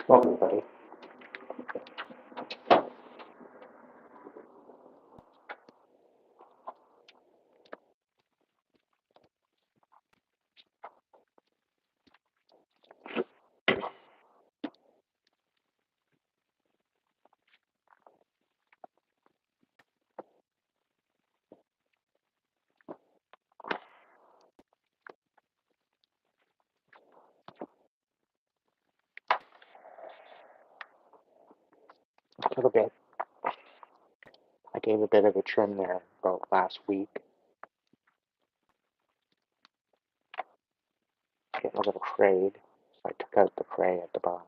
Welcome, everybody. A little bit. I gave a bit of a trim there about last week. Getting a little frayed, so I took out the fray at the bottom.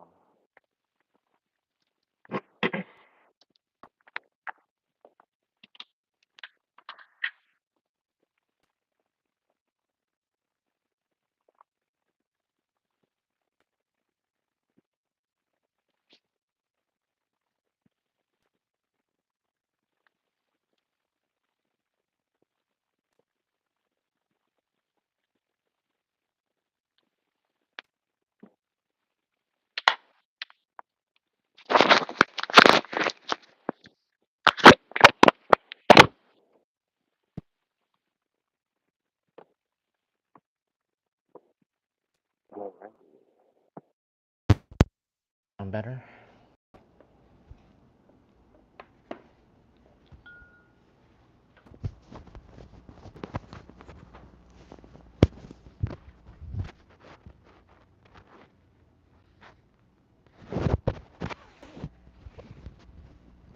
All right. Sound better?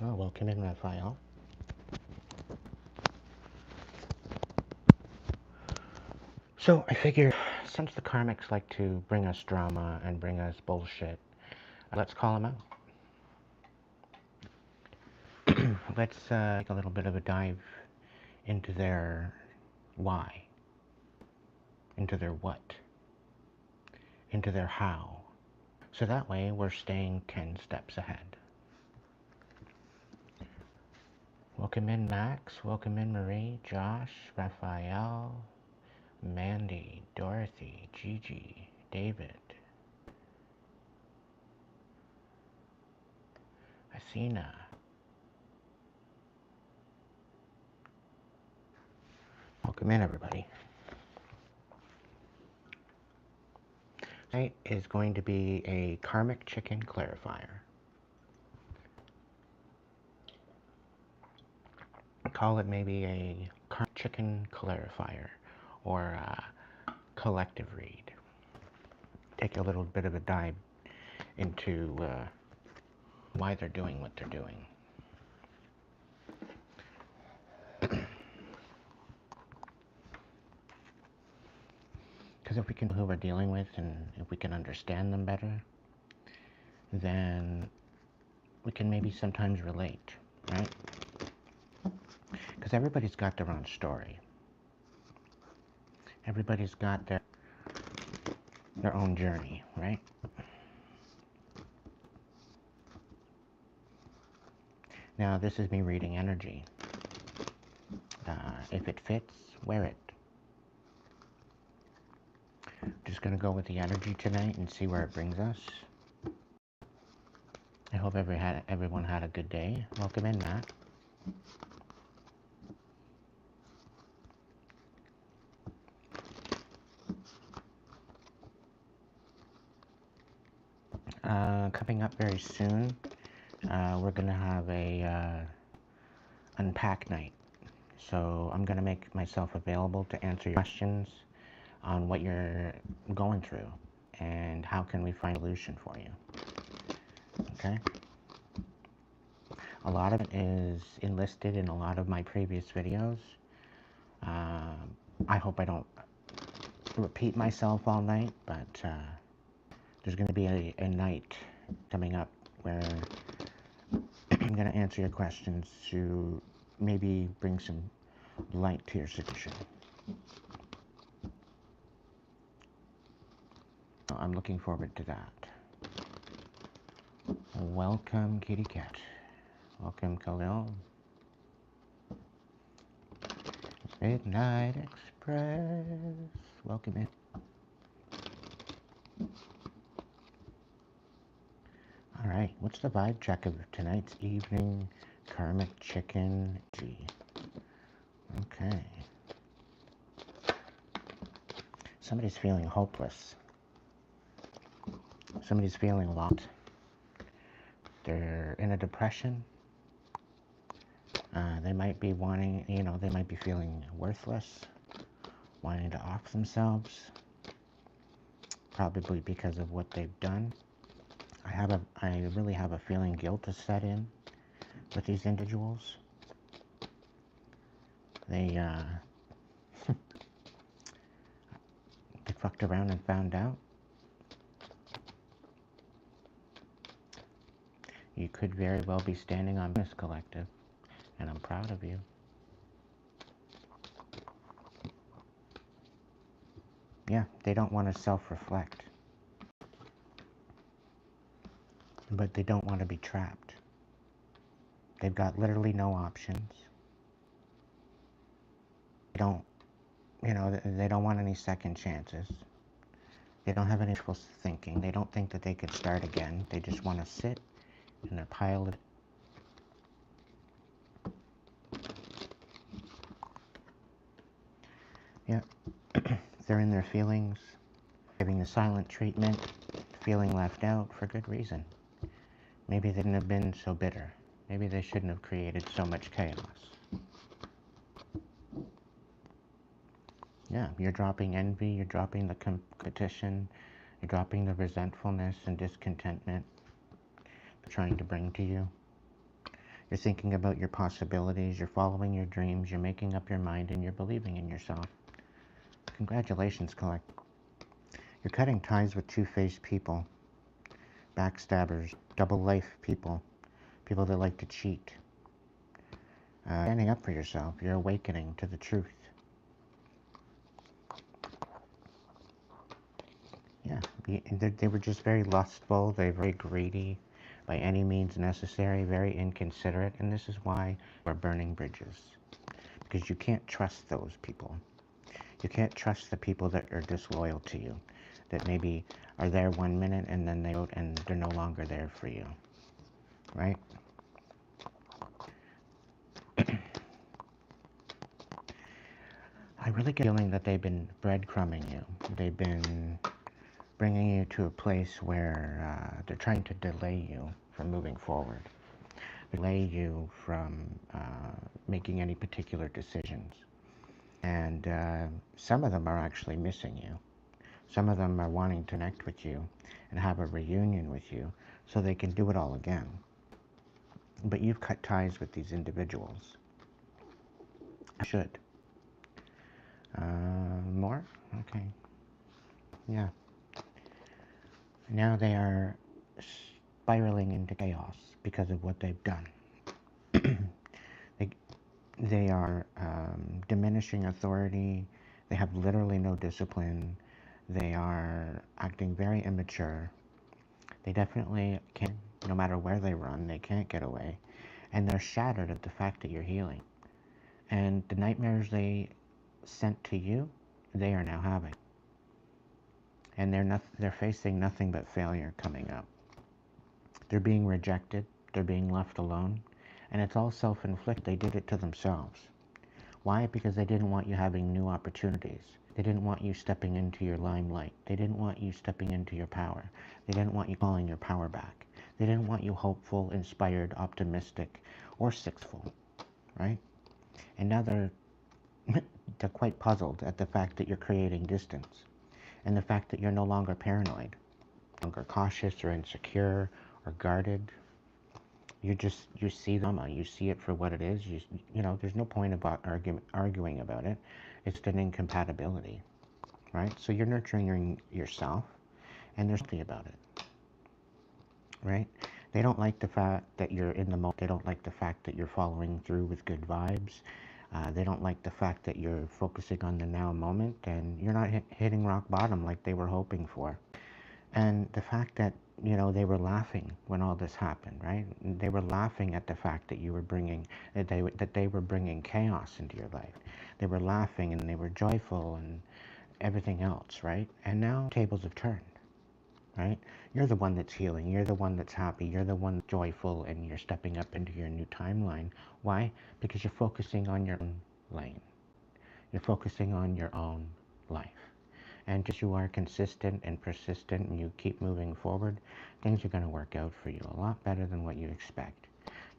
Oh, welcome in, Raphael. So I figure, since the Karmics like to bring us drama and bring us bullshit, let's call them out. Let's take a little bit of a dive into their why, into their what, into their how. So that way we're staying 10 steps ahead. Welcome in, Max. Welcome in, Marie, Josh, Raphael, Mandy, Dorothy, Gigi, David, Asina. Welcome in, everybody. Tonight is going to be a karmic chicken clarifier. Call it maybe a karmic chicken clarifier or a collective read. Take a little bit of a dive into why they're doing what they're doing. Because if we can know who we're dealing with and if we can understand them better, then we can maybe sometimes relate, right? Because everybody's got their own story. Everybody's got their own journey, right? Now, this is me reading energy. If it fits, wear it. Just going to go with the energy tonight and see where it brings us. I hope everyone had a good day. Welcome in, Matt. Coming up very soon, we're going to have a unpack night. So I'm going to make myself available to answer your questions on what you're going through and how can we find a solution for you. Okay? A lot of it is enlisted in a lot of my previous videos. I hope I don't repeat myself all night, but there's going to be a night coming up where I'm going to answer your questions to maybe bring some light to your situation. I'm looking forward to that. Welcome, Kitty Cat. Welcome, Khalil. Midnight Express. Welcome in. What's the vibe check of tonight's evening? Karmic chicken. G. Okay. Somebody's feeling hopeless. Somebody's feeling lost. They're in a depression. They might be wanting, they might be feeling worthless, wanting to off themselves, probably because of what they've done. I really have a feeling guilt is set in with these individuals. They fucked around and found out. You could very well be standing on this collective, and I'm proud of you. Yeah, they don't want to self-reflect, but they don't want to be trapped. They've got literally no options. They don't, they don't want any second chances. They don't have any wishful thinking. They don't think that they could start again. They just want to sit in a pile of... Yeah, they're in their feelings, giving the silent treatment, feeling left out for good reason. Maybe they shouldn't have been so bitter. Maybe they shouldn't have created so much chaos. Yeah, you're dropping envy, you're dropping the competition, you're dropping the resentfulness and discontentment they're trying to bring to you. You're thinking about your possibilities, you're following your dreams, you're making up your mind, and you're believing in yourself. Congratulations, Collect. You're cutting ties with two-faced people, backstabbers, double-life people, people that like to cheat. Standing up for yourself, you're awakening to the truth. Yeah, they were just very lustful, they were very greedy, by any means necessary, very inconsiderate, and this is why we're burning bridges. Because you can't trust those people. You can't trust the people that are disloyal to you, that maybe are there 1 minute and then they're no longer there for you, right? I really get the feeling that they've been breadcrumbing you. They've been bringing you to a place where they're trying to delay you from moving forward, delay you from making any particular decisions. And some of them are actually missing you. Some of them are wanting to connect with you and have a reunion with you so they can do it all again. But you've cut ties with these individuals. I should. More? Okay. Yeah. Now they are spiraling into chaos because of what they've done. They are diminishing authority. They have literally no discipline. They are acting very immature. They definitely can't, no matter where they run, they can't get away. And they're shattered at the fact that you're healing. And the nightmares they sent to you, they are now having. And they're facing nothing but failure coming up. They're being rejected. They're being left alone. And it's all self-inflicted. They did it to themselves. Why? Because they didn't want you having new opportunities. They didn't want you stepping into your limelight. They didn't want you stepping into your power. They didn't want you calling your power back. They didn't want you hopeful, inspired, optimistic, or sixthful, right? And now they're quite puzzled at the fact that you're creating distance and the fact that you're no longer paranoid, no longer cautious or insecure or guarded. You see the drama, you see it for what it is. There's no point about arguing about it. It's an incompatibility, right? So you're nurturing yourself, and they're happy about it, right? They don't like the fact that you're in the moment. They don't like the fact that you're following through with good vibes. They don't like the fact that you're focusing on the now moment, and you're not hitting rock bottom like they were hoping for. And the fact that they were laughing when all this happened, right? They were laughing at the fact that you were that they were bringing chaos into your life. They were laughing and they were joyful and everything else, right? And now tables have turned, right? You're the one that's healing. You're the one that's happy. You're the one that's joyful, and you're stepping up into your new timeline. Why? Because you're focusing on your own lane. You're focusing on your own life. And just you are consistent and persistent and you keep moving forward, things are going to work out for you a lot better than what you expect.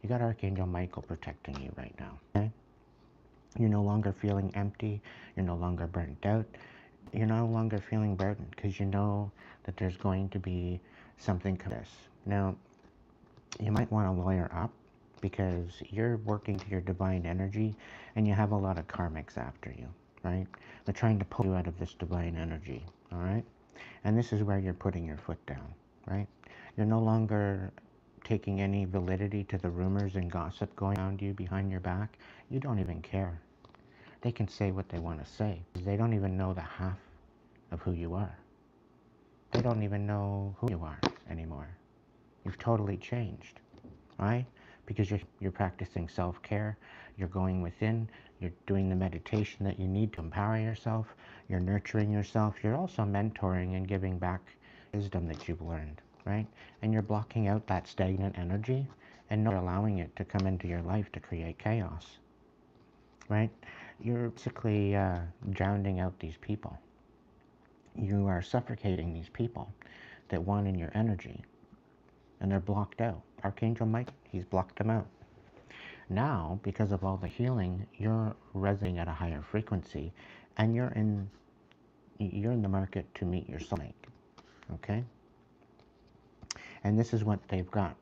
You got Archangel Michael protecting you right now. Okay? You're no longer feeling empty. You're no longer burnt out. You're no longer feeling burdened because you know that there's going to be something to this. Now, you might want to lawyer up because you're working to your divine energy and you have a lot of karmics after you, right? They're trying to pull you out of this divine energy, all right? And this is where you're putting your foot down, right? You're no longer taking any validity to the rumors and gossip going around you behind your back. You don't even care. They can say what they want to say because they don't even know the half of who you are. They don't even know who you are anymore. You've totally changed, right? Because you're practicing self-care, you're going within, you're doing the meditation that you need to empower yourself, you're nurturing yourself, you're also mentoring and giving back wisdom that you've learned, right? And you're blocking out that stagnant energy and not allowing it to come into your life to create chaos, right? You're basically drowning out these people. You are suffocating these people that want in your energy, and they're blocked out. Archangel Mike, he's blocked them out. Now, because of all the healing, you're resonating at a higher frequency, and you're in the market to meet your soulmate. Okay? And this is what they've got.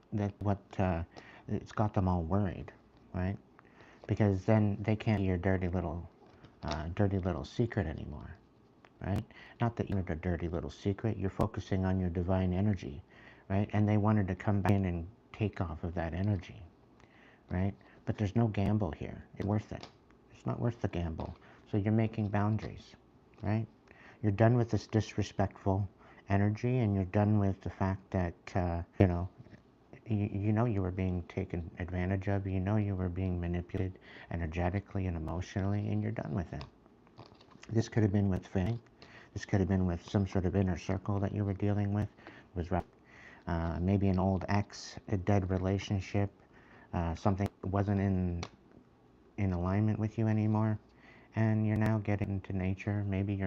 It's got them all worried, right? Because then they can't be your dirty little secret anymore, right? Not that you're a dirty little secret. You're focusing on your divine energy, right? And they wanted to come back in and take off of that energy, right? But there's no gamble here. It's worth it. It's not worth the gamble. So you're making boundaries, right? You're done with this disrespectful energy, and you're done with the fact that, you know you were being taken advantage of. You know you were being manipulated energetically and emotionally, and you're done with it. This could have been with family. This could have been with some sort of inner circle that you were dealing with. It was maybe an old ex, a dead relationship, something wasn't in alignment with you anymore, and you're now getting into nature. Maybe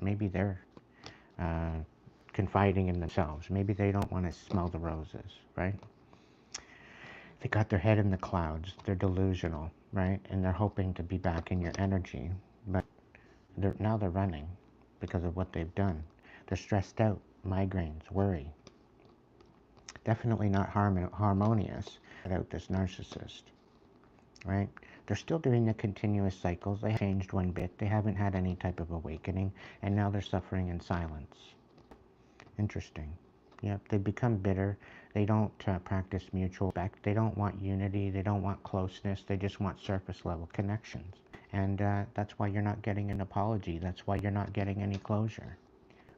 maybe they're confiding in themselves. Maybe they don't want to smell the roses, right? They got their head in the clouds. They're delusional, right? And they're hoping to be back in your energy, but now they're running because of what they've done. They're stressed out, migraines, worry. Definitely not harmonious without this narcissist, right? They're still doing the continuous cycles. They haven't changed one bit. They haven't had any type of awakening, and now they're suffering in silence. Interesting. Yep, they become bitter. They don't practice mutual respect. They don't want unity. They don't want closeness. They just want surface level connections. And that's why you're not getting an apology. That's why you're not getting any closure,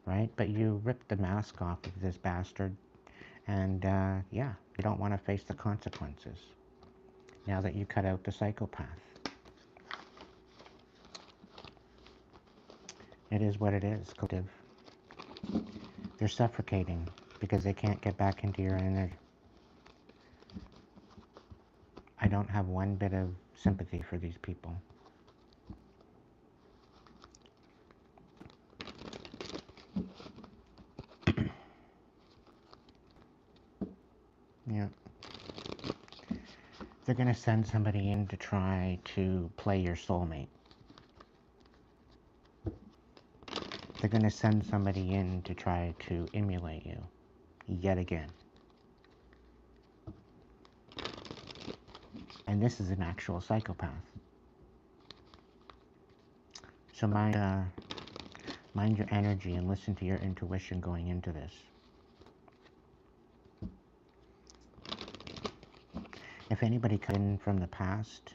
right? But you ripped the mask off of this bastard, and yeah, you don't want to face the consequences now that you cut out the psychopath. It is what it is, collective. They're suffocating because they can't get back into your energy. I don't have one bit of sympathy for these people. Yeah. They're going to send somebody in to try to play your soulmate. They're going to send somebody in to try to emulate you yet again. And this is an actual psychopath. So mind your energy and listen to your intuition going into this. If anybody comes in from the past,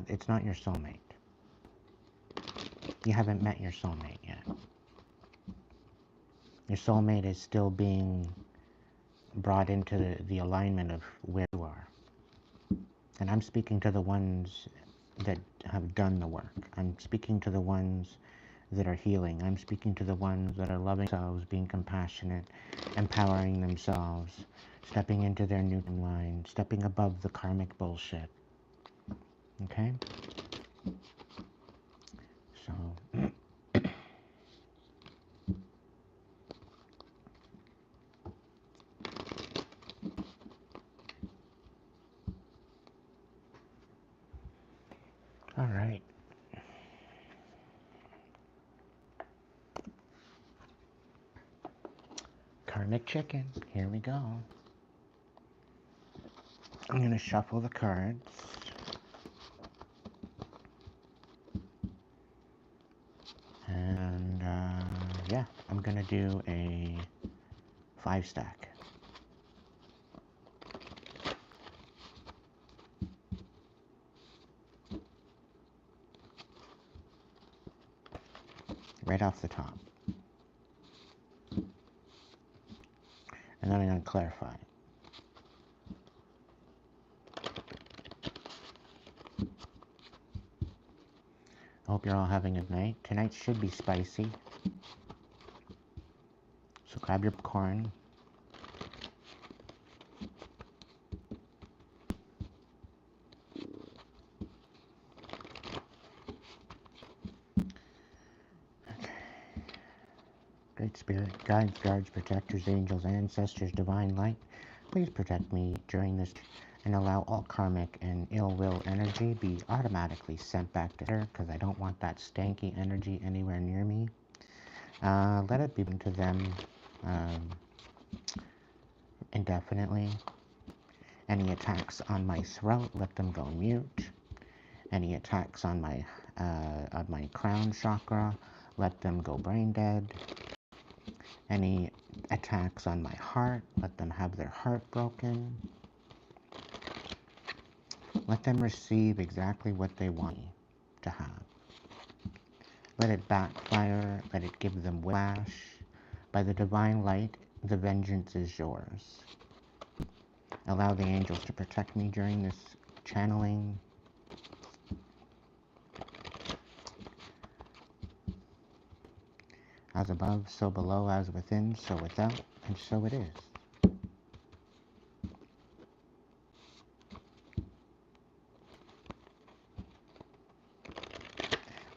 it's not your soulmate. You haven't met your soulmate yet. Your soulmate is still being brought into the alignment of where you are. And I'm speaking to the ones that have done the work. I'm speaking to the ones that are healing. I'm speaking to the ones that are loving themselves, being compassionate, empowering themselves, stepping into their new line, stepping above the karmic bullshit. Okay? So, all right. Karmic chicken. Here we go. I'm going to shuffle the cards. And, yeah, I'm going to do a 5-stack. Right off the top. And then I'm going to clarify. I hope you're all having a good night. Tonight should be spicy. So grab your popcorn. Okay. Great Spirit, guides, guards, protectors, angels, ancestors, divine light, please protect me during this and allow all karmic and ill will energy be automatically sent back to her, because I don't want that stanky energy anywhere near me. Let it be to them indefinitely. Any attacks on my throat, let them go mute. Any attacks on my crown chakra, let them go brain dead. Any attacks on my heart, let them have their heart broken. Let them receive exactly what they want to have. Let it backfire, let it give them whiplash. By the divine light, the vengeance is yours. Allow the angels to protect me during this channeling. As above, so below, as within, so without, and so it is.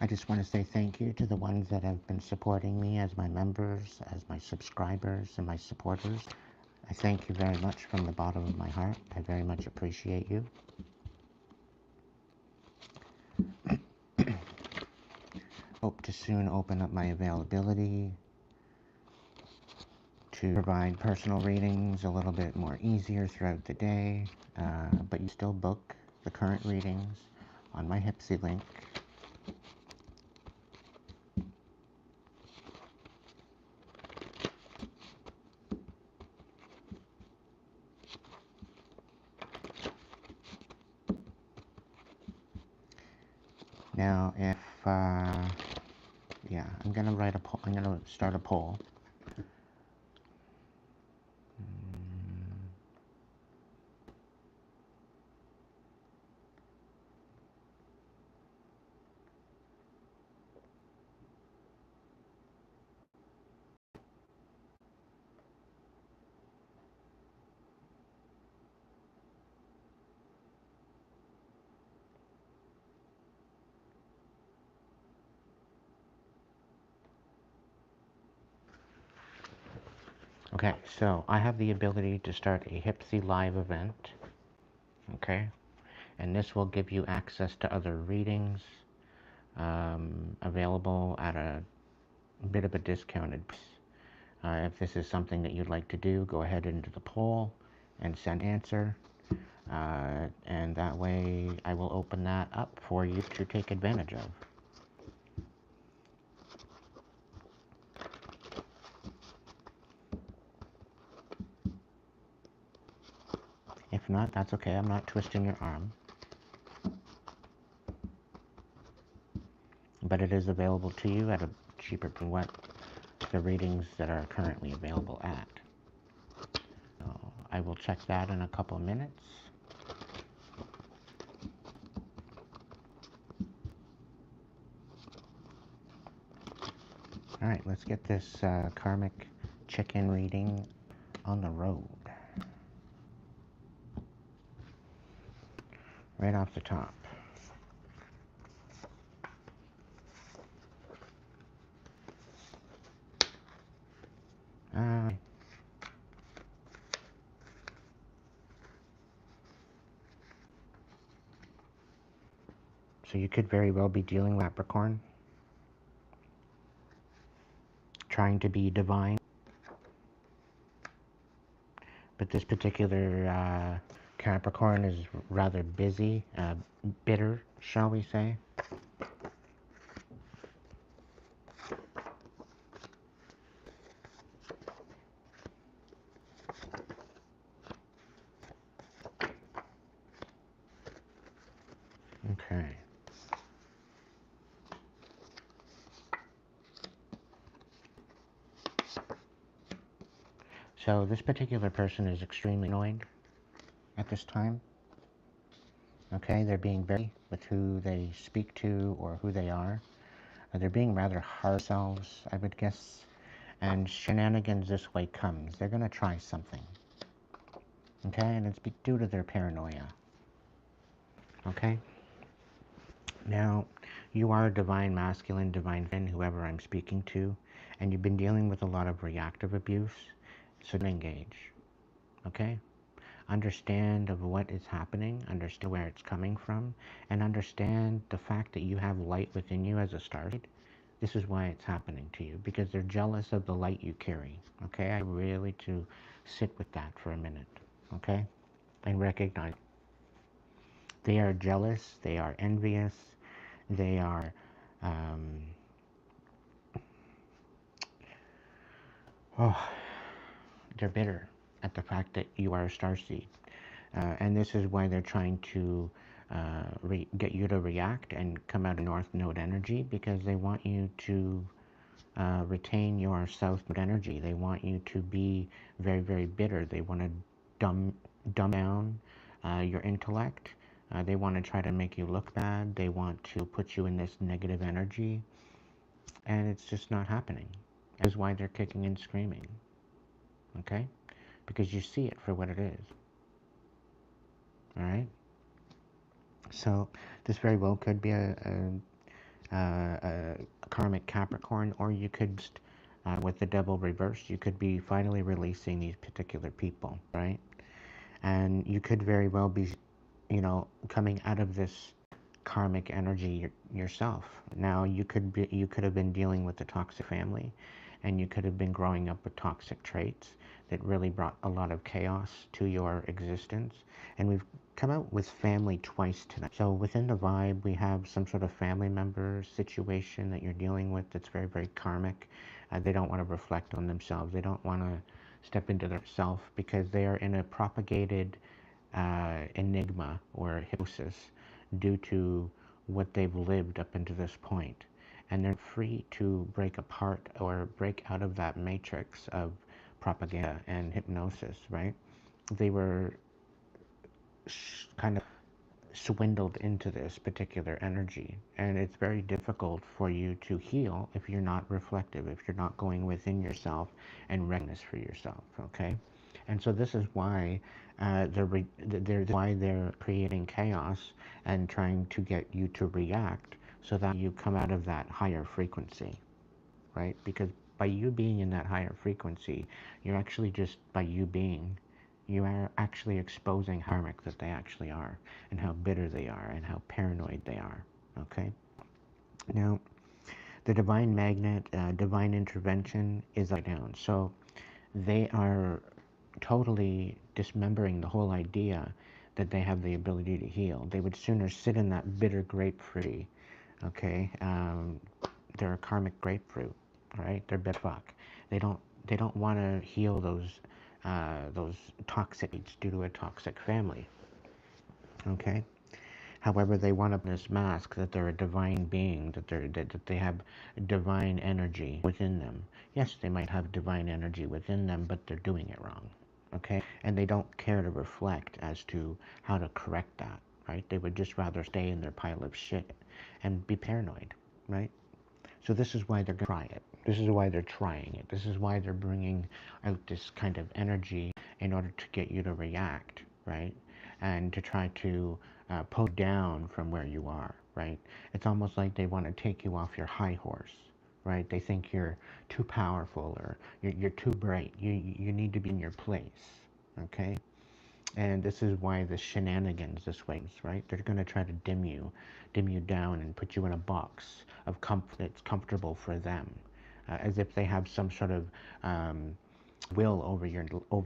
I just want to say thank you to the ones that have been supporting me as my members, as my subscribers, and my supporters. I thank you very much from the bottom of my heart. I very much appreciate you. Hope to soon open up my availability to provide personal readings a little bit more easier throughout the day, but you still book the current readings on my Hipsy link. Now, if, yeah, I'm gonna write a poll. I'm gonna start a poll. Okay, so I have the ability to start a Hipsy live event. Okay, and this will give you access to other readings available at a bit of a discounted price. If this is something that you'd like to do, go ahead into the poll and send answer. And that way I will open that up for you to take advantage of. If not, that's okay. I'm not twisting your arm. But it is available to you at a cheaper than what the readings that are currently available at. So I will check that in a couple of minutes. All right, let's get this karmic chicken reading on the road. Right off the top. Uh, so you could very well be dealing with Capricorn, trying to be divine. But this particular Capricorn is rather busy, bitter, shall we say. Okay. So this particular person is extremely annoyed at this time. Okay, they're being very with who they speak to or who they are. They're being rather hard selves, I would guess. And shenanigans this way comes. They're going to try something. Okay, and it's due to their paranoia. Okay? Now, you are a divine masculine, divine feminine, whoever I'm speaking to, and you've been dealing with a lot of reactive abuse, so engage. Okay? Understand of what is happening, understand where it's coming from, and understand the fact that you have light within you as a starseed. This is why it's happening to you, because they're jealous of the light you carry. Okay? I really to sit with that for a minute. Okay? And recognize they are jealous, they are envious, they are they're bitter at the fact that you are a starseed. And this is why they're trying to get you to react and come out of North Node energy, because they want you to retain your South Node energy. They want you to be very, very bitter. They want to dumb down your intellect. They want to try to make you look bad. They want to put you in this negative energy. And it's just not happening. That is why they're kicking and screaming. Okay? Because you see it for what it is. Alright? So, this very well could be a karmic Capricorn, or you could, with the devil reversed, you could be finally releasing these particular people, right? And you could very well be, coming out of this karmic energy yourself. Now, you could have been dealing with a toxic family, and you could have been growing up with toxic traits that really brought a lot of chaos to your existence. And we've come out with family twice tonight. So within the vibe, we have some sort of family member situation that you're dealing with that's very, very karmic. They don't want to reflect on themselves. They don't want to step into their self, because they are in a propagated enigma or hypnosis due to what they've lived up until this point. And they're free to break apart or break out of that matrix of propaganda and hypnosis, right? They were kind of swindled into this particular energy, and it's very difficult for you to heal if you're not reflective, if you're not going within yourself and recognize for yourself. Okay? And so this is why they're creating chaos and trying to get you to react, so that you come out of that higher frequency, right? Because by you being in that higher frequency, you're actually just, by you being, you are actually exposing how karmic that they actually are, and how bitter they are, and how paranoid they are. Okay? Now, the divine magnet, divine intervention is upside down. So they are totally dismembering the whole idea that they have the ability to heal. They would sooner sit in that bitter grapefruit. Okay? They're a karmic grapefruit, right? They're bit fuck. They don't want to heal those toxic needs due to a toxic family. Okay? However, they want up this mask that they're a divine being, that they have divine energy within them. Yes, they might have divine energy within them, but they're doing it wrong. Okay? And they don't care to reflect as to how to correct that, right? They would just rather stay in their pile of shit and be paranoid, right? So this is why they're going to try it. This is why they're trying it. This is why they're bringing out this kind of energy in order to get you to react, right? And to try to pull down from where you are, right? It's almost like they want to take you off your high horse, right? They think you're too powerful, or you're too bright. You need to be in your place, okay? And this is why the shenanigans this way, right? They're going to try to dim you down and put you in a box of comfort that's comfortable for them, as if they have some sort of will over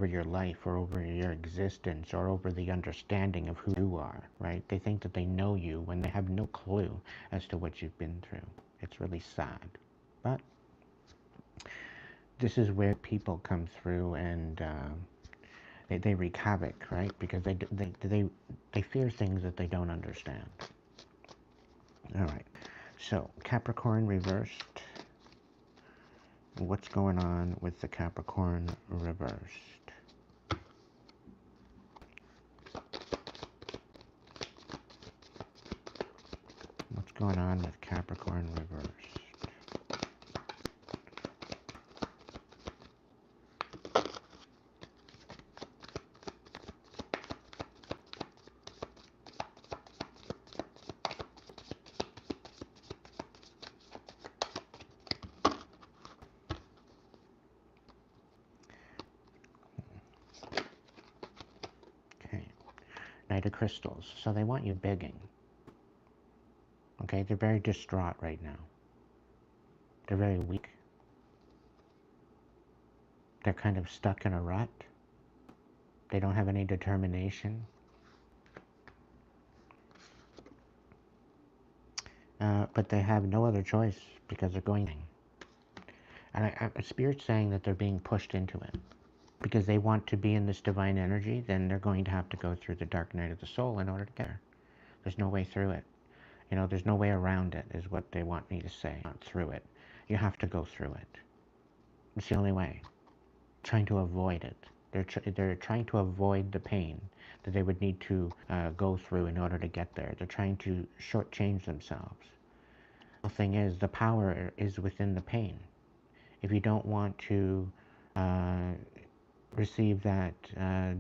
your life, or over your existence, or over the understanding of who you are, right? They think that they know you when they have no clue as to what you've been through. It's really sad, but this is where people come through and they wreak havoc, right? Because they fear things that they don't understand. All right, so Capricorn reversed. What's going on with the Capricorn reversed? What's going on with Capricorn reversed? Knight of Crystals. So they want you begging. Okay, they're very distraught right now. They're very weak. They're kind of stuck in a rut. They don't have any determination. But they have no other choice because they're going. And Spirit's saying that they're being pushed into it. Because they want to be in this divine energy, then they're going to have to go through the dark night of the soul in order to get there. There's no way through it. You know, there's no way around it, is what they want me to say. Not through it. You have to go through it. It's the only way. Trying to avoid it. They're trying to avoid the pain that they would need to go through in order to get there. They're trying to shortchange themselves. The thing is, the power is within the pain. If you don't want to receive that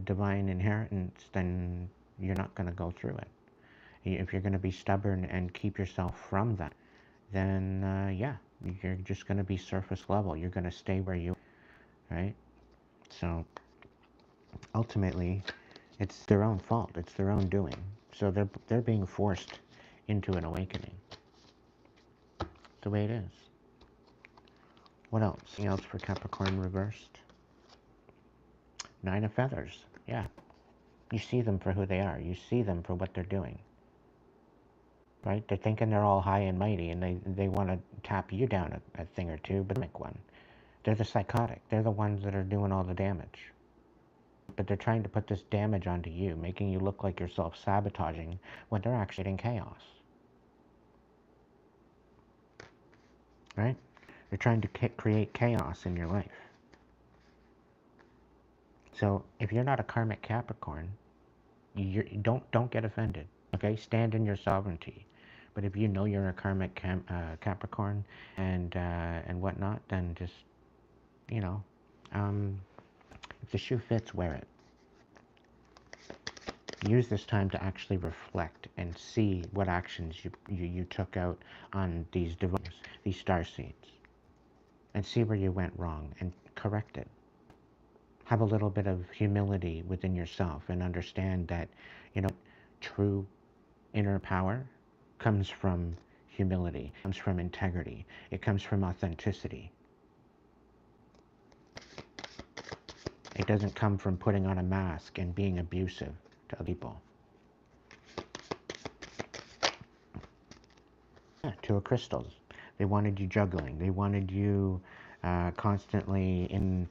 divine inheritance, then you're not going to go through it. If you're going to be stubborn and keep yourself from that, then yeah, you're just going to be surface level. You're going to stay where you are, right? So ultimately, it's their own fault. It's their own doing. So they're being forced into an awakening. It's the way it is. What else? Anything else for Capricorn reversed? Nine of Feathers. Yeah. You see them for who they are. You see them for what they're doing. Right? They're thinking they're all high and mighty, and they want to tap you down a thing or two, but make one. They're the psychotic. They're the ones that are doing all the damage. But they're trying to put this damage onto you, making you look like you're self-sabotaging when they're actually in chaos. Right? They're trying to create chaos in your life. So if you're not a karmic Capricorn, don't get offended. Okay? Stand in your sovereignty. But if you know you're a karmic Capricorn and whatnot, then just, you know, if the shoe fits, wear it. Use this time to actually reflect and see what actions you took out on these divines, these starseeds, and see where you went wrong and correct it. Have a little bit of humility within yourself and understand that, you know, true inner power comes from humility, comes from integrity, it comes from authenticity. It doesn't come from putting on a mask and being abusive to other people. Yeah, Two of Crystals. They wanted you juggling. They wanted you constantly in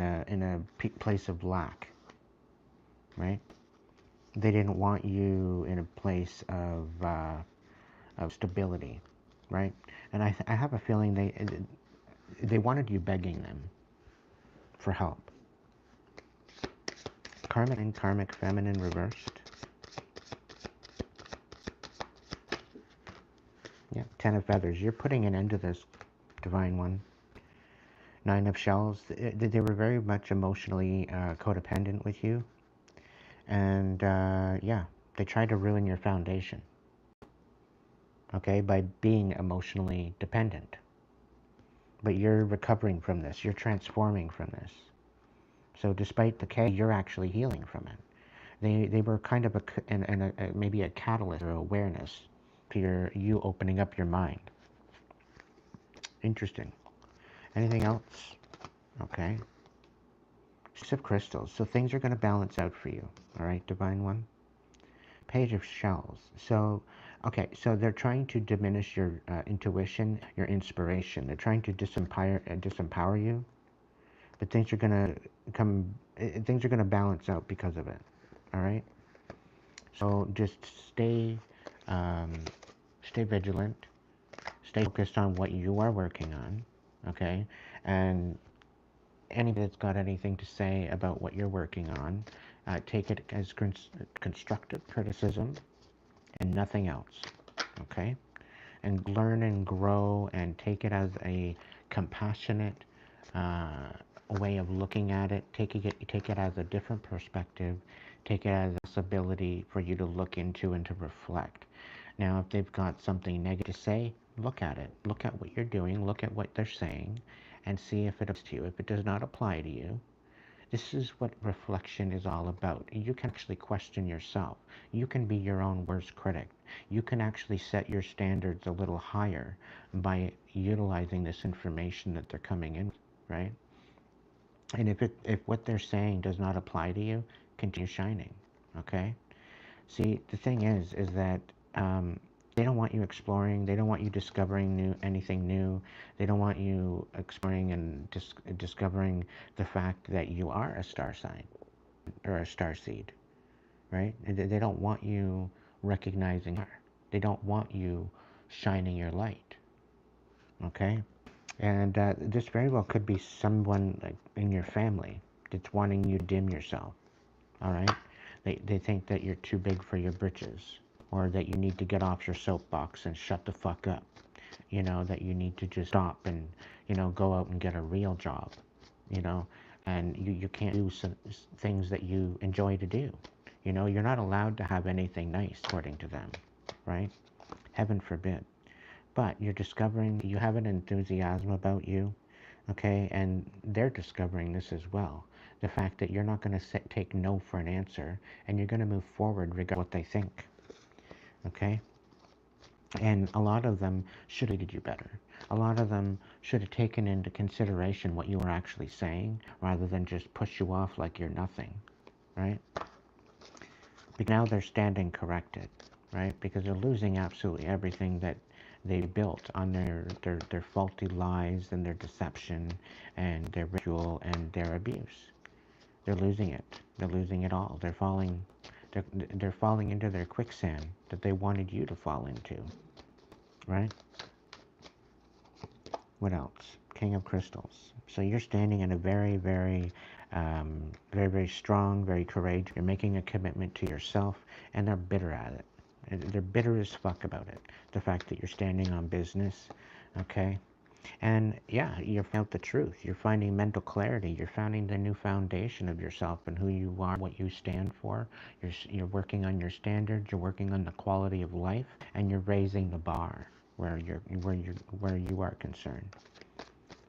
a place of lack, right? They didn't want you in a place of stability, right? And I have a feeling they wanted you begging them for help. Karmic and karmic feminine reversed. Yeah, Ten of Feathers. You're putting an end to this Divine One. Nine of Shells, they were very much emotionally codependent with you. And yeah, they tried to ruin your foundation, okay, by being emotionally dependent. But you're recovering from this. You're transforming from this. So despite the chaos, you're actually healing from it. They were kind of maybe a catalyst or awareness to you opening up your mind. Interesting. Anything else? Okay. Six of Crystals. So things are going to balance out for you. All right, Divine One. Page of Shells. So, okay, so they're trying to diminish your intuition, your inspiration. They're trying to disempower you. But things are going to things are going to balance out because of it. All right? So just stay vigilant. Stay focused on what you are working on, okay? And anybody that's got anything to say about what you're working on, take it as constructive criticism and nothing else, okay? And learn and grow and take it as a compassionate way of looking at it. Take it as a different perspective. Take it as this ability for you to look into and to reflect. Now, if they've got something negative to say, look at it. Look at what you're doing. Look at what they're saying and see if it applies to you. If it does not apply to you, this is what reflection is all about. You can actually question yourself. You can be your own worst critic. You can actually set your standards a little higher by utilizing this information that they're coming in, right? And if what they're saying does not apply to you, continue shining, okay? See, the thing is that they don't want you exploring. They don't want you discovering anything new. They don't want you exploring and discovering the fact that you are a star sign or a star seed, right? They don't want you recognizing her. They don't want you shining your light, okay? And this very well could be someone like in your family that's wanting you to dim yourself, all right? They think that you're too big for your britches, or that you need to get off your soapbox and shut the fuck up. You know, that you need to just stop and, you know, go out and get a real job, you know, and you can't do some things that you enjoy to do. You know, you're not allowed to have anything nice, according to them, right? Heaven forbid. But you're discovering you have an enthusiasm about you, okay? And they're discovering this as well. The fact that you're not going to take no for an answer, and you're going to move forward regardless of what they think, okay? And a lot of them should have treated you better. A lot of them should have taken into consideration what you were actually saying, rather than just push you off like you're nothing, right? But now they're standing corrected, right? Because they're losing absolutely everything that they built on their faulty lies and their deception and their ritual and their abuse. They're losing it. They're losing it all. They're falling into their quicksand that they wanted you to fall into, right? What else? King of Crystals. So you're standing in a very, very, very, very strong, very courageous. You're making a commitment to yourself, and they're bitter at it. They're bitter as fuck about it. The fact that you're standing on business, okay? And yeah, you're finding out the truth. You're finding mental clarity. You're finding the new foundation of yourself and who you are, what you stand for. You're working on your standards. You're working on the quality of life, and you're raising the bar where you are concerned.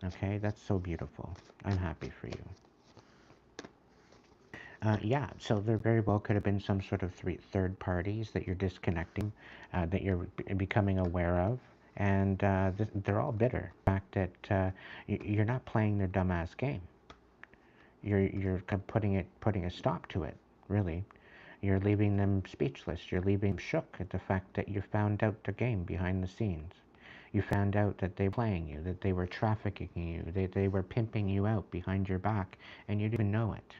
Okay, that's so beautiful. I'm happy for you. Yeah, so there very well could have been some sort of third parties that you're disconnecting, that you're becoming aware of, and they're all bitter. The fact that you're not playing their dumbass game. You're putting a stop to it. Really, you're leaving them speechless. You're leaving them shook at the fact that you found out the game behind the scenes. You found out that they were playing you, that they were trafficking you, they were pimping you out behind your back, and you didn't even know it.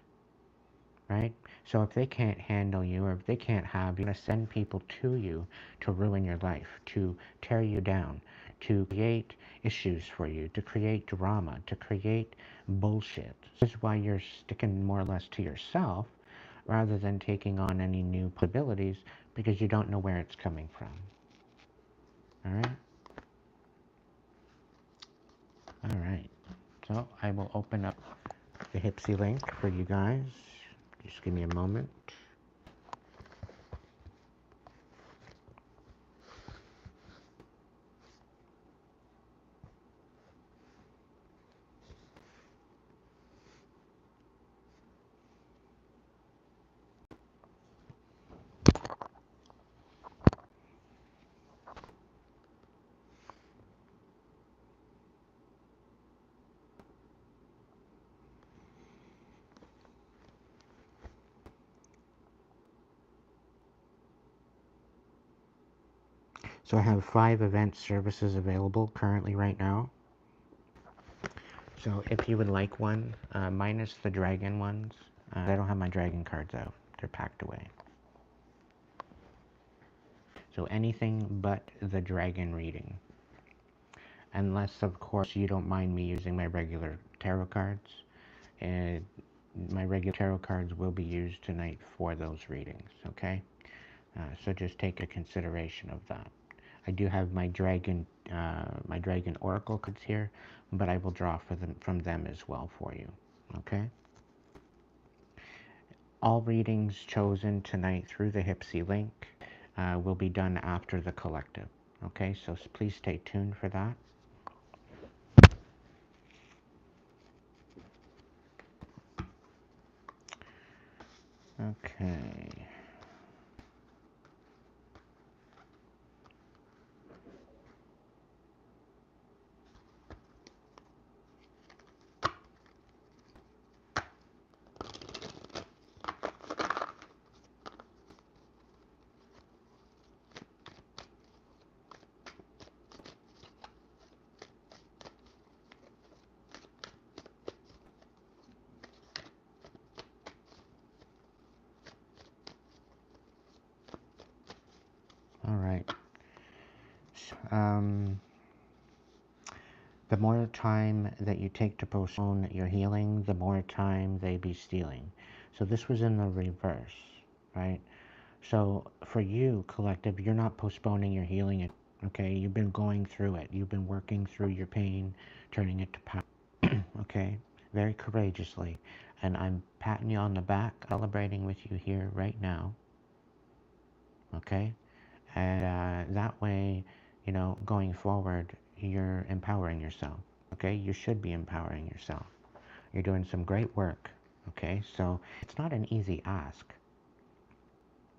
Right? So if they can't handle you, or if they can't have you, they're going to send people to you to ruin your life, to tear you down, to create issues for you, to create drama, to create bullshit. This is why you're sticking more or less to yourself, rather than taking on any new possibilities, because you don't know where it's coming from. All right? Alright, so I will open up the Hipsy link for you guys. Just give me a moment. So I have 5 event services available currently right now. So if you would like one, minus the dragon ones, I don't have my dragon cards out. They're packed away. So anything but the dragon reading. Unless, of course, you don't mind me using my regular tarot cards. And my regular tarot cards will be used tonight for those readings, okay? So just take a consideration of that. I do have my dragon oracle cards here, but I will draw from them as well for you, okay? All readings chosen tonight through the Hipsy link will be done after the collective, okay? So please stay tuned for that. Okay. All right. The more time that you take to postpone your healing, the more time they be stealing. So this was in the reverse, right? So for you, collective, you're not postponing your healing, okay? You've been going through it. You've been working through your pain, turning it to power, okay? Very courageously. And I'm patting you on the back, celebrating with you here right now, okay? And that way, you know, going forward, you're empowering yourself, okay? You should be empowering yourself. You're doing some great work, okay? So it's not an easy ask,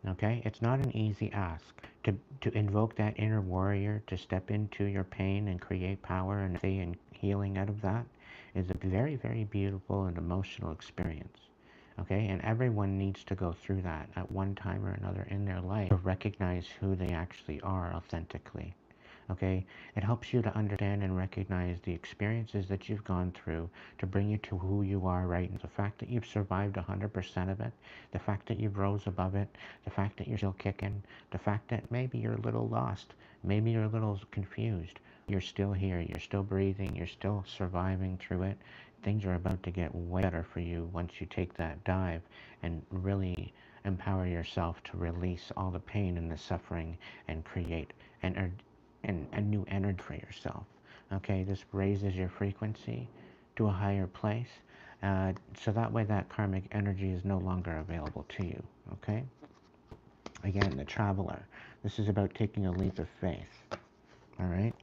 okay? It's not an easy ask to invoke that inner warrior, to step into your pain and create power and healing out of that is a very, very beautiful and emotional experience. Okay, and everyone needs to go through that at one time or another in their life to recognize who they actually are authentically. Okay, it helps you to understand and recognize the experiences that you've gone through to bring you to who you are right now. The fact that you've survived 100% of it, the fact that you've rose above it, the fact that you're still kicking, the fact that maybe you're a little lost, maybe you're a little confused, you're still here, you're still breathing, you're still surviving through it. Things are about to get way better for you once you take that dive and really empower yourself to release all the pain and the suffering and create a new energy for yourself. Okay, this raises your frequency to a higher place, so that way that karmic energy is no longer available to you. Okay, again, the traveler. This is about taking a leap of faith. All right.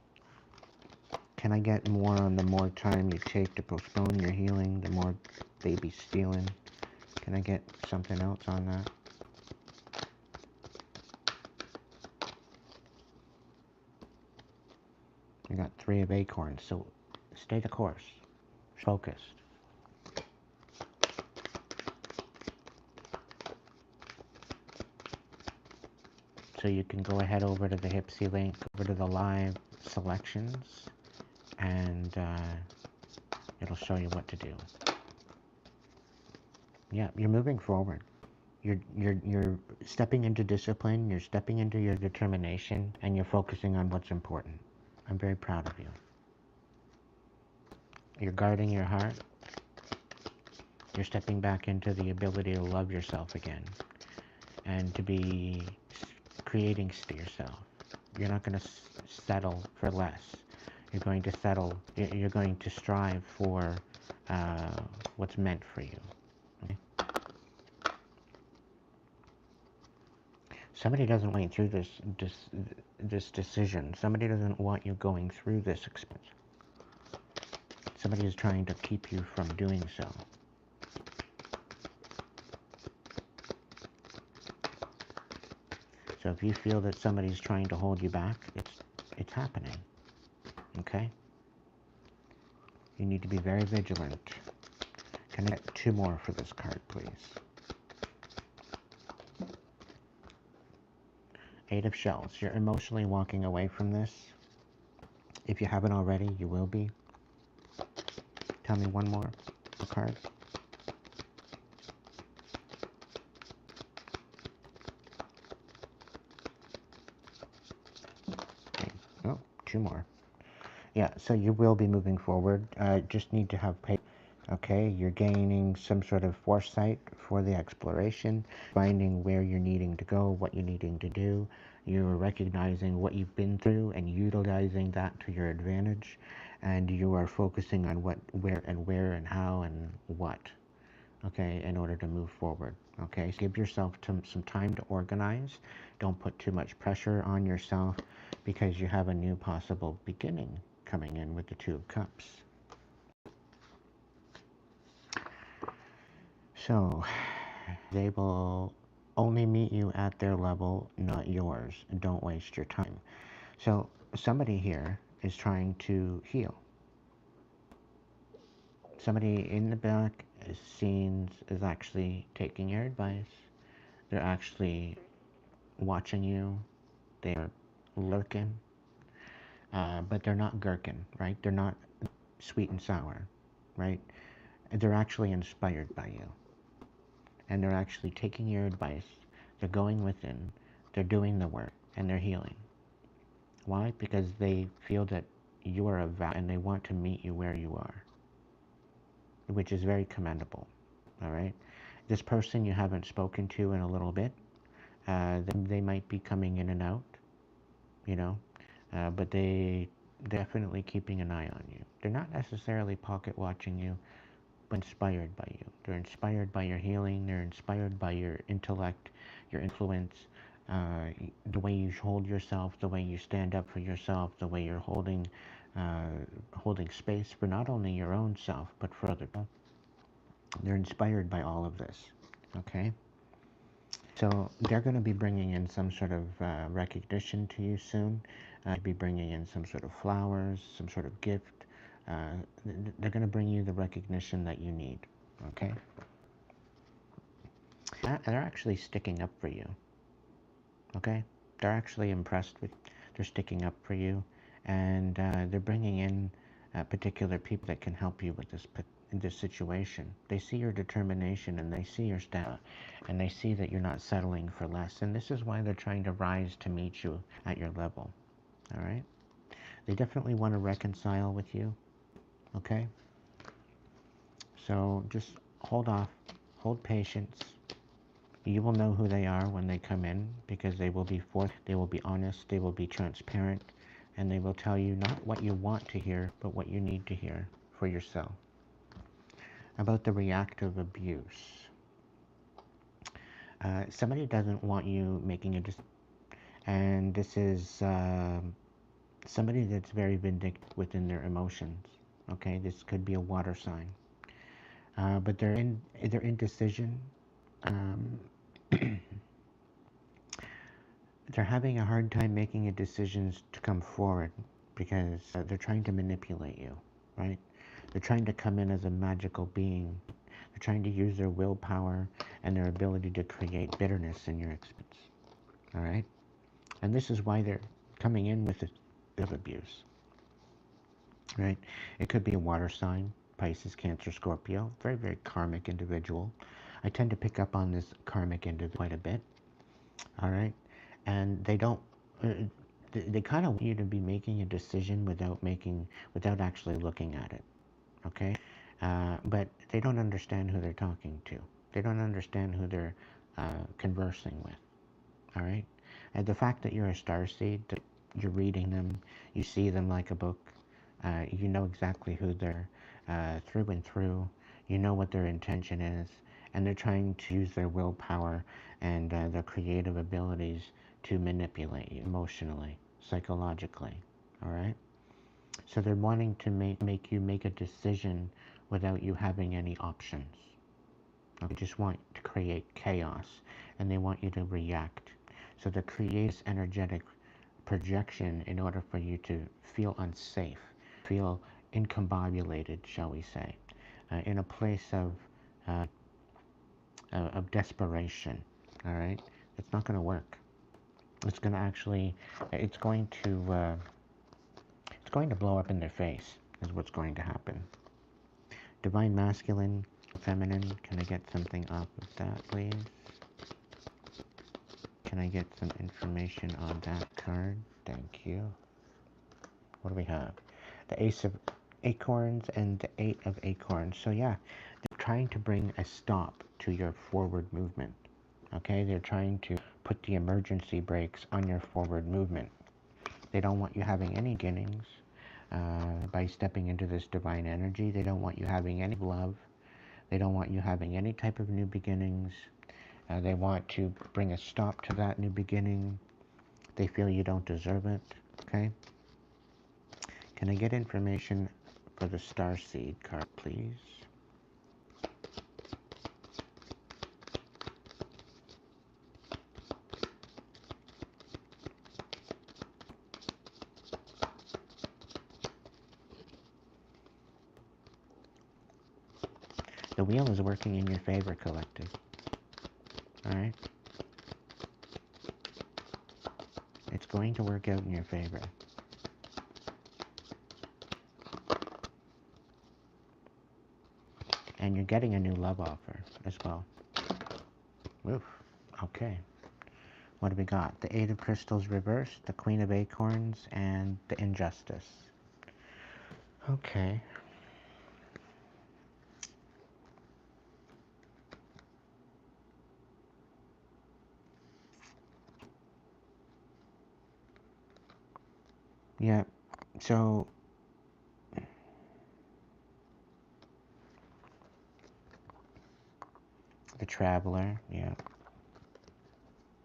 Can I get more on the more time you take to postpone your healing, the more baby stealing? Can I get something else on that? You got 3 of acorns, so stay the course. Focused. So you can go ahead over to the Hipsy link, over to the live selections, and it'll show you what to do. Yeah, you're moving forward. You're stepping into discipline, you're stepping into your determination, and you're focusing on what's important. I'm very proud of you. You're guarding your heart. You're stepping back into the ability to love yourself again and to be creating yourself. You're not going to settle for less. You're going to settle. You're going to strive for what's meant for you. Okay? Somebody doesn't want you through this decision. Somebody doesn't want you going through this experience. Somebody is trying to keep you from doing so. So if you feel that somebody's trying to hold you back, it's happening. Okay? You need to be very vigilant. Can I get 2 more for this card, please? 8 of Shells. You're emotionally walking away from this. If you haven't already, you will be. Tell me one more card. Okay. Oh, 2 more. Yeah, so you will be moving forward. Just need to have patience. Okay, you're gaining some sort of foresight for the exploration, finding where you're needing to go, what you're needing to do. You're recognizing what you've been through and utilizing that to your advantage. And you are focusing on where and how and what, okay, in order to move forward. Okay, so give yourself some time to organize. Don't put too much pressure on yourself because you have a new possible beginning coming in with the 2 of Cups. So, they will only meet you at their level, not yours. Don't waste your time. So, somebody here is trying to heal. Somebody in the back is actually taking your advice. They're actually watching you. They're lurking. But they're not gherkin, right? They're not sweet and sour, right? They're actually inspired by you. And they're actually taking your advice. They're going within. They're doing the work. And they're healing. Why? Because they feel that you are of value and they want to meet you where you are. Which is very commendable. Alright? This person you haven't spoken to in a little bit, they might be coming in and out, you know, but they're definitely keeping an eye on you. They're not necessarily pocket watching you, but inspired by you. They're inspired by your healing. They're inspired by your intellect, your influence, the way you hold yourself, the way you stand up for yourself, the way you're holding space for not only your own self, but for other people. They're inspired by all of this, okay? So they're going to be bringing in some sort of recognition to you soon. Be bringing in some sort of flowers, some sort of gift. They're going to bring you the recognition that you need, okay? They're actually sticking up for you, okay? They're actually impressed with, they're sticking up for you, and they're bringing in particular people that can help you with this situation. They see your determination and they see your stamina, and they see that you're not settling for less, and this is why they're trying to rise to meet you at your level, all right? They definitely want to reconcile with you, okay? So just hold off, hold patience. You will know who they are when they come in, because they will be honest, they will be transparent, and they will tell you not what you want to hear, but what you need to hear for yourself. About the reactive abuse. Somebody doesn't want you making a decision, and this is somebody that's very vindictive within their emotions. Okay, this could be a water sign, but their indecision. They're having a hard time making a decisions to come forward because they're trying to manipulate you, right? They're trying to come in as a magical being. They're trying to use their willpower and their ability to create bitterness in your experience, all right? And this is why they're coming in with this abuse, right? It could be a water sign, Pisces, Cancer, Scorpio, very, very karmic individual. I tend to pick up on this karmic individual quite a bit, all right? And they don't, they kind of want you to be making a decision without actually looking at it, okay? But they don't understand who they're talking to. They don't understand who they're conversing with, all right? And the fact that you're a starseed, that you're reading them, you see them like a book, You know exactly who they're through and through. You know what their intention is, and they're trying to use their willpower and their creative abilities to manipulate you emotionally, psychologically. All right. So they're wanting to make you make a decision without you having any options. They just want to create chaos, and they want you to react. So they create this energetic projection in order for you to feel unsafe, feel incombobulated, shall we say, in a place of desperation. All right, it's not going to work. It's going to actually, it's going to blow up in their face. Is what's going to happen. Divine masculine, feminine. Can I get something off of that, please? Can I get some information on that card? Thank you. What do we have? The Ace of Acorns and the Eight of Acorns. So yeah, they're trying to bring a stop to your forward movement. Okay, they're trying to put the emergency brakes on your forward movement. They don't want you having any beginnings by stepping into this divine energy. They don't want you having any love. They don't want you having any type of new beginnings. They want to bring a stop to that new beginning. They feel you don't deserve it. Okay? Can I get information for the Starseed card, please? The wheel is working in your favor, collective. Alright? It's going to work out in your favor. And you're getting a new love offer as well. Oof. Okay. What do we got? The Eight of Crystals reversed, the Queen of Acorns, and the Injustice. Okay. Yeah. So the Traveler, yeah.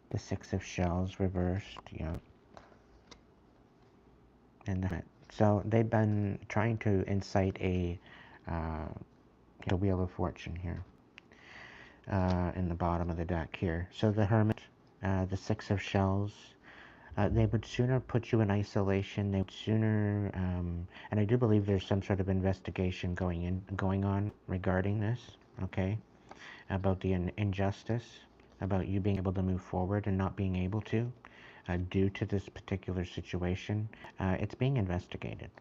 The Six of Shells reversed, yeah. And that. So they've been trying to incite the Wheel of Fortune here. In the bottom of the deck here. So the Hermit, the Six of Shells, they would sooner put you in isolation. They would sooner, and I do believe there's some sort of investigation going on regarding this. Okay, about the injustice, about you being able to move forward and not being able to, due to this particular situation. It's being investigated.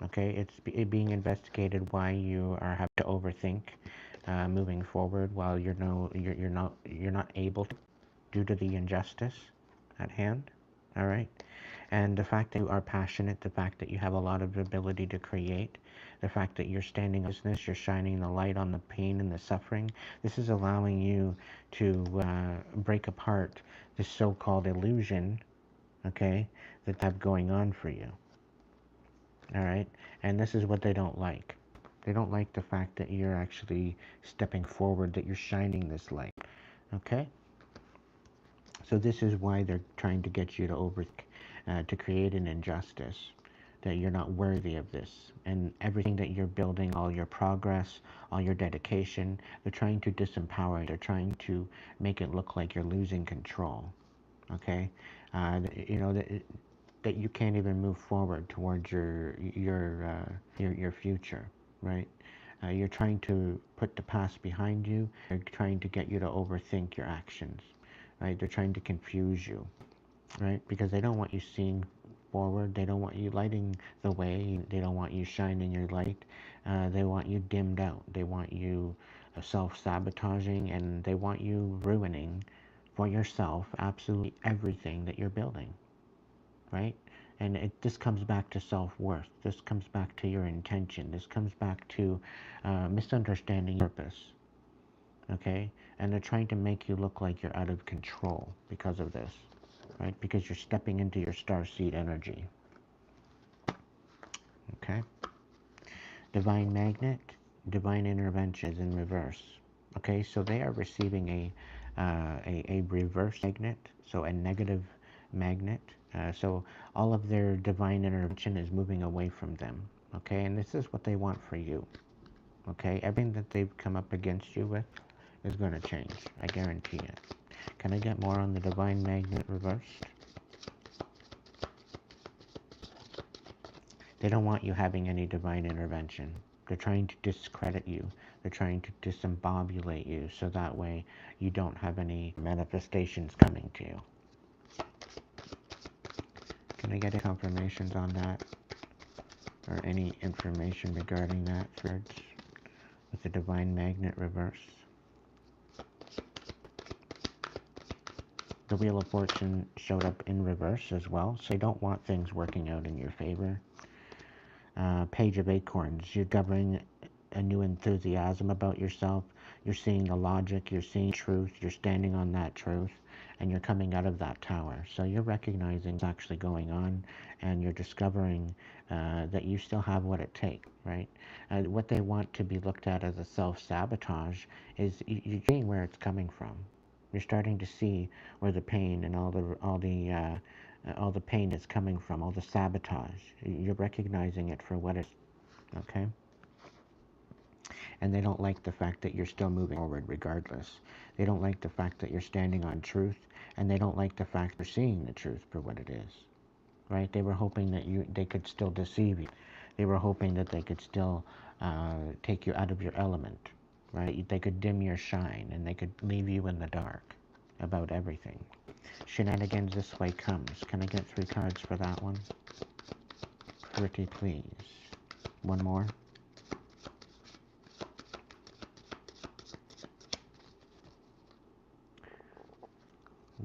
Okay, it's being investigated why you are having to overthink moving forward while you're not able to, due to the injustice at hand. All right, and the fact that you are passionate, the fact that you have a lot of ability to create, the fact that you're standing on business, you're shining the light on the pain and the suffering. This is allowing you to break apart this so-called illusion, okay, that they have going on for you. All right, and this is what they don't like. They don't like the fact that you're actually stepping forward, that you're shining this light. Okay? So this is why they're trying to get you to create an injustice, that you're not worthy of this. And everything that you're building, all your progress, all your dedication, they're trying to disempower you. They're trying to make it look like you're losing control. Okay? You know, that you can't even move forward towards your future, right? You're trying to put the past behind you. They're trying to get you to overthink your actions, right? They're trying to confuse you, right? Because they don't want you seeing forward. They don't want you lighting the way. They don't want you shining your light. They want you dimmed out. They want you self-sabotaging, and they want you ruining for yourself absolutely everything that you're building, right? And this comes back to self-worth. This comes back to your intention. This comes back to misunderstanding your purpose, okay? And they're trying to make you look like you're out of control because of this, right? Because you're stepping into your starseed energy. Okay. Divine magnet, divine intervention is in reverse. Okay, so they are receiving a reverse magnet, so a negative magnet. So all of their divine intervention is moving away from them. Okay, and this is what they want for you. Okay, everything that they've come up against you with is going to change. I guarantee it. Can I get more on the divine magnet reversed? They don't want you having any divine intervention. They're trying to discredit you. They're trying to disembobulate you so that way you don't have any manifestations coming to you. Can I get confirmations on that? Or any information regarding that, Fred? With the divine magnet reverse? The Wheel of Fortune showed up in reverse as well, so you don't want things working out in your favor. Page of Acorns, you're governing a new enthusiasm about yourself. You're seeing the logic, you're seeing truth, you're standing on that truth, and you're coming out of that tower. So you're recognizing what's actually going on, and you're discovering that you still have what it takes, right? What they want to be looked at as a self-sabotage is you're seeing where it's coming from. You're starting to see where the pain and all the pain is coming from, all the sabotage. You're recognizing it for what it is, okay? And they don't like the fact that you're still moving forward regardless. They don't like the fact that you're standing on truth, and they don't like the fact you're seeing the truth for what it is, right? They were hoping that they could still deceive you. They were hoping that they could still take you out of your element, right? They could dim your shine, and they could leave you in the dark about everything. Shenanigans this way comes. Can I get 3 cards for that one? Pretty please. One more.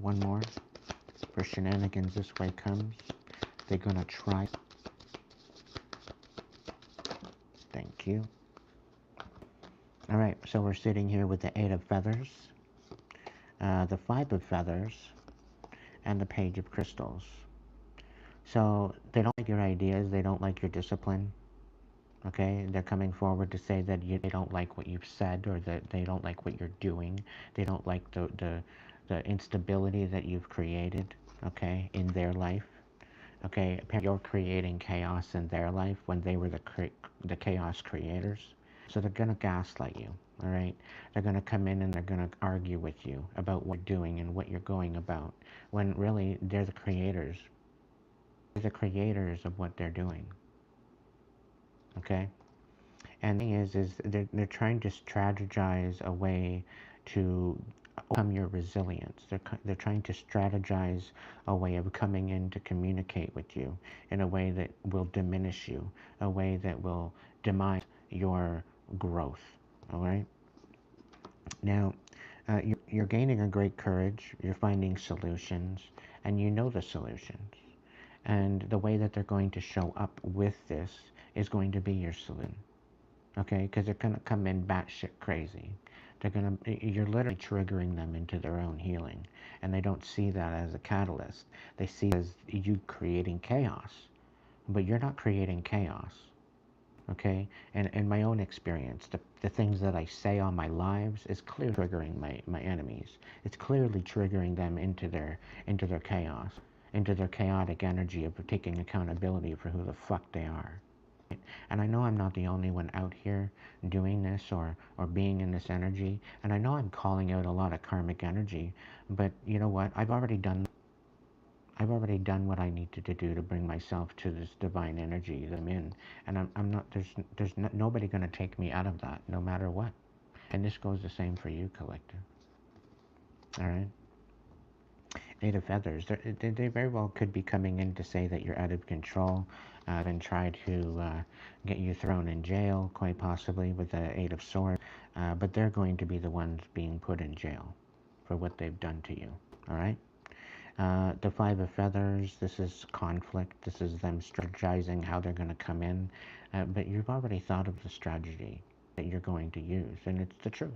One more. For shenanigans this way comes. They're gonna try. Thank you. Alright, so we're sitting here with the 8 of feathers, the 5 of feathers, and the Page of crystals. So they don't like your ideas, they don't like your discipline. Okay, they're coming forward to say that they don't like what you've said, or that they don't like what you're doing. They don't like the instability that you've created, okay, in their life. Okay, apparently you're creating chaos in their life when they were the chaos creators. So they're going to gaslight you, all right? They're going to come in and they're going to argue with you about what you're doing and what you're going about, when really they're the creators. They're the creators of what they're doing, okay? And the thing is they're trying to strategize a way to overcome your resilience. They're trying to strategize a way of coming in to communicate with you in a way that will diminish you, a way that will demise your growth. All right. Now, you're gaining a great courage. You're finding solutions, and you know the solutions. And the way that they're going to show up with this is going to be your solution. Okay, because they're gonna come in batshit crazy. You're literally triggering them into their own healing, and they don't see that as a catalyst. They see it as you creating chaos, but you're not creating chaos. Okay, and in my own experience, the things that I say on my lives is clearly triggering my enemies. It's clearly triggering them into their chaos, into their chaotic energy of taking accountability for who the fuck they are. And I know I'm not the only one out here doing this or being in this energy. And I know I'm calling out a lot of karmic energy. But you know what? I've already done what I needed to do to bring myself to this divine energy that I'm in. And I'm not, nobody going to take me out of that, no matter what. And this goes the same for you, collective. All right? 8 of feathers. They very well could be coming in to say that you're out of control, and try to get you thrown in jail, quite possibly, with the 8 of swords. But they're going to be the ones being put in jail for what they've done to you. All right? The 5 of feathers, this is conflict. This is them strategizing how they're going to come in. But you've already thought of the strategy that you're going to use, and it's the truth.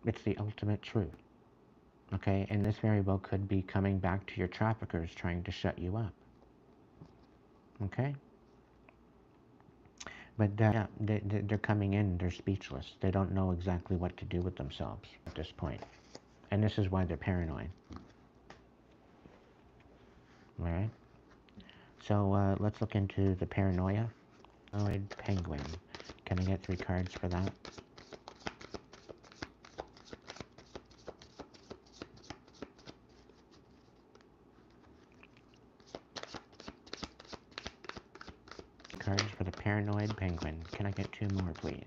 It's the ultimate truth. Okay, and this very well could be coming back to your traffickers trying to shut you up. Okay? But yeah, they're coming in, they're speechless. They don't know exactly what to do with themselves at this point. And this is why they're paranoid. Alright? So let's look into the Paranoia. Paranoid Penguin. Can I get 3 cards for that? Cards for the Paranoid Penguin. Can I get 2 more, please?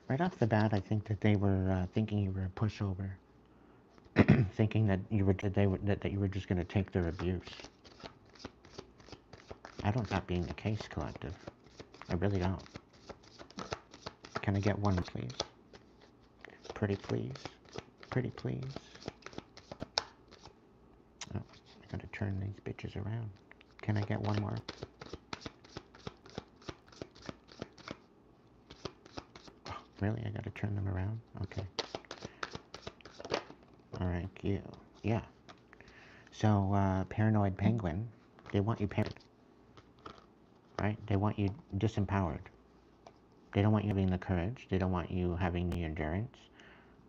Right off the bat, I think that they were thinking you were a pushover, thinking that you were that you were just going to take their abuse. I don't see that being the case, collective. I really don't. Can I get 1, please? Pretty please. Pretty please. Oh, I gotta turn these bitches around. Can I get 1 more? Oh, really? I gotta turn them around? Okay. Alright, you. Yeah. So, Paranoid Penguin, they want you paranoid. Right? They want you disempowered. They don't want you having the courage. They don't want you having the endurance.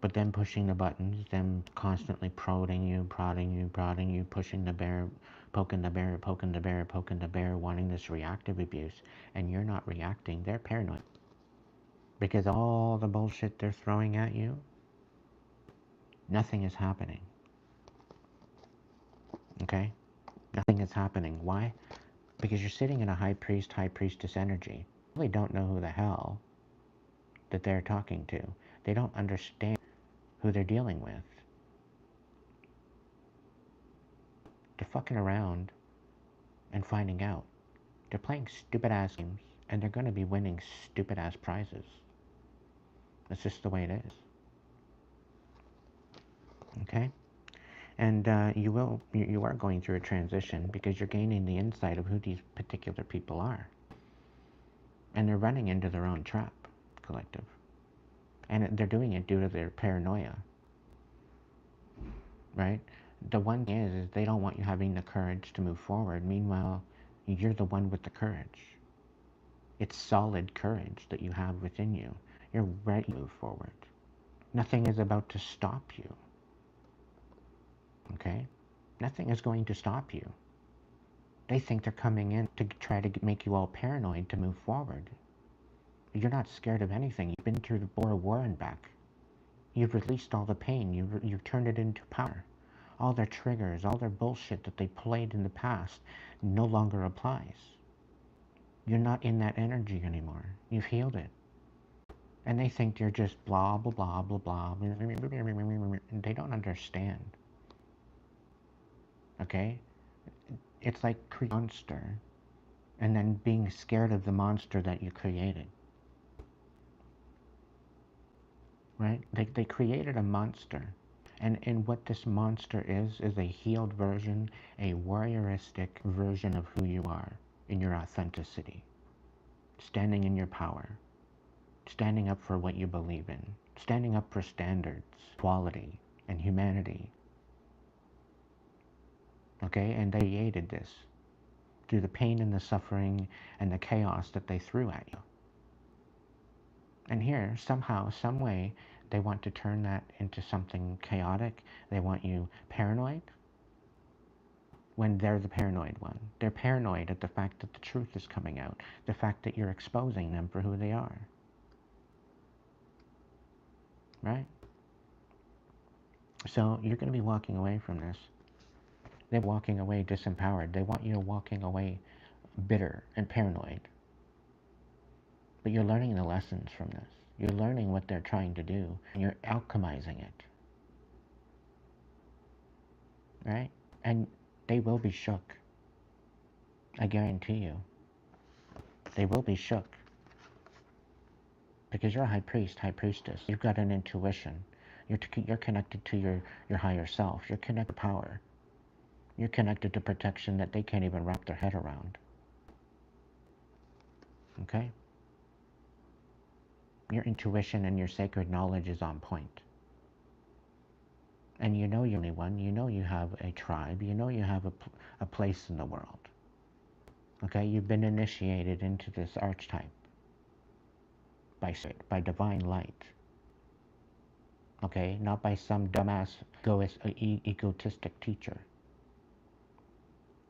But them pushing the buttons, them constantly prodding you, pushing the bear, poking the bear, poking the bear, poking the bear, wanting this reactive abuse. And you're not reacting. They're paranoid. Because all the bullshit they're throwing at you, nothing is happening. Okay? Nothing is happening. Why? Because you're sitting in a high priest, high priestess energy. You really don't know who the hell that they're talking to. They don't understand who they're dealing with. They're fucking around and finding out. They're playing stupid ass games and they're going to be winning stupid ass prizes. That's just the way it is. Okay? And you are going through a transition because you're gaining the insight of who these particular people are. And they're running into their own trap, collective. And they're doing it due to their paranoia. Right? The one thing is they don't want you having the courage to move forward. Meanwhile, you're the one with the courage. It's solid courage that you have within you. You're ready to move forward. Nothing is about to stop you. Okay? Nothing is going to stop you. They think they're coming in to try to make you all paranoid to move forward. You're not scared of anything. You've been through the Boer War and back. You've released all the pain. You've turned it into power. All their triggers, all their bullshit that they played in the past no longer applies. You're not in that energy anymore. You've healed it. And they think you're just blah, blah, blah, blah, blah. They don't understand. Okay? It's like creating a monster and then being scared of the monster that you created. Right? They created a monster. And what this monster is a healed version, a warrioristic version of who you are in your authenticity. Standing in your power. Standing up for what you believe in. Standing up for standards, quality, and humanity. Okay? And they created this through the pain and the suffering and the chaos that they threw at you. And here, somehow, some way, they want to turn that into something chaotic. They want you paranoid when they're the paranoid one. They're paranoid at the fact that the truth is coming out, the fact that you're exposing them for who they are. Right? So you're going to be walking away from this. They're walking away disempowered. They want you walking away bitter and paranoid. But you're learning the lessons from this. You're learning what they're trying to do, and you're alchemizing it. Right? And they will be shook. I guarantee you. They will be shook. Because you're a high priest, high priestess. You've got an intuition. You're connected to your higher self. You're connected to power. You're connected to protection that they can't even wrap their head around. Okay? Your intuition and your sacred knowledge is on point. And you know you're the only one. You know you have a tribe. You know you have a place in the world. Okay? You've been initiated into this archetype by divine light. Okay? Not by some dumbass, egotistic teacher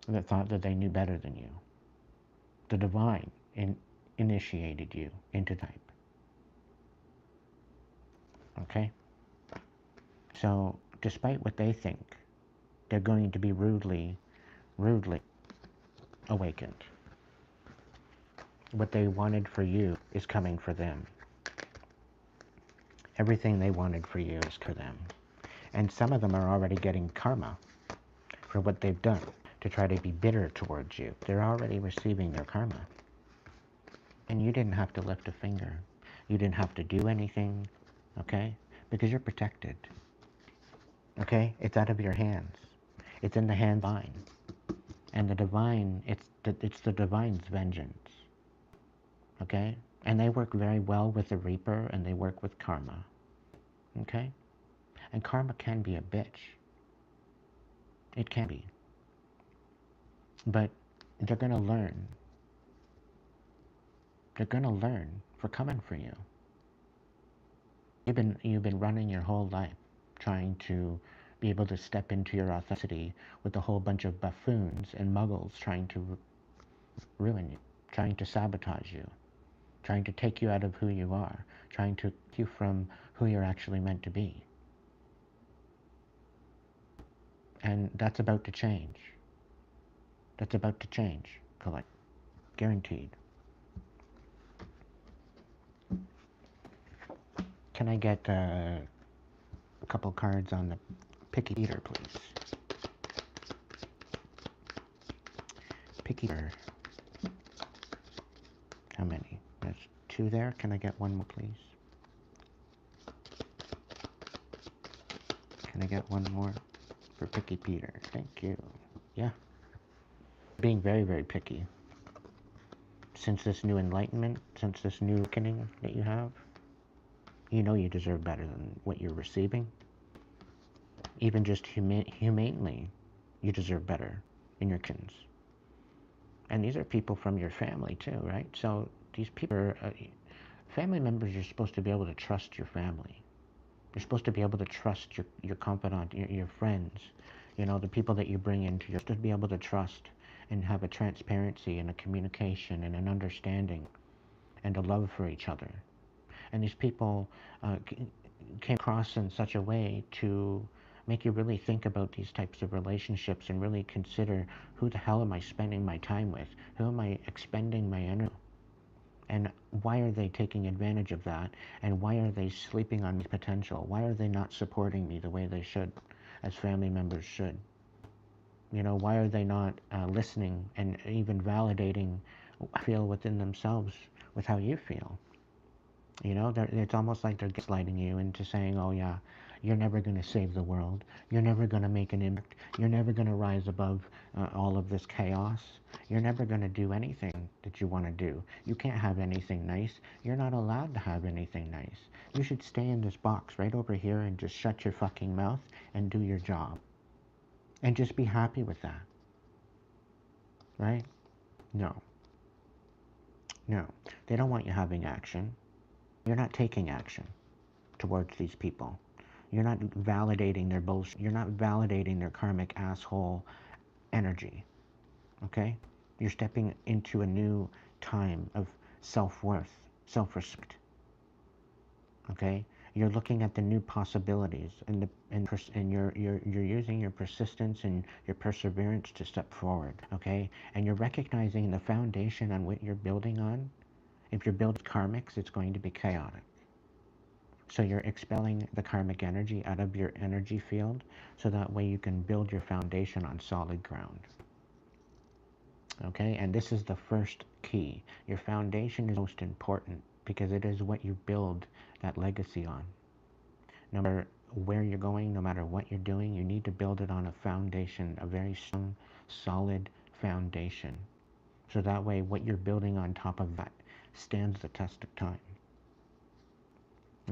that thought that they knew better than you. The divine initiated you into type. Okay? So, despite what they think, they're going to be rudely awakened. What they wanted for you is coming for them. Everything they wanted for you is for them. And some of them are already getting karma for what they've done to try to be bitter towards you. They're already receiving their karma. And you didn't have to lift a finger. You didn't have to do anything, okay? Because you're protected. Okay? It's out of your hands. It's in the hand divine. And the divine, it's the divine's vengeance. Okay? And they work very well with the reaper, and they work with karma. Okay? And karma can be a bitch. It can be. But they're going to learn. They're going to learn for coming for you. You've been running your whole life trying to be able to step into your authenticity with a whole bunch of buffoons and muggles trying to ruin you, trying to sabotage you, trying to take you out of who you are, trying to keep you from who you're actually meant to be. And that's about to change. That's about to change, Collect. Guaranteed. Can I get a couple cards on the Picky Eater, please? Picky Eater. How many? There's 2 there. Can I get 1 more, please? Can I get 1 more for Picky Peter? Thank you. Yeah. Being very, very picky. Since this new enlightenment, since this new awakening that you have, you know you deserve better than what you're receiving. Even just humanely, you deserve better in your actions. And these are people from your family too, right? So these people are family members. You're supposed to be able to trust your family. You're supposed to be able to trust your confidant, your friends, you know, the people that you bring into your, to be able to trust and have a transparency and a communication and an understanding and a love for each other. And these people came across in such a way to make you really think about these types of relationships and really consider, who the hell am I spending my time with? Who am I expending my energy? And why are they taking advantage of that? And why are they sleeping on my potential? Why are they not supporting me the way they should, as family members should? You know, why are they not listening and even validating what I feel within themselves with how you feel? You know, it's almost like they're gaslighting you into saying, oh yeah, you're never going to save the world. You're never going to make an impact. You're never going to rise above all of this chaos. You're never going to do anything that you want to do. You can't have anything nice. You're not allowed to have anything nice. You should stay in this box right over here and just shut your fucking mouth and do your job. And just be happy with that. Right? No. No. They don't want you having action. You're not taking action towards these people. You're not validating their bullshit. You're not validating their karmic asshole energy. Okay? You're stepping into a new time of self-worth, self-respect. Okay? You're looking at the new possibilities, and you're using your persistence and your perseverance to step forward. Okay? And you're recognizing the foundation on what you're building on. If you're building karmics, it's going to be chaotic. So you're expelling the karmic energy out of your energy field, so that way you can build your foundation on solid ground. Okay, and this is the first key. Your foundation is most important because it is what you build that legacy on. No matter where you're going, no matter what you're doing, you need to build it on a foundation, a very strong, solid foundation. So that way what you're building on top of that stands the test of time.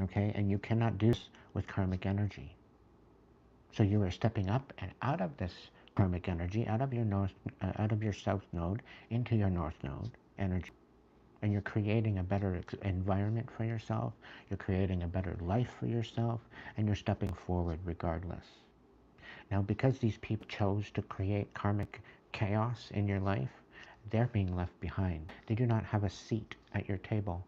Okay, and you cannot do this with karmic energy. So you are stepping up and out of this karmic energy, out of your south node into your north node energy, and you're creating a better environment for yourself. You're creating a better life for yourself, and you're stepping forward regardless. Now, because these people chose to create karmic chaos in your life, they're being left behind. They do not have a seat at your table.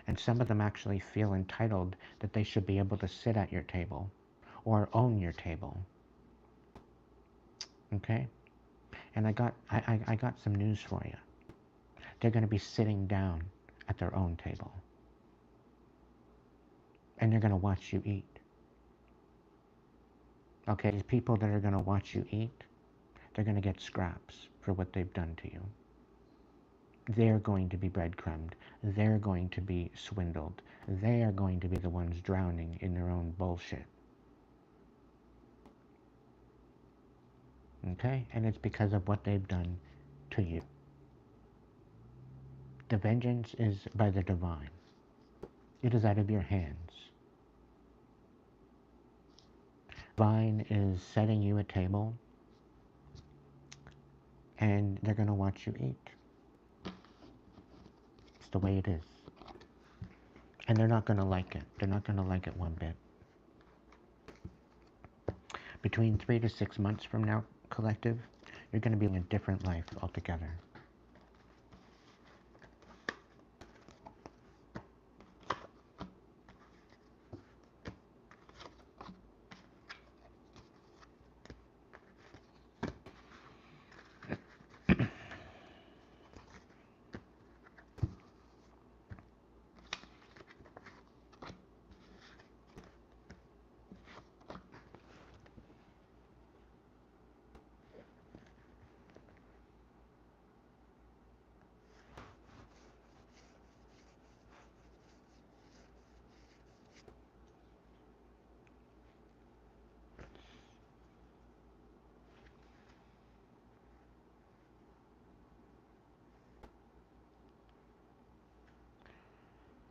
And some of them actually feel entitled that they should be able to sit at your table or own your table. Okay? And I got some news for you. They're going to be sitting down at their own table. And they're going to watch you eat. Okay, these people that are going to watch you eat, they're going to get scraps for what they've done to you. They're going to be breadcrumbed. They're going to be swindled. They are going to be the ones drowning in their own bullshit. Okay? And it's because of what they've done to you. The vengeance is by the divine. It is out of your hands. Divine is setting you a table, and they're going to watch you eat. It's the way it is. And they're not going to like it. They're not going to like it one bit. Between 3 to 6 months from now, collective, you're going to be in a different life altogether.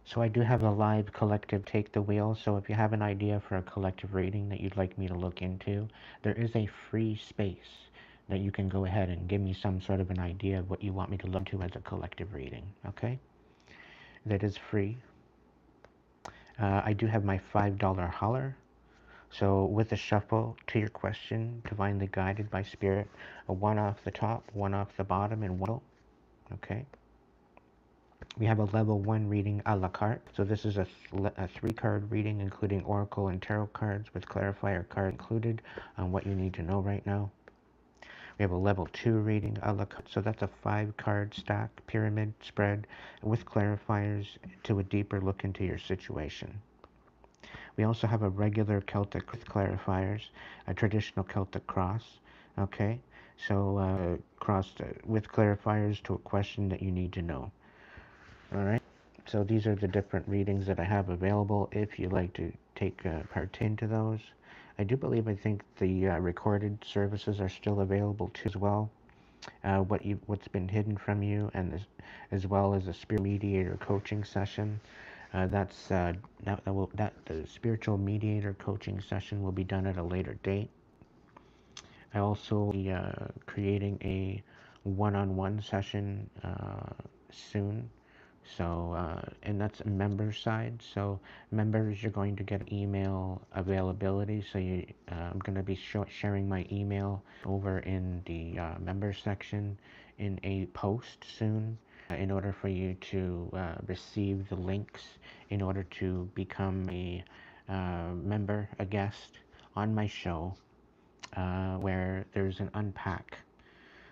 So I do have a live collective take the wheel. So if you have an idea for a collective reading that you'd like me to look into, there is a free space that you can go ahead and give me some sort of an idea of what you want me to look to as a collective reading. Okay? That is free. I do have my $5 holler. So with a shuffle to your question, divinely guided by spirit, a one off the top, one off the bottom, and one. Okay? We have a level 1 reading a la carte. So this is a 3-card reading, including oracle and tarot cards with clarifier card included on what you need to know right now. We have a level 2 reading a la carte. So that's a 5-card stack, pyramid spread with clarifiers to a deeper look into your situation. We also have a regular Celtic with clarifiers, a traditional Celtic cross. Okay, so crossed with clarifiers to a question that you need to know. Alright, so these are the different readings that I have available if you'd like to take part into those. I do believe, I think the recorded services are still available too as well. What's been hidden from you, and as well as a spirit mediator coaching session. The spiritual mediator coaching session will be done at a later date. I also will be creating a one-on-one session soon. So, and that's a member side. So members, you're going to get email availability. So I'm going to be sharing my email over in the member section in a post soon in order for you to receive the links in order to become a member, a guest on my show where there's an unpack.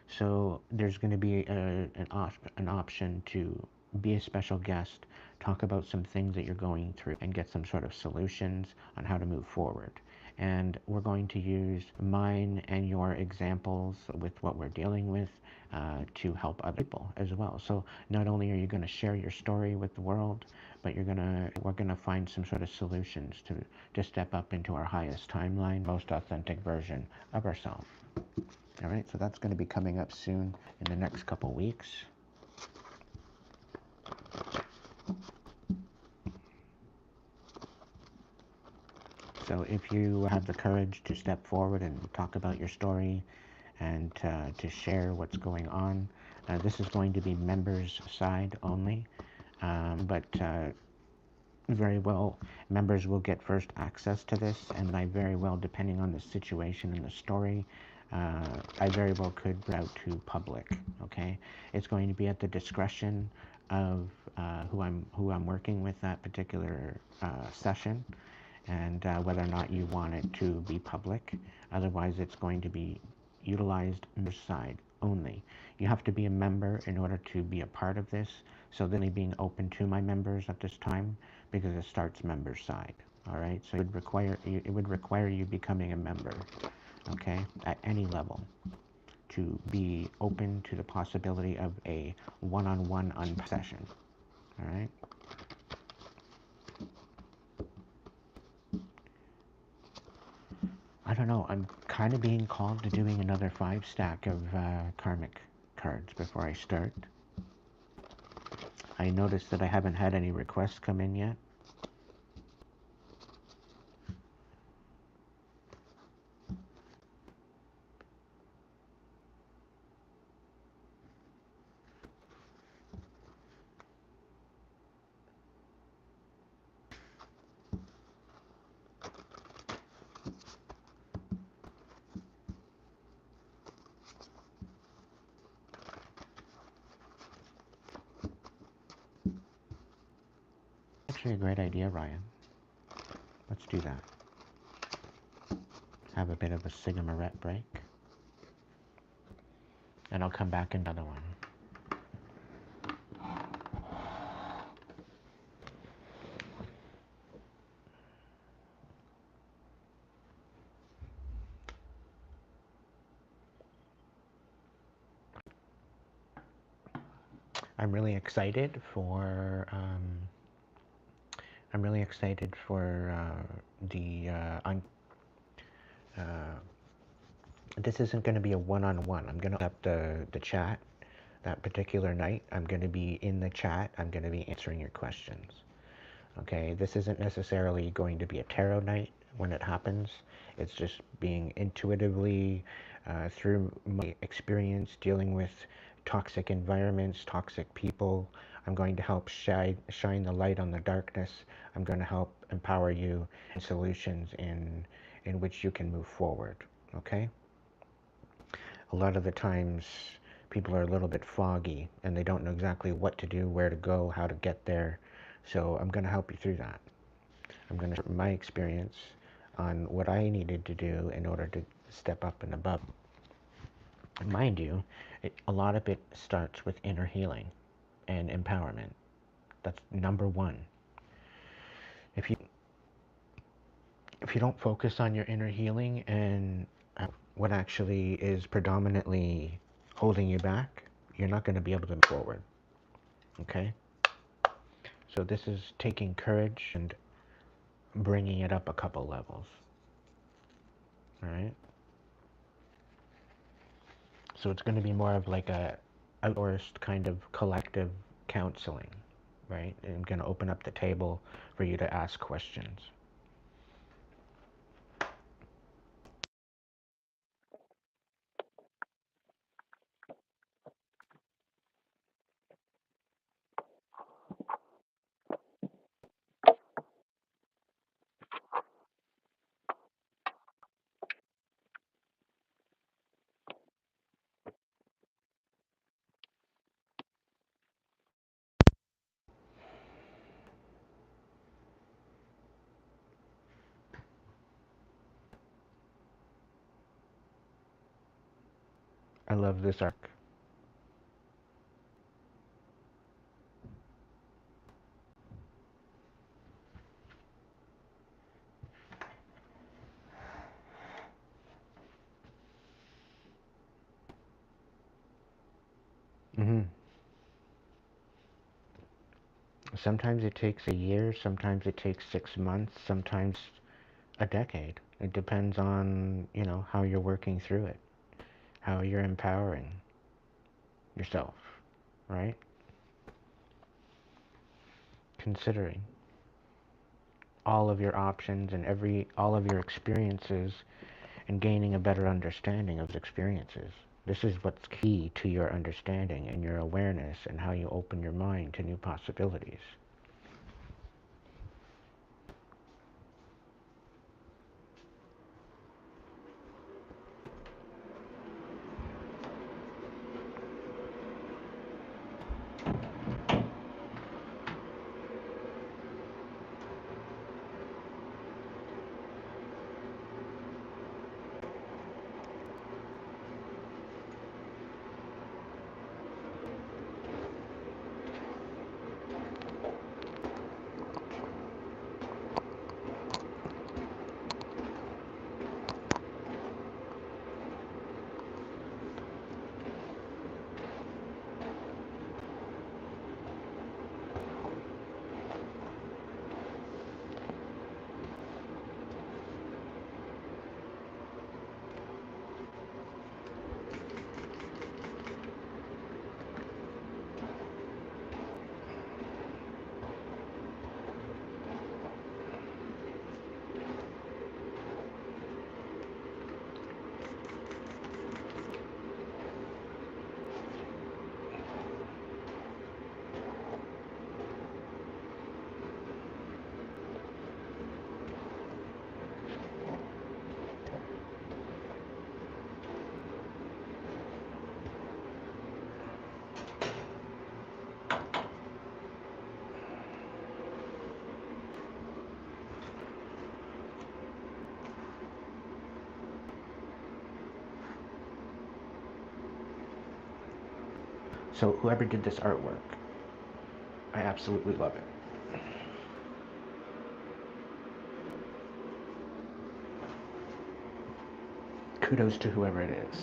So there's going to be an option to be a special guest, talk about some things that you're going through, and get some sort of solutions on how to move forward. And we're going to use mine and your examples with what we're dealing with to help other people as well. So not only are you going to share your story with the world, but we're going to find some sort of solutions to step up into our highest timeline, most authentic version of ourselves. All right, so that's going to be coming up soon in the next couple weeks. So if you have the courage to step forward and talk about your story and to share what's going on, this is going to be members side only, but very well, members will get first access to this, and I very well, depending on the situation and the story, I very well could route to public. Okay, it's going to be at the discretion of who I'm working with that particular session, and whether or not you want it to be public. Otherwise, it's going to be utilized on your side only. You have to be a member in order to be a part of this. So then being open to my members at this time because it starts member side. All right. So it would require you becoming a member, okay, at any level to be open to the possibility of a one-on-one session. All right. I don't know. I'm kind of being called to doing another 5-stack of Karmic cards before I start. I noticed that I haven't had any requests come in yet. Actually a great idea, Ryan. Let's do that. Have a bit of a cigarette break. And I'll come back another one. I'm really excited for this isn't going to be a one-on-one. I'm going to up the chat that particular night. I'm going to be in the chat. I'm going to be answering your questions. Okay, this isn't necessarily going to be a tarot night when it happens. It's just being intuitively through my experience dealing with toxic environments, toxic people. I'm going to help shine the light on the darkness. I'm going to help empower you in solutions in which you can move forward. Okay? A lot of the times people are a little bit foggy and they don't know exactly what to do, where to go, how to get there. So I'm going to help you through that. I'm going to share my experience on what I needed to do in order to step up and above. Mind you, a lot of it starts with inner healing and empowerment. That's number one. If you don't focus on your inner healing and what actually is predominantly holding you back, you're not going to be able to move forward. Okay? So this is taking courage and bringing it up a couple levels. All right? So it's going to be more of like a outsourced kind of collective counseling, right? I'm going to open up the table for you to ask questions. I love this arc. Mm-hmm. Sometimes it takes a year, sometimes it takes 6 months, sometimes a decade. It depends on, how you're working through it, how you're empowering yourself, right? Considering all of your options and all of your experiences and gaining a better understanding of experiences. This is what's key to your understanding and your awareness and how you open your mind to new possibilities. So whoever did this artwork, I absolutely love it. Kudos to whoever it is.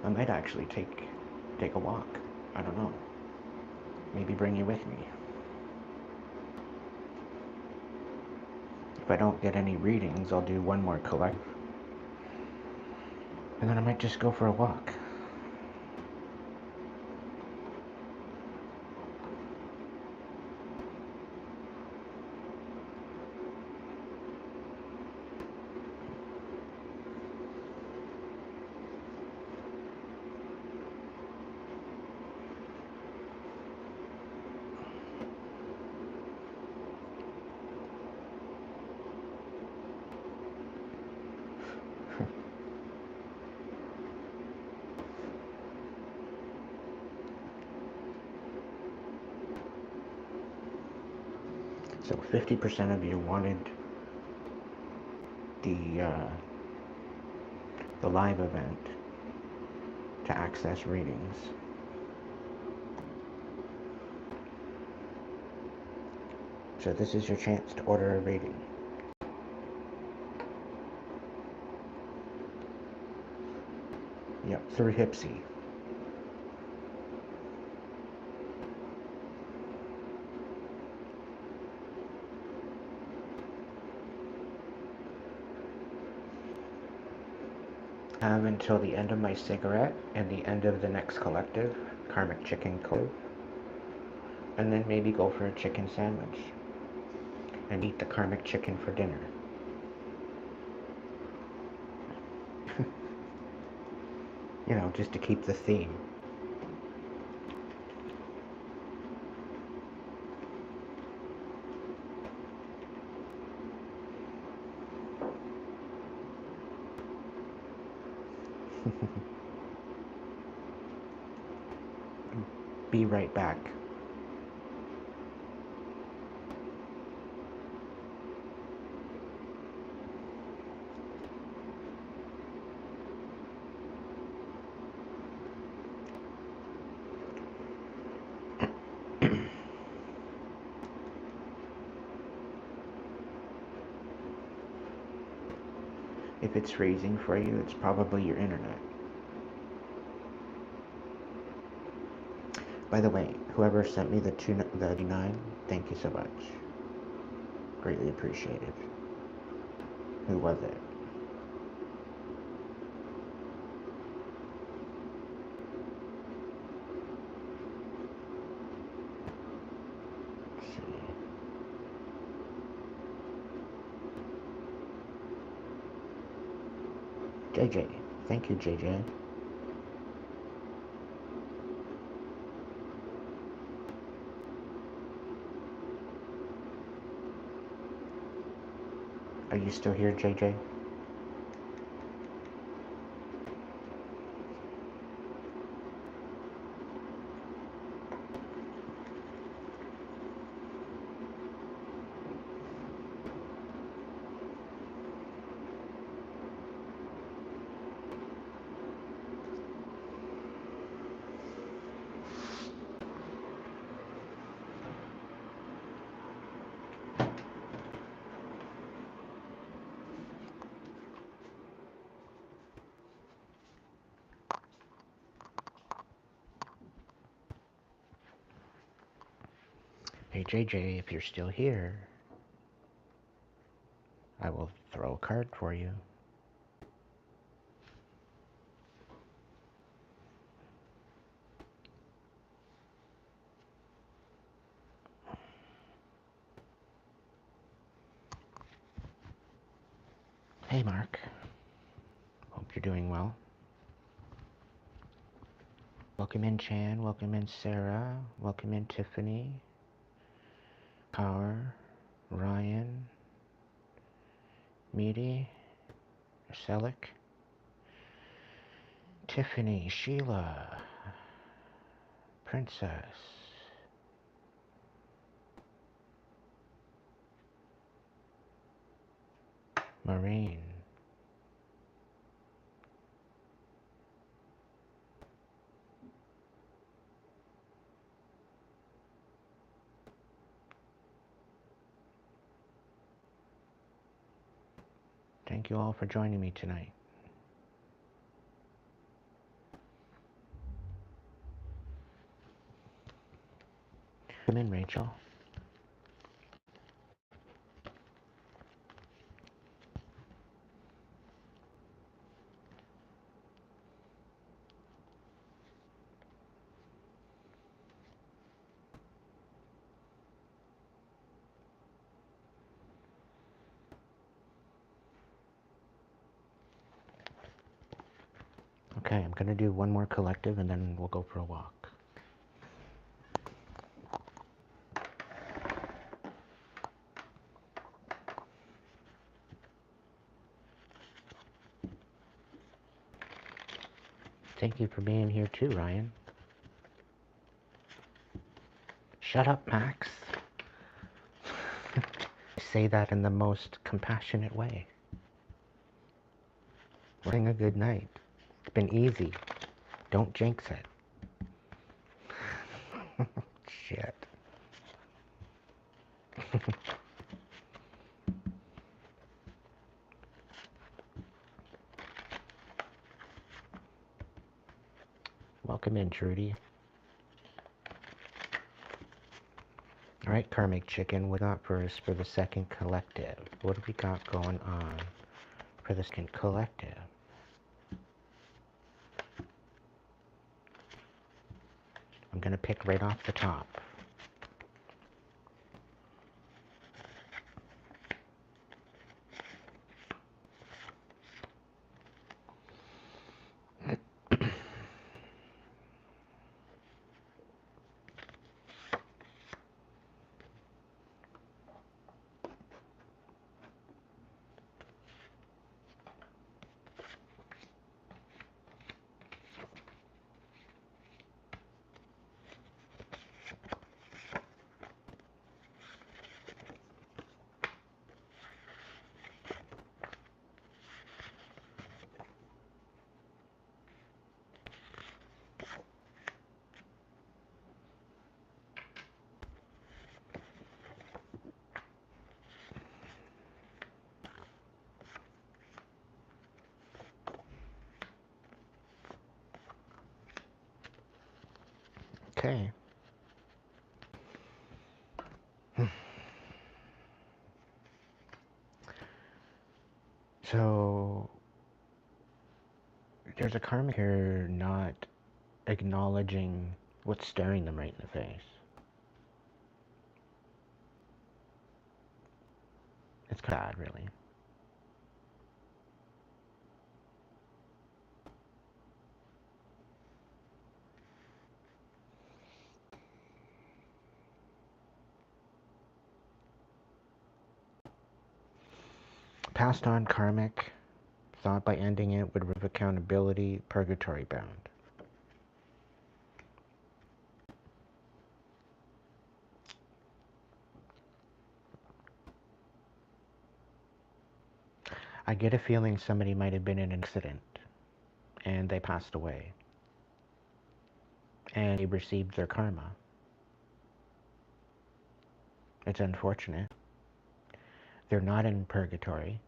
I might actually take a walk. I don't know. Maybe bring you with me. If I don't get any readings, I'll do one more collect. And then I might just go for a walk. So 50% of you wanted the live event to access readings. So this is your chance to order a reading. Yep, through Hipsy. I have until the end of my cigarette and the end of the next collective, Karmic Chicken Cove. And then maybe go for a chicken sandwich. And eat the Karmic chicken for dinner. You know, just to keep the theme. Be right back. If it's freezing for you, it's probably your internet. By the way, whoever sent me the 9, thank you so much. Greatly appreciated. Who was it? JJ. Thank you, JJ. Are you still here, JJ? Hey, JJ, if you're still here, I will throw a card for you. Hey, Mark. Hope you're doing well. Welcome in, Chan. Welcome in, Sarah. Welcome in, Tiffany. Power. Ryan. Meaty. Selick. Tiffany. Sheila. Princess. Marine. Thank you all for joining me tonight. Come in, Rachel. Okay, I'm going to do one more collective and then we'll go for a walk. Thank you for being here too, Ryan. Shut up, Max. Say that in the most compassionate way. We're having a good night. It's been easy. Don't jinx it. Shit. Welcome in, Trudy. Alright, Karmic Chicken, what got first for the second collective? What have we got going on for the second collective? I'm going to pick right off the top. Okay. So there's a karmic here not acknowledging what's staring them right in the face. It's kind of sad, really. Passed on karmic, thought by ending it would remove accountability, purgatory bound. I get a feeling somebody might have been in an accident and they passed away and they received their karma. It's unfortunate. They're not in purgatory.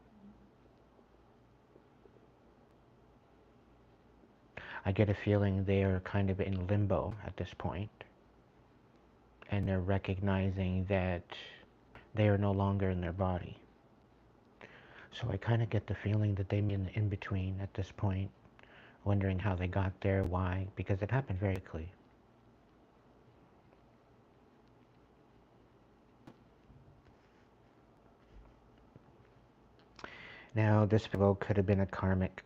I get a feeling they are kind of in limbo at this point, and they're recognizing that they are no longer in their body. So I kind of get the feeling that they're in the in-between at this point, wondering how they got there, why, because it happened very quickly. Now, this people could have been a karmic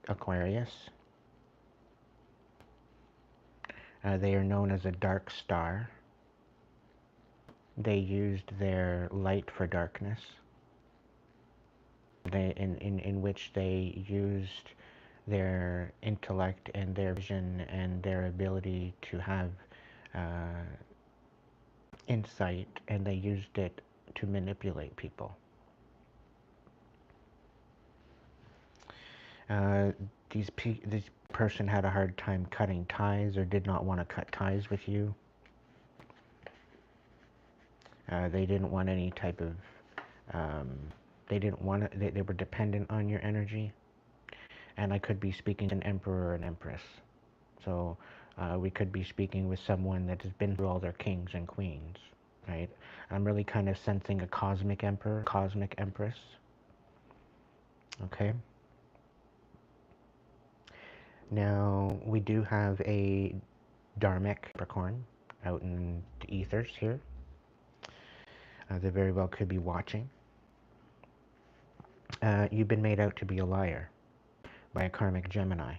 Aquarius. They are known as a dark star. They used their light for darkness. In which they used their intellect and their vision and their ability to have insight, and they used it to manipulate people. This person had a hard time cutting ties or did not want to cut ties with you. They didn't want any type of, they didn't want to, they were dependent on your energy. And I could be speaking to an emperor or an empress. So we could be speaking with someone that has been through all their kings and queens, right? I'm really kind of sensing a cosmic emperor, cosmic empress. Okay. Now, we do have a dharmic Capricorn out in the ethers here. They very well could be watching. You've been made out to be a liar by a karmic Gemini.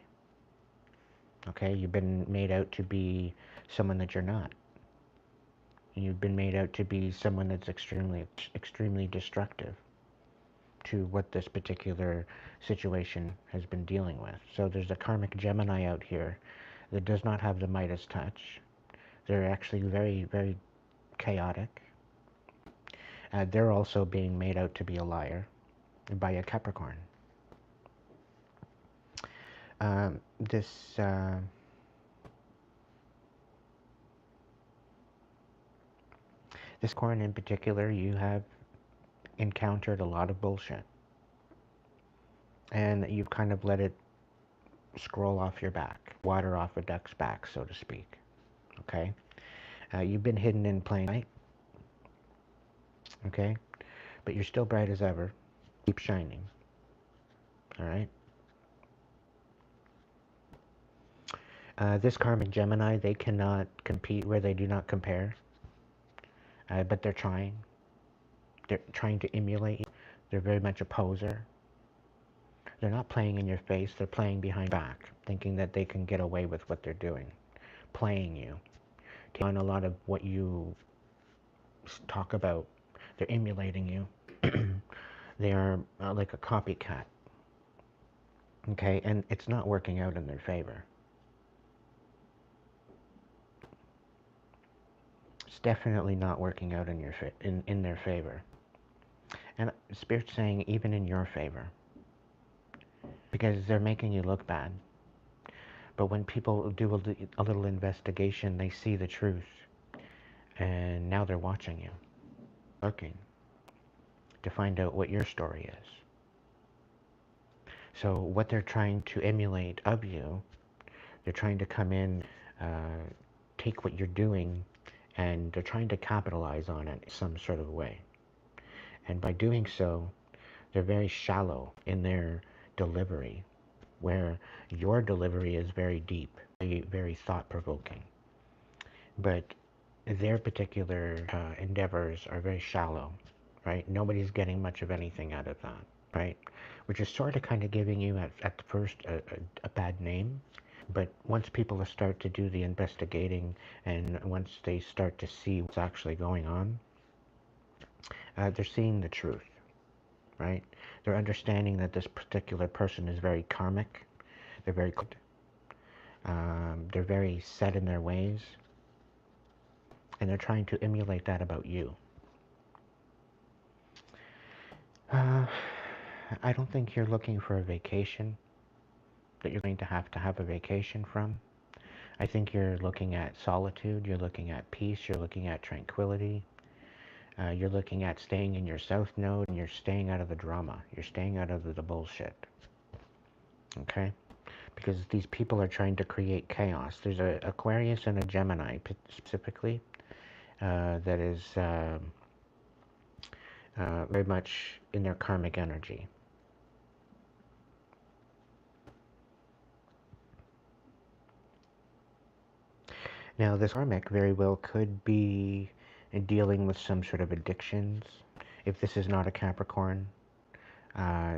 Okay, you've been made out to be someone that you're not. You've been made out to be someone that's extremely destructive to what this particular situation has been dealing with. So there's a karmic Gemini out here that does not have the Midas touch. They're actually very chaotic. They're also being made out to be a liar by a Capricorn. This Capricorn in particular, you have encountered a lot of bullshit, and you've kind of let it scroll off your back, water off a duck's back, so to speak. Okay, you've been hidden in plain sight. Okay, but you're still bright as ever. Keep shining. All right. This karmic Gemini, they cannot compete where they do not compare, but they're trying. They're trying to emulate you. They're very much a poser. They're not playing in your face. They're playing behind back, thinking that they can get away with what they're doing, playing you. On a lot of what you talk about, they're emulating you. They are like a copycat. Okay, and it's not working out in their favor. It's definitely not working out in in their favor. And Spirit's saying even in your favor, because they're making you look bad. But when people do a little investigation, they see the truth, and now they're watching you, looking to find out what your story is. So what they're trying to emulate of you, they're trying to come in take what you're doing and they're trying to capitalize on it in some sort of way. And by doing so, they're very shallow in their delivery, where your delivery is very deep, very, very thought-provoking. But their particular endeavors are very shallow, right? Nobody's getting much of anything out of that, right? Which is sort of kind of giving you at first a bad name. But once people start to do the investigating and once they start to see what's actually going on, they're seeing the truth, right? They're understanding that this particular person is very karmic. They're very they're very set in their ways, and they're trying to emulate that about you. I don't think you're looking for a vacation that you're going to have a vacation from. I think you're looking at solitude, you're looking at peace, you're looking at tranquility. You're looking at staying in your south node, and you're staying out of the drama. You're staying out of the bullshit. Okay? Because these people are trying to create chaos. There's an Aquarius and a Gemini, specifically, that is very much in their karmic energy. Now, this karmic very well could be dealing with some sort of addictions. If this is not a Capricorn,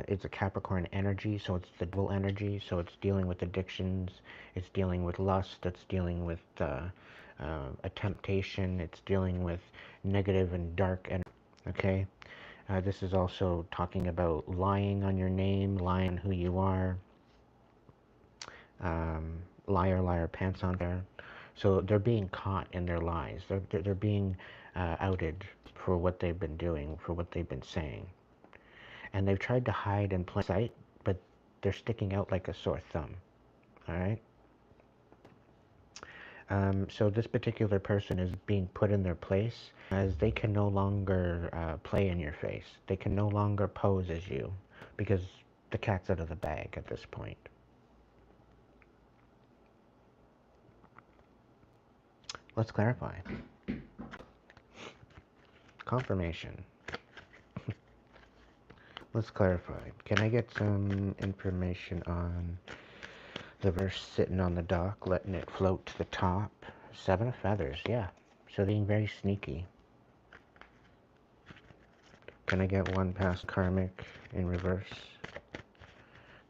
it's a Capricorn energy, so it's the dual energy, so it's dealing with addictions, it's dealing with lust, it's dealing with a temptation, it's dealing with negative and dark energy, okay? This is also talking about lying on your name, lying who you are, liar, liar, pants on there. So they're being caught in their lies. They're being outed for what they've been doing, for what they've been saying. And they've tried to hide in plain sight, but they're sticking out like a sore thumb. All right? So this particular person is being put in their place as they can no longer play in your face. They can no longer pose as you because the cat's out of the bag at this point. Let's clarify. Confirmation. Let's clarify. Can I get some information on the verse sitting on the dock, letting it float to the top? 7 of feathers, yeah. So being very sneaky. Can I get one past karmic in reverse?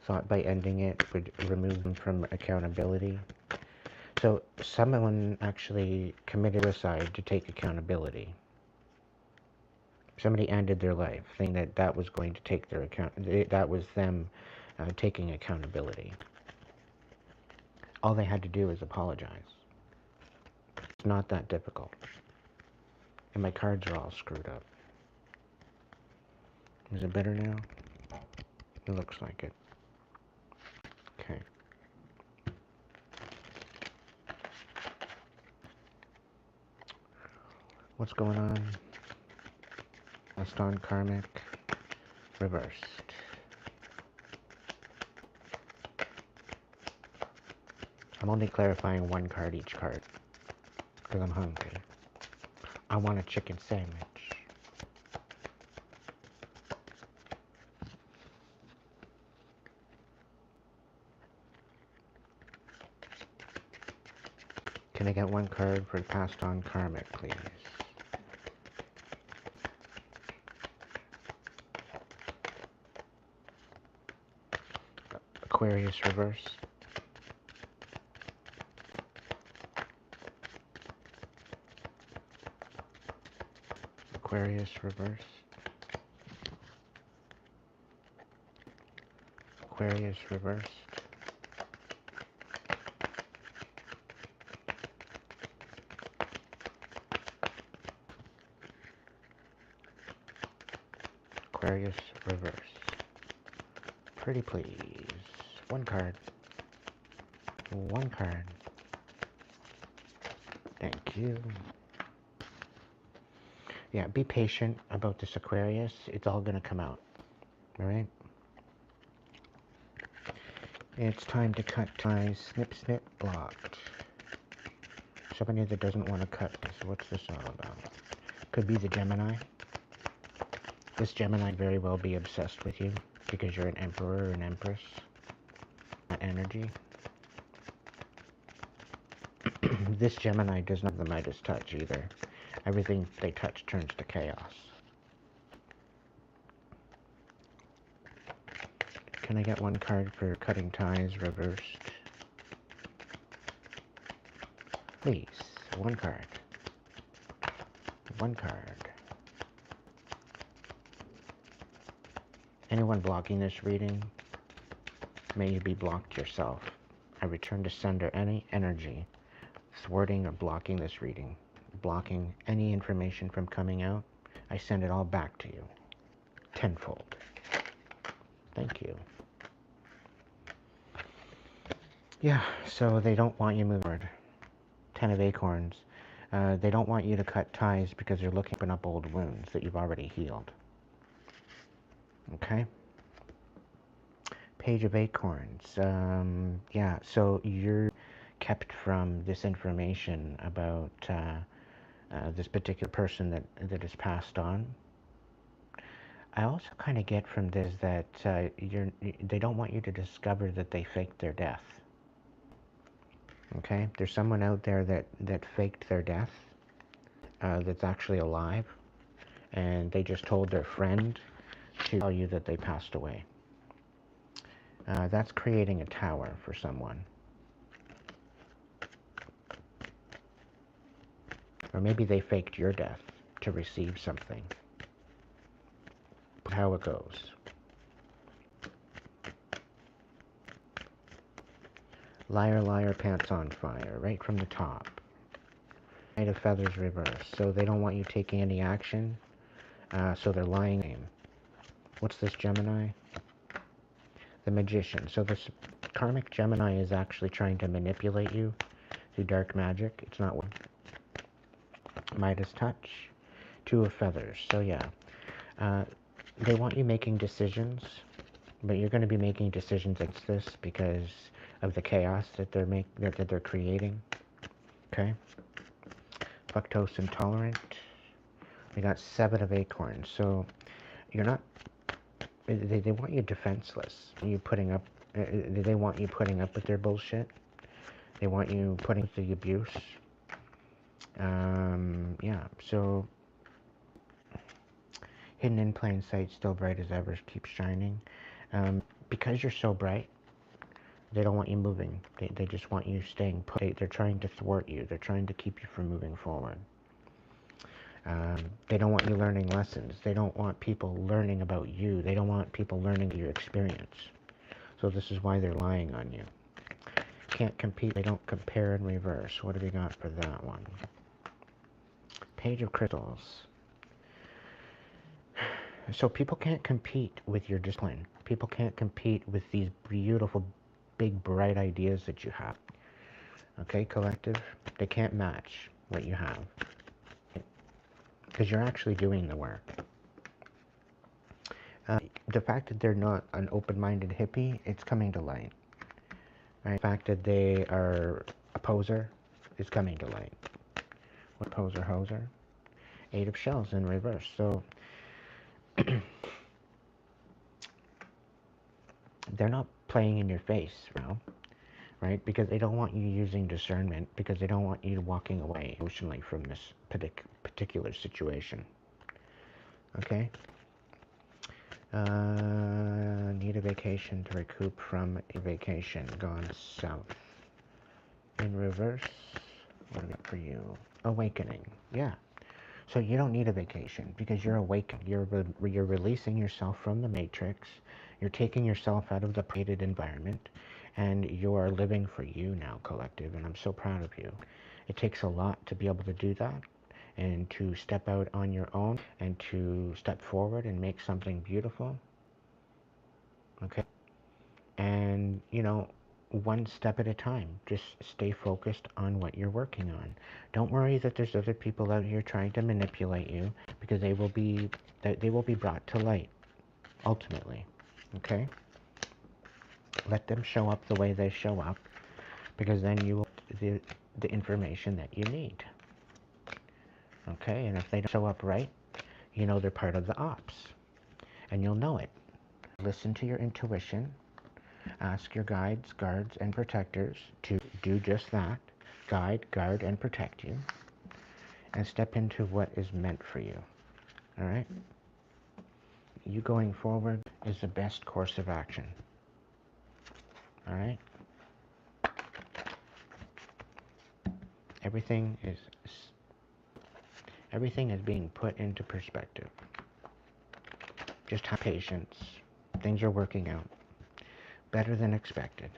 Thought by ending it would remove them from accountability. So someone actually committed suicide to take accountability. Somebody ended their life, saying that that was going to take their account. That was them taking accountability. All they had to do is apologize. It's not that difficult. And my cards are all screwed up. Is it better now? It looks like it. Okay. What's going on? Last on karmic, reversed. I'm only clarifying one card each card because I'm hungry. I want a chicken sandwich. Can I get one card for passed on karmic, please? Aquarius reverse. Aquarius reverse. Aquarius reverse. Aquarius reverse. Pretty please. One card. One card. Thank you. Yeah, be patient about this Aquarius. It's all going to come out. Alright? It's time to cut ties. Snip, snip, blocked. somebody that doesn't want to cut this. What's this all about? Could be the Gemini. This Gemini very well be obsessed with you because you're an emperor or an empress. That energy. This Gemini does not have the Midas touch either. Everything they touch turns to chaos. Can I get one card for cutting ties reversed? Please, one card. One card. Anyone blocking this reading, may you be blocked yourself. I return to sender any energy thwarting or blocking this reading, blocking any information from coming out. I send it all back to you, tenfold. Thank you. Yeah, so they don't want you moving forward. 10 of Acorns. They don't want you to cut ties because they're looking to open up old wounds that you've already healed. Okay? Page of Acorns. Yeah, so you're kept from this information about this particular person that has passed on. I also kind of get from this that they don't want you to discover that they faked their death. Okay? There's someone out there that faked their death that's actually alive, and they just told their friend to tell you that they passed away. That's creating a tower for someone. Or maybe they faked your death to receive something. How it goes. Liar, liar, pants on fire, right from the top. Knight of Feathers reversed. So they don't want you taking any action. So they're lying. What's this Gemini? The Magician. So this Karmic Gemini is actually trying to manipulate you through dark magic. It's not working. Midas touch. Two of Feathers. So yeah. They want you making decisions, but you're going to be making decisions against this because of the chaos that they're creating. Okay. Fructose intolerant. We got 7 of Acorns. So you're not. They want you defenseless. They want you putting up with their bullshit. They want you putting up with the abuse. Yeah. So hidden in plain sight, still bright as ever, keeps shining. Because you're so bright, they don't want you moving. They just want you staying put. They're trying to thwart you. They're trying to keep you from moving forward. They don't want you learning lessons. They don't want people learning about you. They don't want people learning your experience. So this is why they're lying on you. Can't compete. They don't compare and reverse. What have we got for that one? Page of Crystals. So people can't compete with your discipline. People can't compete with these beautiful, big, bright ideas that you have. Okay, collective? They can't match what you have. Because you're actually doing the work. The fact that they're not an open-minded hippie, it's coming to light. Right? The fact that they are a poser is coming to light. What poser, hoser? 8 of Shells in reverse. So they're not playing in your face, right? Because they don't want you using discernment, because they don't want you walking away emotionally from this particular situation. Okay? Need a vacation to recoup from a vacation gone south. In reverse, what do we got for you? Awakening. Yeah. So you don't need a vacation because you're awakened. You're releasing yourself from the matrix. You're taking yourself out of the created environment, and you are living for you now, collective, and I'm so proud of you. It takes a lot to be able to do that, and to step out on your own, and to step forward and make something beautiful. Okay? And, one step at a time. Just stay focused on what you're working on. Don't worry that there's other people out here trying to manipulate you, because they will be brought to light, ultimately. Okay? Let them show up the way they show up, because then the information that you need. Okay, and if they don't show up right, you know they're part of the ops, and you'll know it. Listen to your intuition. Ask your guides, guards, and protectors to do just that. Guide, guard, and protect you. And step into what is meant for you. All right? You going forward is the best course of action. All right? Everything is being put into perspective. Just have patience. Things are working out better than expected.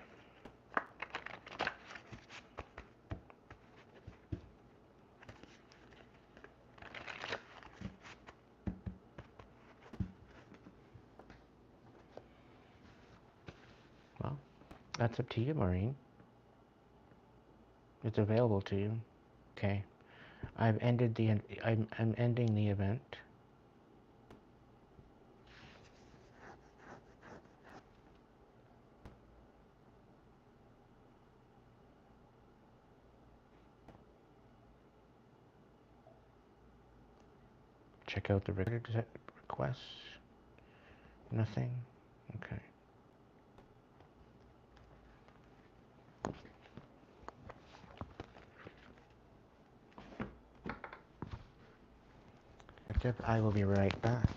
Well, that's up to you, Maureen. It's available to you. Okay. I'm ending the event. Check out the requests. Nothing. Okay. I will be right back.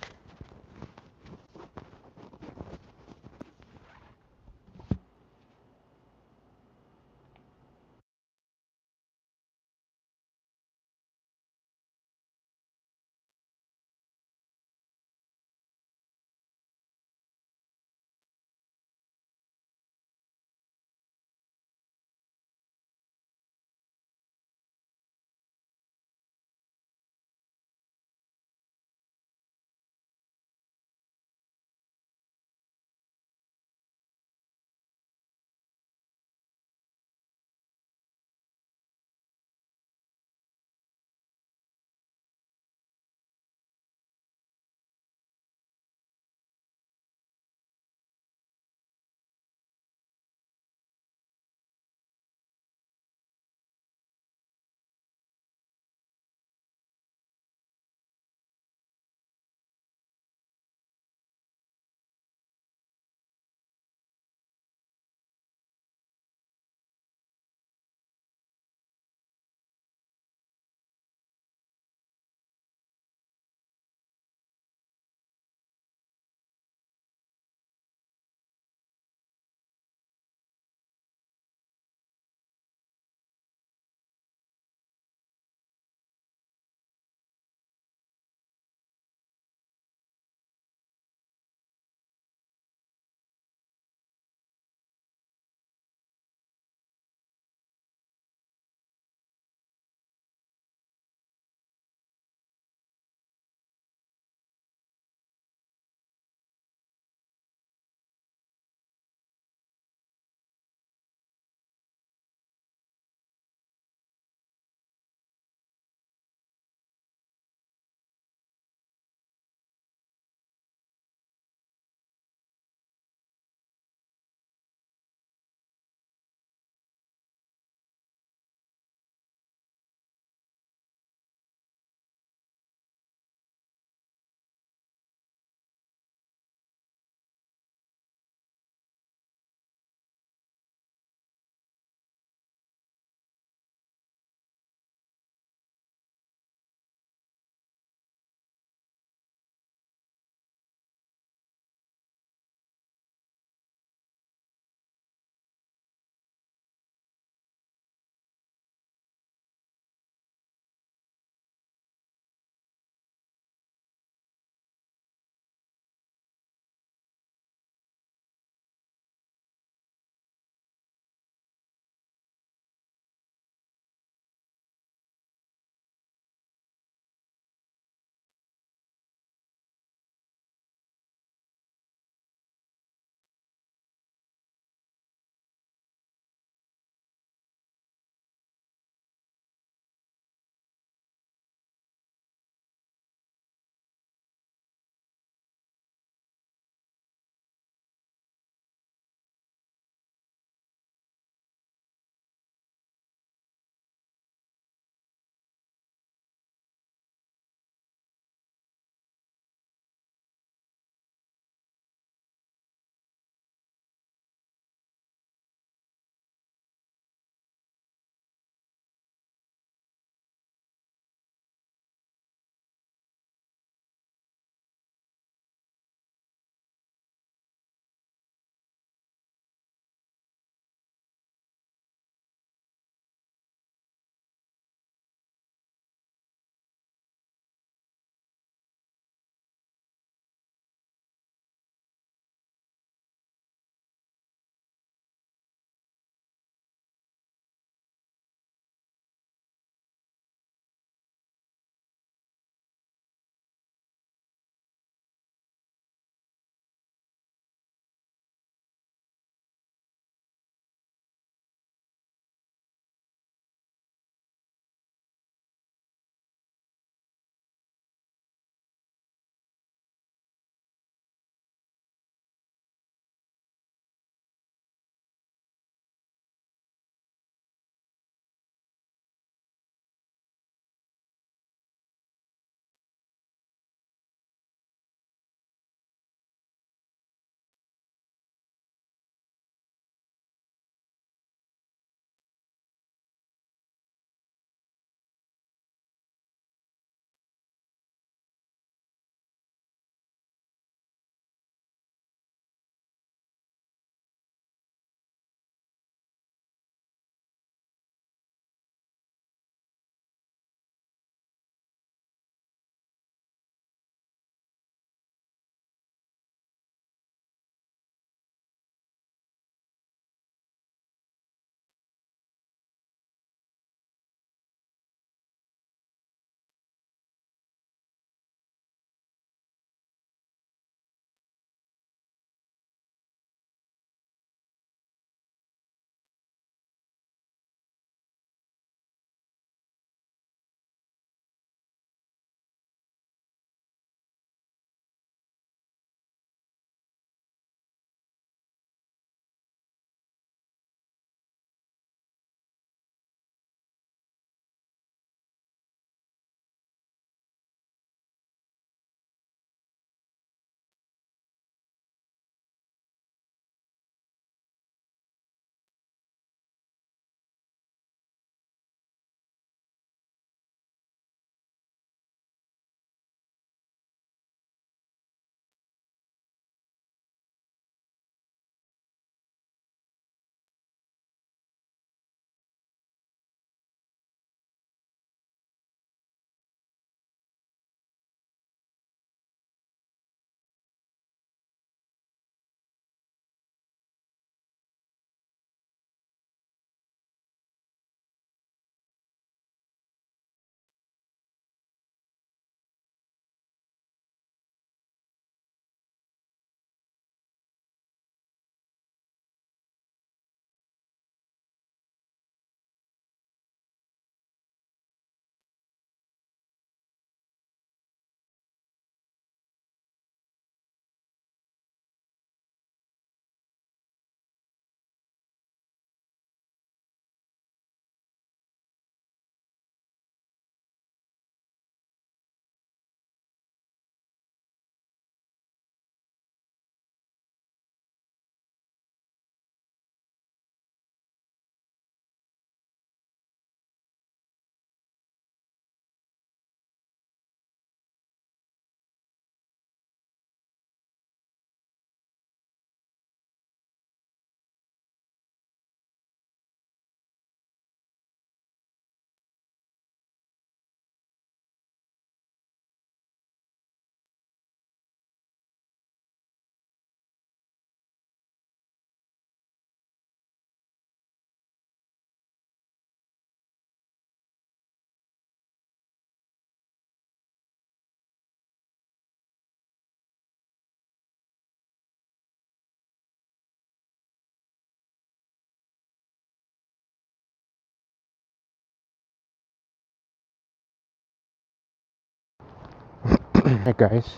Hey guys.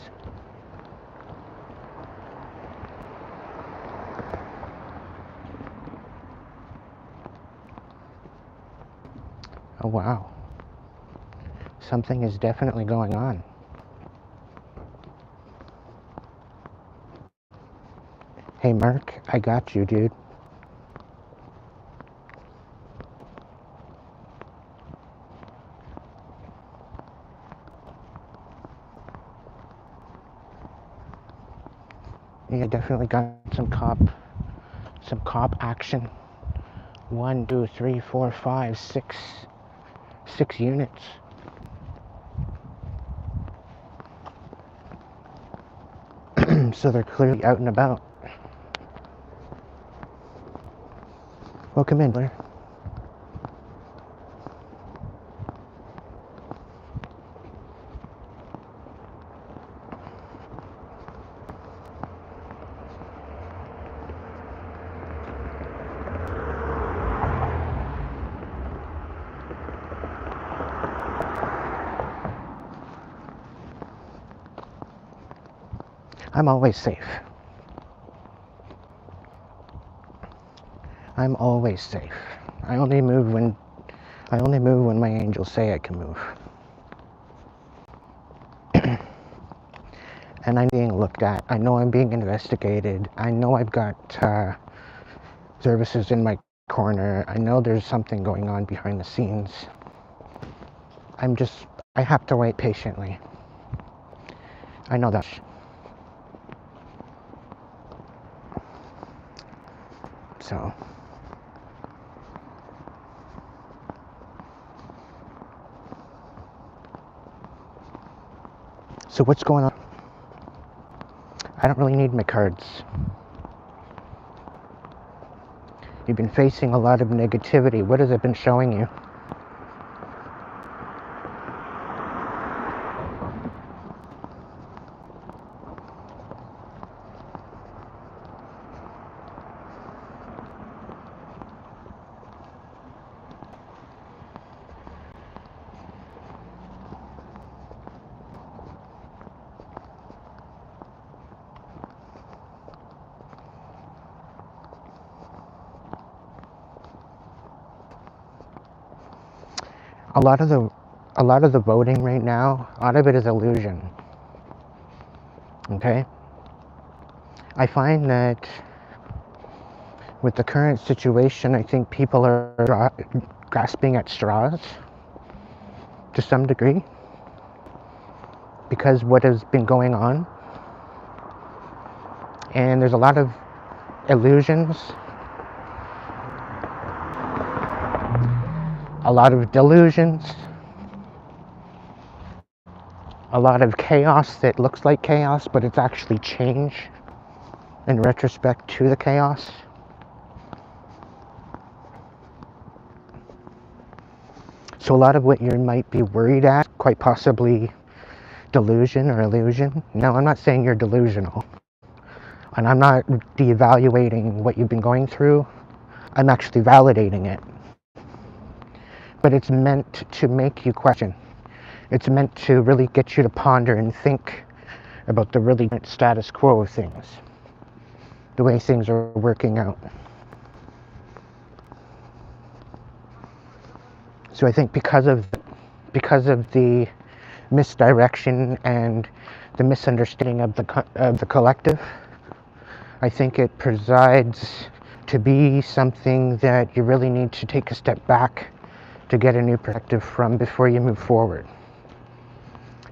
Oh wow. Something is definitely going on. Hey Mark, I got you, dude. Yeah, definitely got some cop action. 1, 2, 3, 4, 5, 6 units. So they're clearly out and about. Welcome in, Blair. I'm always safe. I'm always safe. I only move when my angels say I can move. And I'm being looked at. I know I'm being investigated. I know I've got services in my corner. I know there's something going on behind the scenes. I have to wait patiently. I know that. So what's going on? I don't really need my cards. You've been facing a lot of negativity. What has it been showing you? A lot of the voting right now, a lot of it is illusion. Okay? I find that with the current situation, I think people are grasping at straws to some degree because what has been going on. And there's a lot of illusions, a lot of delusions, a lot of chaos that looks like chaos, but it's actually change in retrospect to the chaos. So a lot of what you might be worried at, quite possibly delusion or illusion. Now, I'm not saying you're delusional, and I'm not de-evaluating what you've been going through. I'm actually validating it. But it's meant to make you question. It's meant to really get you to ponder and think about the really status quo of things, the way things are working out. So I think because of the misdirection and the misunderstanding of the collective, I think it presides to be something that you really need to take a step back to get a new perspective from before you move forward.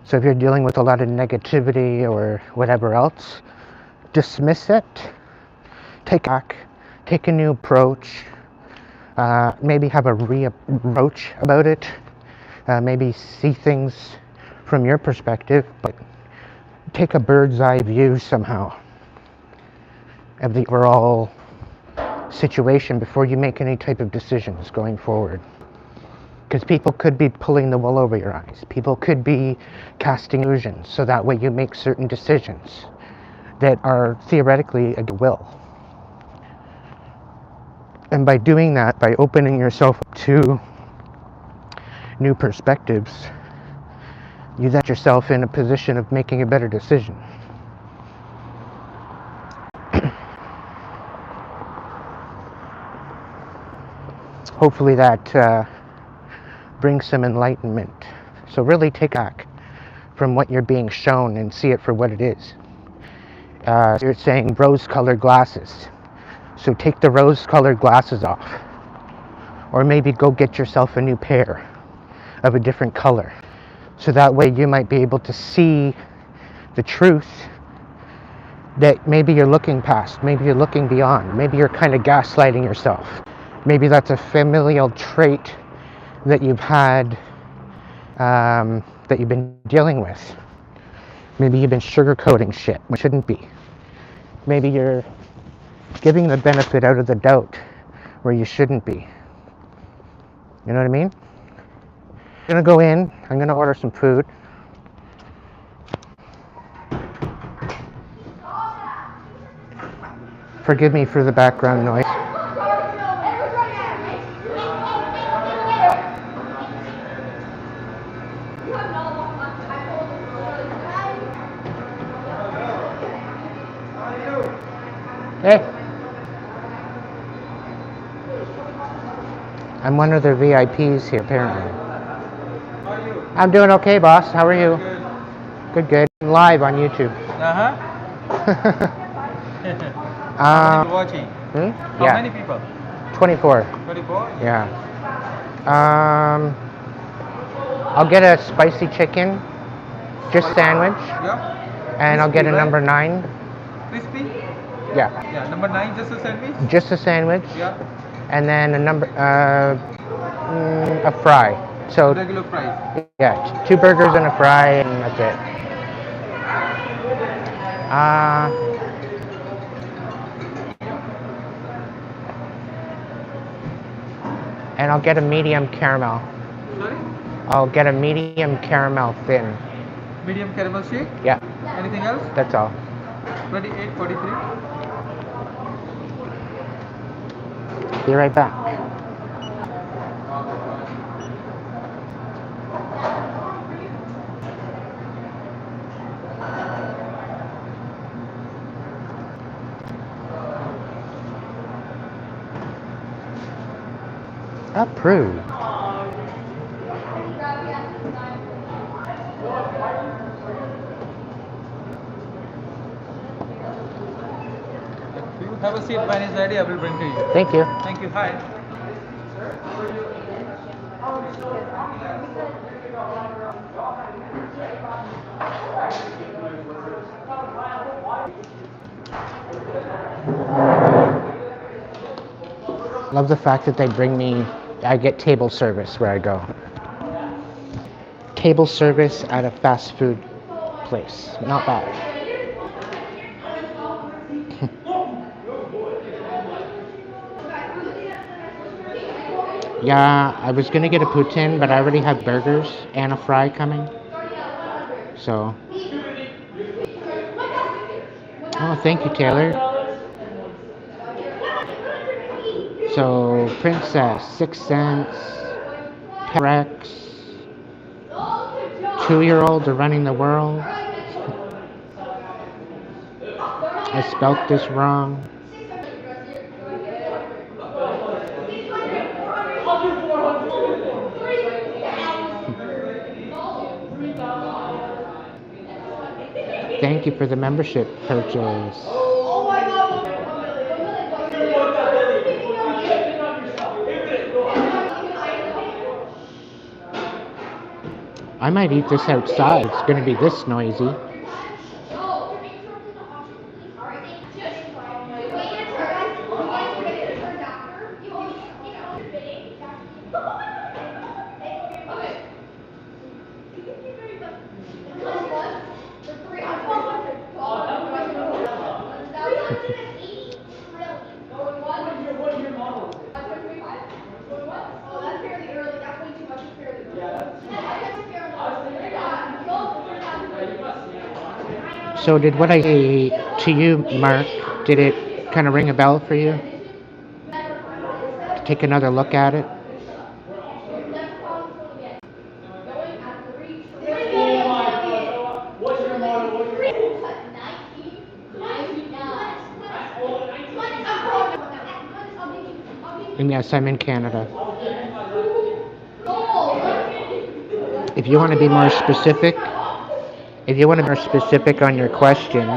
So if you're dealing with a lot of negativity or whatever else, dismiss it, take a new approach, maybe have a re-approach about it, maybe see things from your perspective, but take a bird's eye view somehow of the overall situation before you make any type of decisions going forward. Because people could be pulling the wool over your eyes. People could be casting illusions, so that way you make certain decisions that are theoretically a will. And by doing that, by opening yourself up to new perspectives, you set yourself in a position of making a better decision. Hopefully that brings some enlightenment. So really take back from what you're being shown and see it for what it is. You're saying rose-colored glasses. So take the rose-colored glasses off. Or maybe go get yourself a new pair of a different color. So that way you might be able to see the truth that maybe you're looking past, maybe you're looking beyond, maybe you're kind of gaslighting yourself. Maybe that's a familial trait that you've had, that you've been dealing with. Maybe you've been sugarcoating shit, which shouldn't be. Maybe you're giving the benefit out of the doubt where you shouldn't be. You know what I mean? I'm gonna go in, I'm gonna order some food. Forgive me for the background noise. Hey. I'm one of the VIPs here, apparently. I'm doing okay, boss. How are you? Good, good. I'm live on YouTube. How many people watching? Yeah. How many people? 24. 24? Yeah. I'll get a spicy chicken, just sandwich, Yeah. and I'll get a number 9. Crispy? Yeah. Yeah, number 9, just a sandwich? Just a sandwich. Yeah. And then a fry. So Regular fries? yeah, 2 burgers and a fry, and that's it. And I'll get a medium caramel. Sorry? I'll get a medium caramel thin. Medium caramel shake? Yeah. Anything else? That's all. 28.43. Be right back. Approved. If you have a seat when it's ready, I will bring to you. Thank you. Thank you. Hi. Love the fact that they bring me, I get table service where I go. Table service at a fast food place. Not bad. Yeah, I was gonna get a poutine, but I already have burgers and a fry coming. So. Oh, thank you, Taylor. So, Princess, 6 cents, Rex, 2-year-old are running the world. I spelt this wrong. Thank you for the membership purchase. I might eat this outside. It's going to be this noisy. So did what I say to you, Mark, did it kind of ring a bell for you? Take another look at it? And yes, I'm in Canada. If you want to be more specific, if you want to be more specific on your question,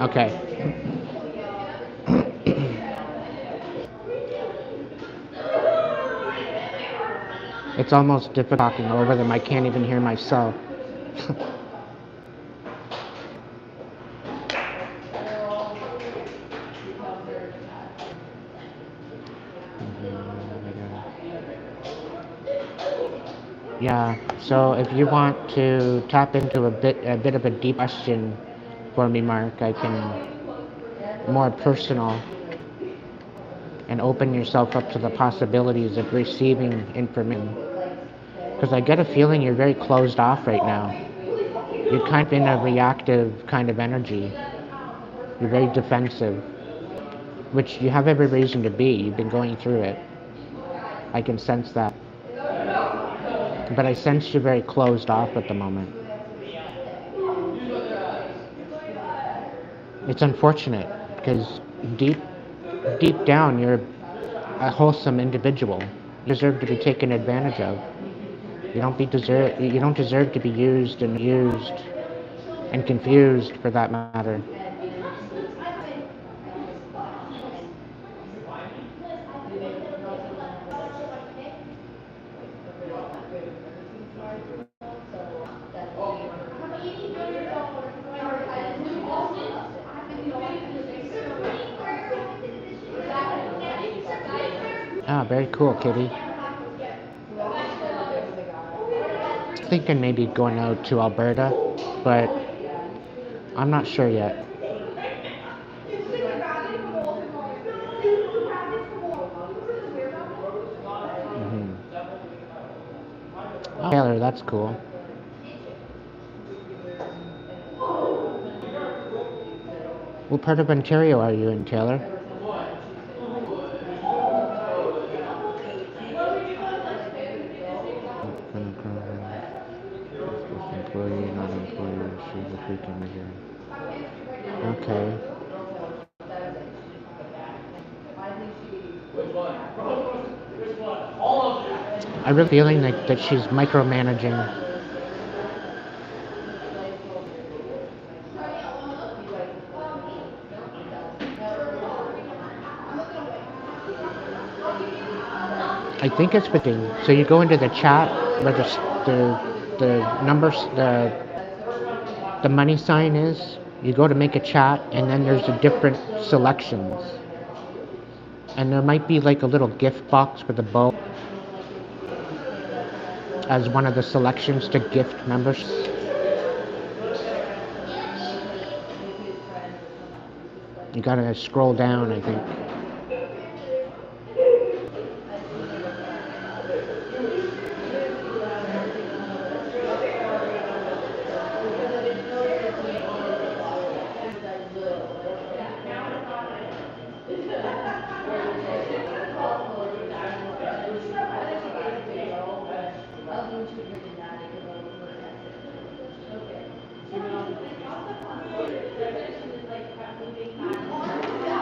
okay. It's almost difficult talking over them. I can't even hear myself. Yeah, so if you want to tap into a bit of a deep question for me, Mark, I can more personal and open yourself up to the possibilities of receiving information. Because I get a feeling you're very closed off right now. You're kind of in a reactive kind of energy. You're very defensive, which you have every reason to be. You've been going through it. I can sense that. But I sense you're very closed off at the moment. It's unfortunate because deep down you're a wholesome individual. You deserve to be taken advantage of. You don't deserve to be used and confused for that matter. Ah, very cool, Kitty. Thinking maybe going out to Alberta, but I'm not sure yet. Hmm. Oh, Taylor, that's cool. What part of Ontario are you in, Taylor? Employee, not employee. She's a freak immigrant. Okay. I really feeling that she's micromanaging. I think it's between. So you go into the chat where the numbers the money sign is. You go to make a chat, and then there's a different selections, and there might be like a little gift box with a bow as one of the selections to gift members. You gotta scroll down, I think.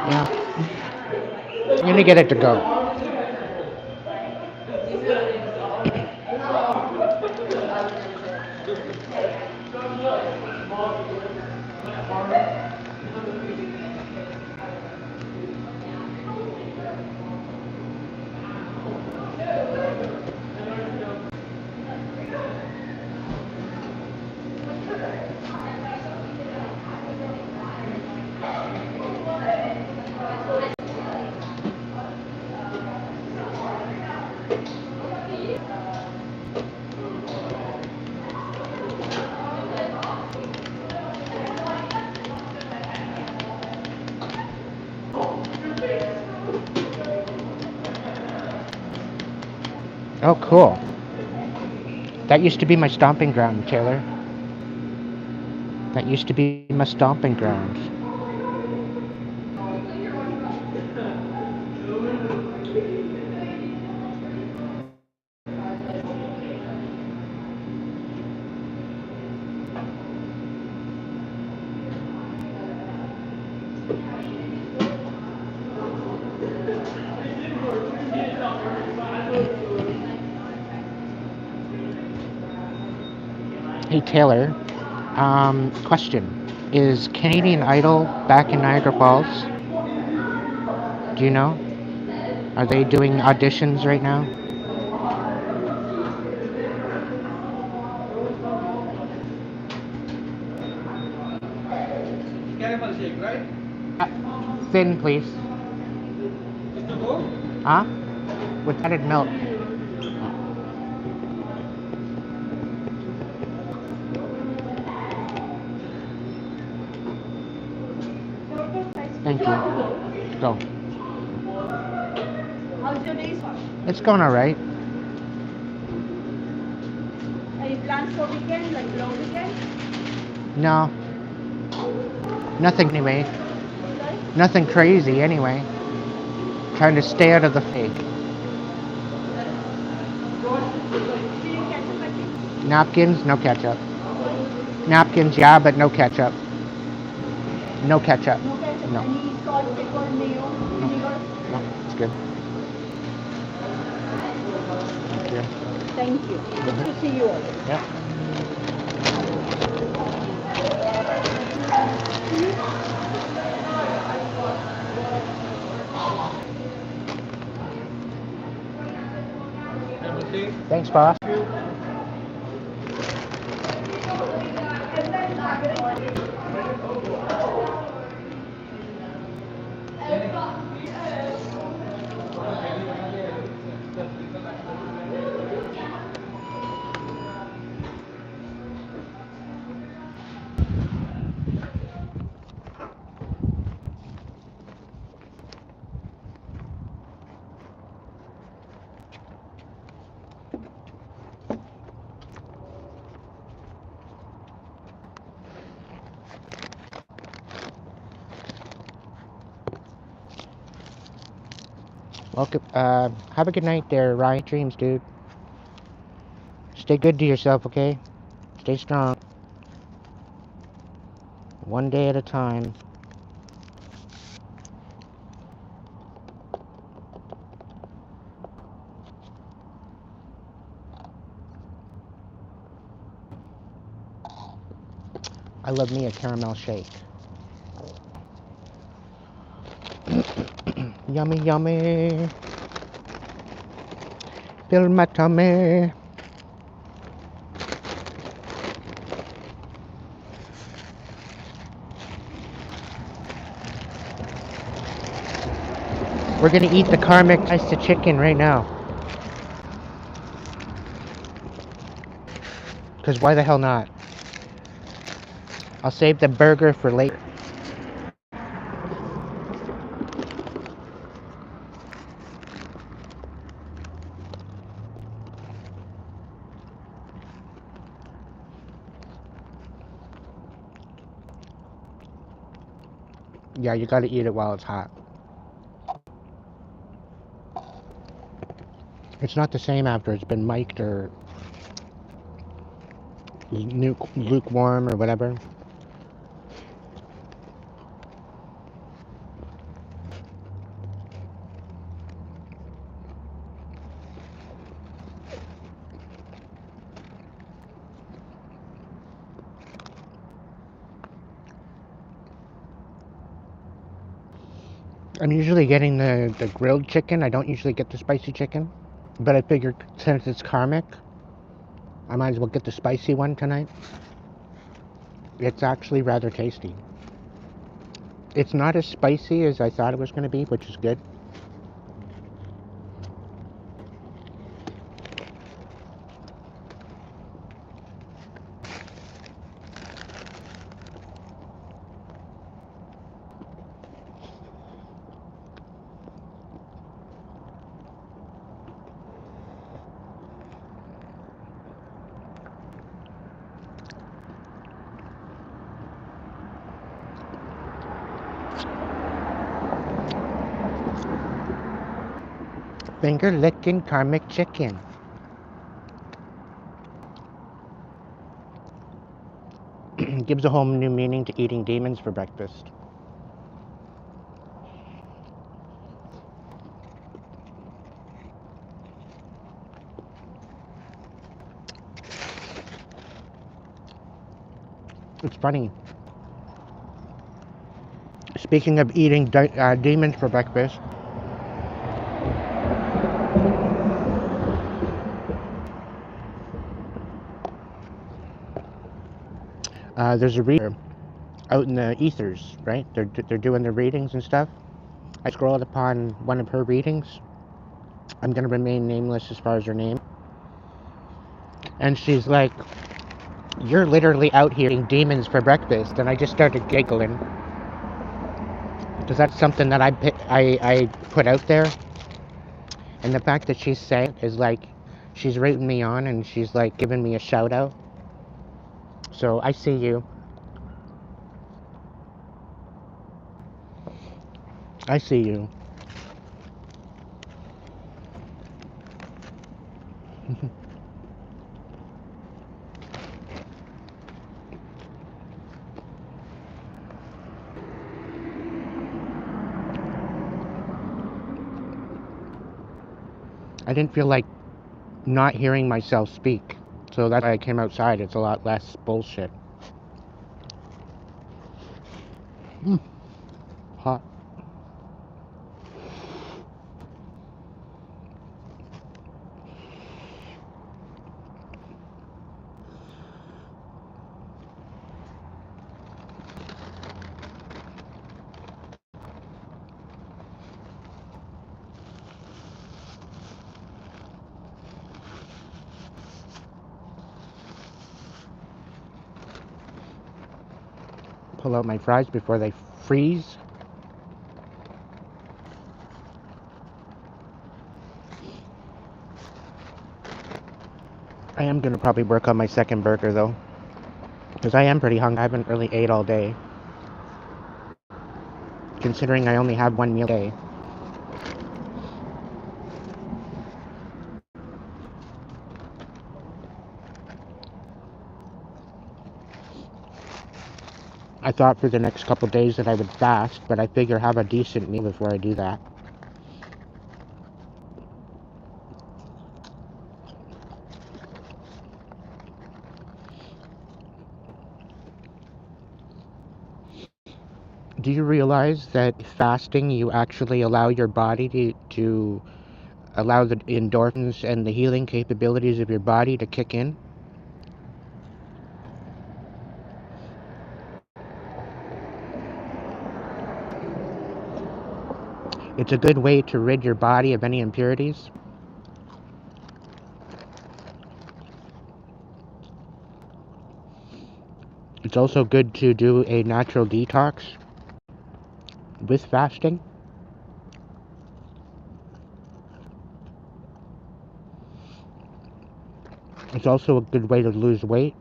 Yeah, I'm gonna get it to go. Oh, cool. That used to be my stomping ground, Taylor. That used to be my stomping ground. Hey Taylor, question. Is Canadian Idol back in Niagara Falls? Do you know? Are they doing auditions right now? Caramel shake, right? Thin, please. Is to go? Huh? With added milk. Thank you. Go. How's your day? It's going alright. Any plans for weekend, like long weekend? No. Nothing anyway. Sorry? Nothing crazy anyway. Trying to stay out of the fake. Feeling ketchup, I think? Napkins, no ketchup. Napkins, yeah, but no ketchup. No ketchup. No ketchup. No. Any salt, pepper, mayo, vinegar? No, it's good. Thank you. Thank you. Good to see you all. Yep. Caramel shake. Thanks, boss. Welcome. Have a good night there, Ryan. Dreams, dude. Stay good to yourself, okay? Stay strong. One day at a time. I love me a caramel shake. Yummy, yummy. Fill my tummy. We're gonna eat the Karmic iced chicken right now. Cause why the hell not? I'll save the burger for later. Yeah, you gotta eat it while it's hot. It's not the same after it's been mic'd or lukewarm or whatever. I'm usually getting the grilled chicken. I don't usually get the spicy chicken. But I figured since it's Karmic, I might as well get the spicy one tonight. It's actually rather tasty. It's not as spicy as I thought it was going to be, which is good. Finger licking Karmic chicken. Gives a whole new meaning to eating demons for breakfast. It's funny. Speaking of eating demons for breakfast, there's a reader out in the ethers, right? They're doing their readings and stuff. I scrolled upon one of her readings. I'm gonna remain nameless as far as her name. And she's like, "You're literally out here eating demons for breakfast," and I just started giggling because that's something that I put out there, and the fact that she's saying it is like she's rooting me on and she's like giving me a shout out. So I see you. I see you. I didn't feel like not hearing myself speak, so that's why I came outside. It's a lot less bullshit. Hot. Pull out my fries before they freeze. I am gonna probably work on my second burger though, because I am pretty hungry. I haven't really ate all day, considering I only have one meal a day. I thought for the next couple days that I would fast, but I figure have a decent meal before I do that. Do you realize that fasting, you actually allow your body to allow the endorphins and the healing capabilities of your body to kick in? It's a good way to rid your body of any impurities. It's also good to do a natural detox with fasting. It's also a good way to lose weight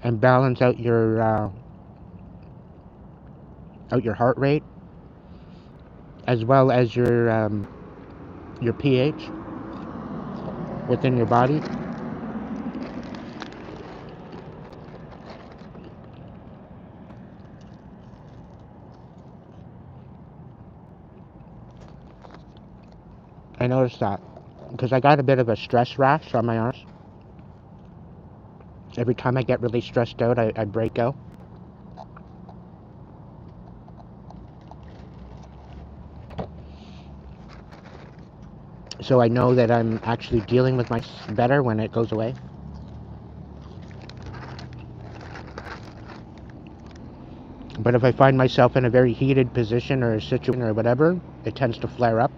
and balance out your heart rate as well as your pH within your body. I noticed that because I got a bit of a stress rash on my arms. Every time I get really stressed out, I break out. So I know that I'm actually dealing with my better when it goes away. But if I find myself in a very heated position or a situation or whatever, it tends to flare up.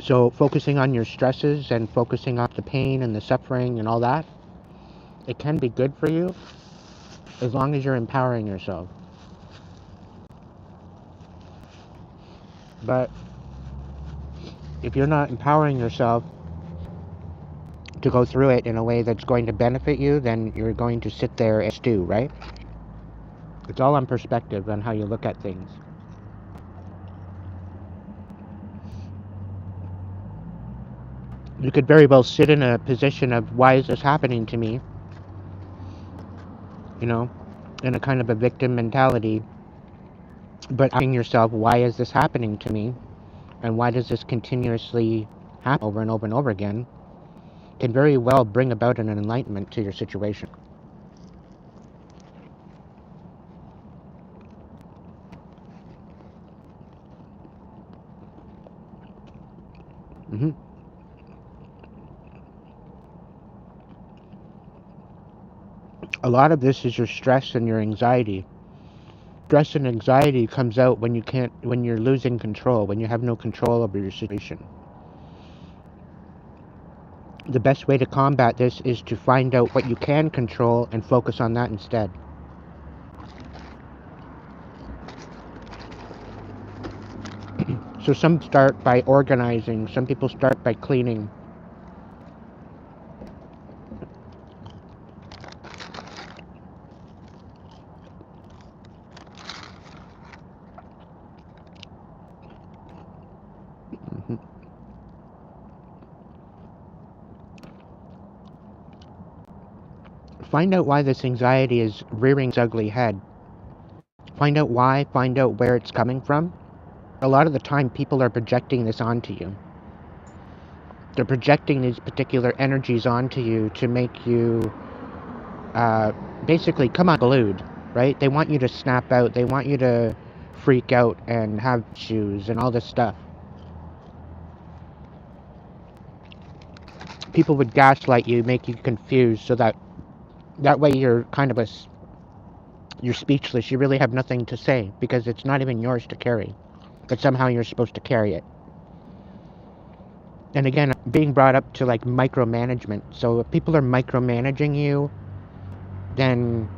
So focusing on your stresses and focusing on the pain and the suffering and all that, it can be good for you as long as you're empowering yourself. But if you're not empowering yourself to go through it in a way that's going to benefit you, then you're going to sit there and stew, right? It's all on perspective on how you look at things. You could very well sit in a position of, why is this happening to me? You know, in a kind of a victim mentality, but asking yourself, why is this happening to me? And why does this continuously happen over and over and over again? can very well bring about an enlightenment to your situation. A lot of this is your stress and your anxiety. Stress and anxiety comes out when you're losing control, when you have no control over your situation. The best way to combat this is to find out what you can control and focus on that instead. So some start by organizing, some people start by cleaning. Find out why this anxiety is rearing its ugly head. Find out why, find out where it's coming from. A lot of the time, people are projecting this onto you. They're projecting these particular energies onto you to make you basically come unglued, right? They want you to snap out. They want you to freak out and have issues and all this stuff. People would gaslight you, make you confused, so that way you're kind of you're speechless. You really have nothing to say because it's not even yours to carry, but somehow you're supposed to carry it. And again, being brought up to like micromanagement. So if people are micromanaging you, then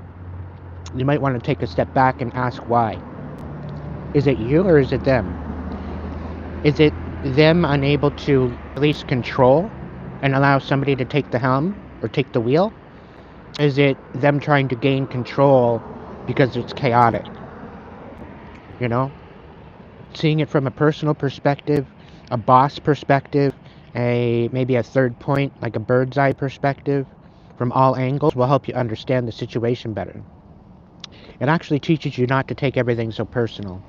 you might want to take a step back and ask why. Is it you or is it them? Is it them unable to release control and allow somebody to take the helm or take the wheel? Is it them trying to gain control because it's chaotic? You know? Seeing it from a personal perspective, a boss perspective, maybe a third point, like a bird's eye perspective, from all angles will help you understand the situation better. It actually teaches you not to take everything so personal.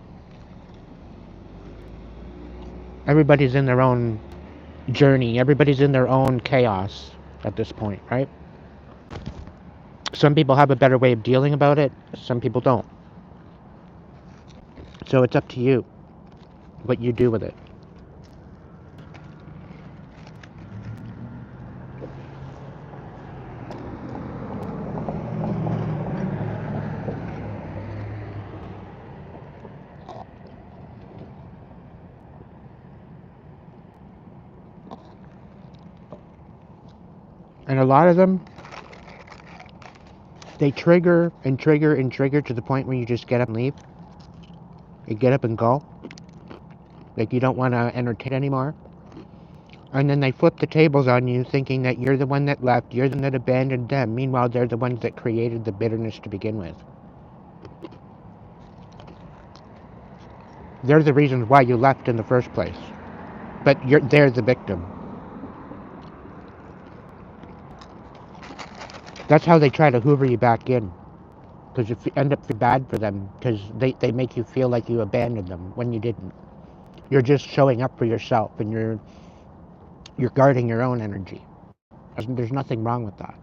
Everybody's in their own journey. Everybody's in their own chaos at this point, right? Some people have a better way of dealing about it. Some people don't. So it's up to you what you do with it. And a lot of them, they trigger and trigger and trigger to the point where you just get up and leave. You get up and go. Like you don't want to entertain anymore. And then they flip the tables on you thinking that you're the one that left, you're the one that abandoned them. Meanwhile, they're the ones that created the bitterness to begin with. They're the reasons why you left in the first place. But they're the victim. That's how they try to hoover you back in. Because you end up feeling bad for them. Because they make you feel like you abandoned them when you didn't. You're just showing up for yourself. And you're guarding your own energy. There's nothing wrong with that.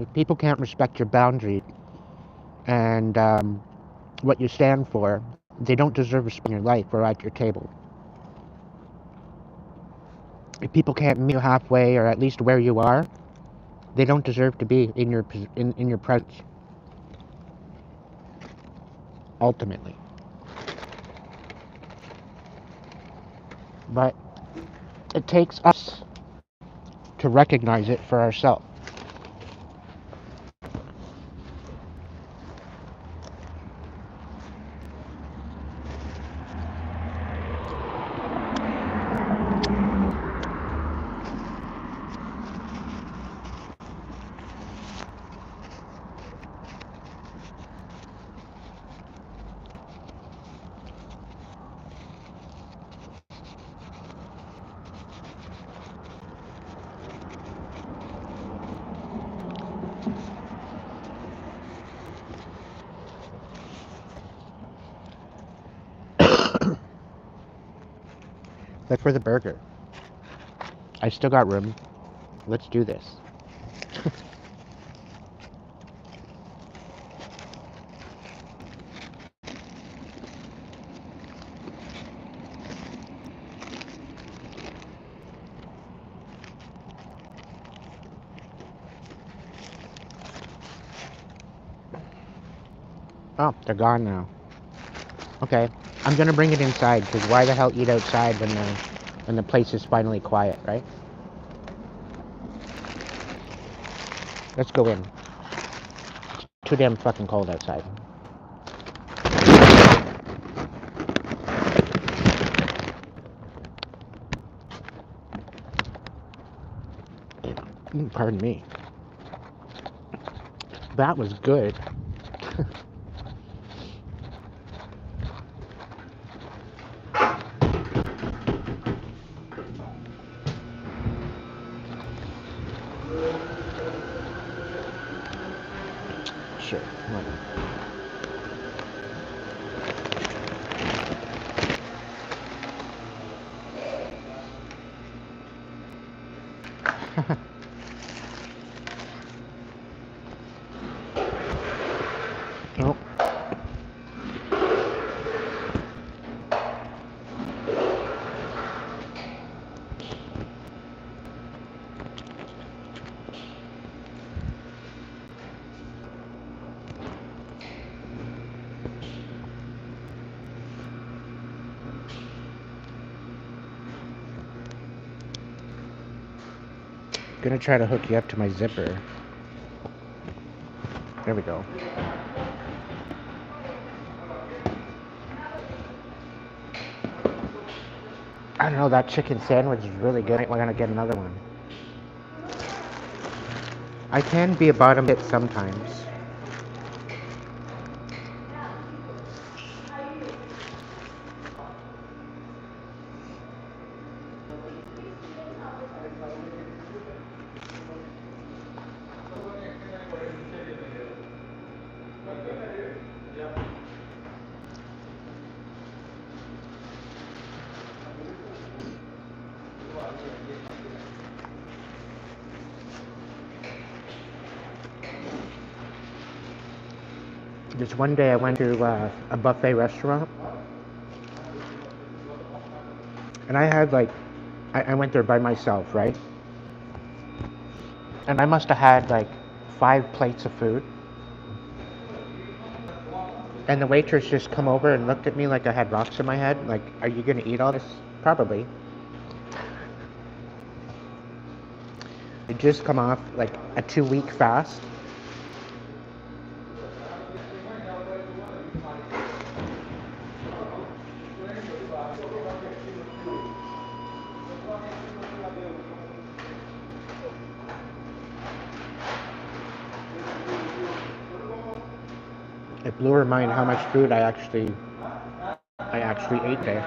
If people can't respect your boundaries and what you stand for, they don't deserve respect in your life or at your table. If people can't meet you halfway or at least where you are, they don't deserve to be in your presence. Ultimately. But it takes us to recognize it for ourselves. Like for the burger. I still got room. Let's do this. Oh, they're gone now. Okay, I'm gonna bring it inside, because why the hell eat outside when the place is finally quiet, right? Let's go in. It's too damn fucking cold outside. Pardon me. That was good. Sure, why not? Oh. Gonna try to hook you up to my zipper. There we go. I don't know, that chicken sandwich is really good. We're gonna get another one. I can be a bottom hit sometimes. Just one day I went to a buffet restaurant, and I had like, I went there by myself, right? And I must have had like 5 plates of food. And the waitress just come over and looked at me like I had rocks in my head. Like, are you gonna eat all this? Probably. I just come off like a 2-week fast. It blew her mind how much food I actually ate there.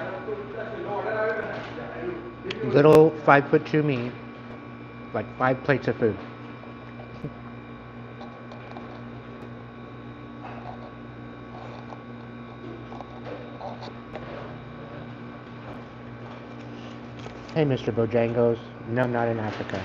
Little 5'2" me, like 5 plates of food. Hey, Mr. Bojangles. No, I'm not in Africa.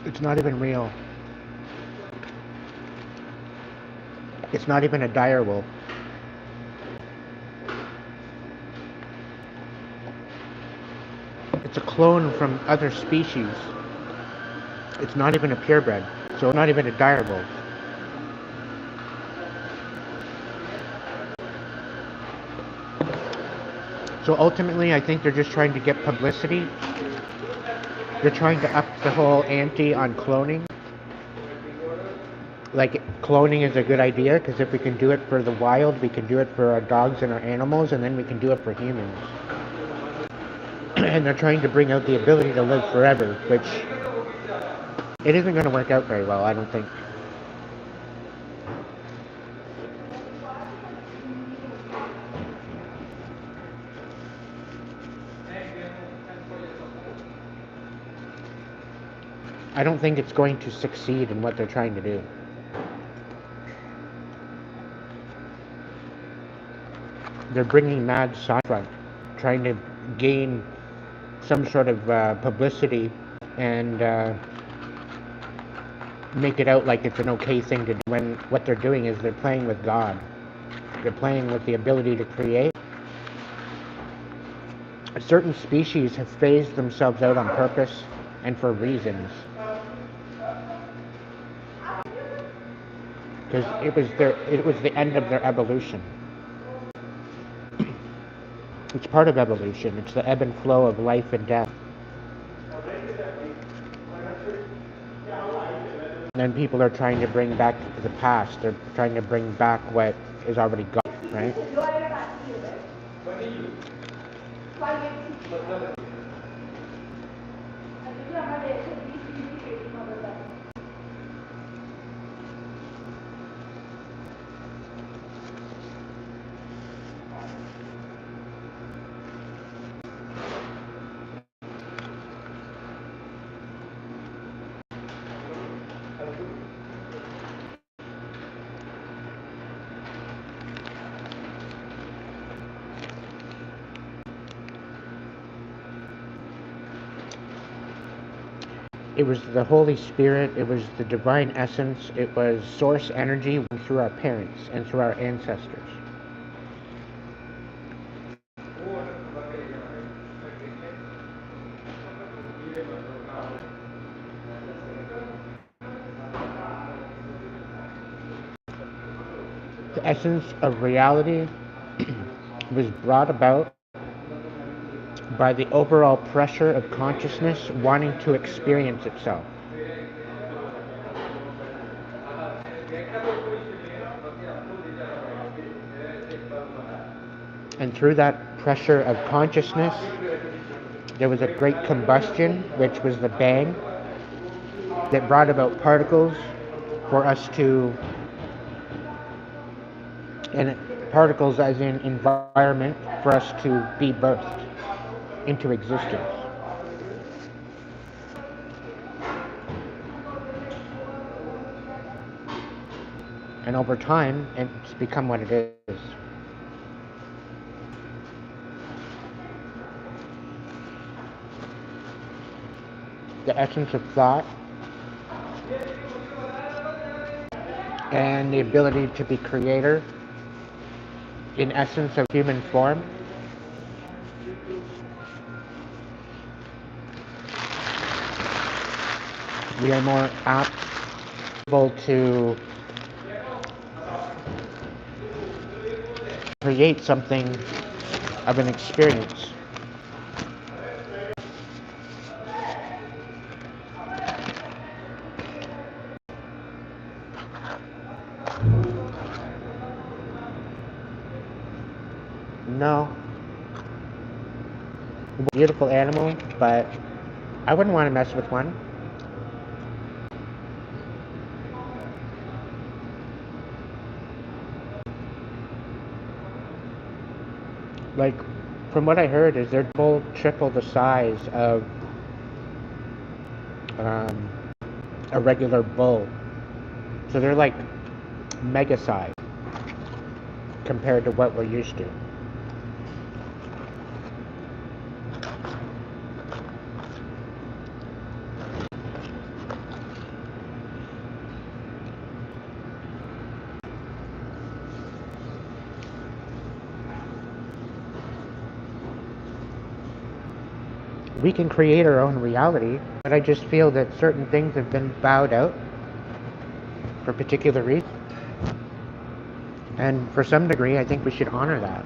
It's not even real. It's not even a dire wolf. It's a clone from other species. It's not even a purebred, so not even a dire wolf. So ultimately, I think they're just trying to get publicity. They're trying to up the whole ante on cloning. Like, cloning is a good idea, because if we can do it for the wild, we can do it for our dogs and our animals, and then we can do it for humans. And they're trying to bring out the ability to live forever, which it isn't going to work out very well, I don't think. I don't think it's going to succeed in what they're trying to do. They're bringing mad side front, trying to gain some sort of publicity and make it out like it's an okay thing to do, when what they're doing is they're playing with God. They're playing with the ability to create. Certain species have phased themselves out on purpose and for reasons. Because it was the end of their evolution. It's part of evolution. It's the ebb and flow of life and death. And then people are trying to bring back the past. They're trying to bring back what is already gone, right? It was the Holy Spirit, it was the divine essence, it was source energy through our parents and through our ancestors. The essence of reality was brought about by the overall pressure of consciousness wanting to experience itself. And through that pressure of consciousness, there was a great combustion, which was the bang, that brought about particles for us to, and particles as in environment, for us to be birthed into existence. And over time, it's become what it is. The essence of thought and the ability to be creator in essence of human form. We are more able to create something of an experience. No. Beautiful animal, but I wouldn't want to mess with one. Like, from what I heard, is they're triple the size of a regular bull. So they're like mega size compared to what we're used to. We can create our own reality, but I just feel that certain things have been bowed out for particular reasons. And for some degree, I think we should honor that.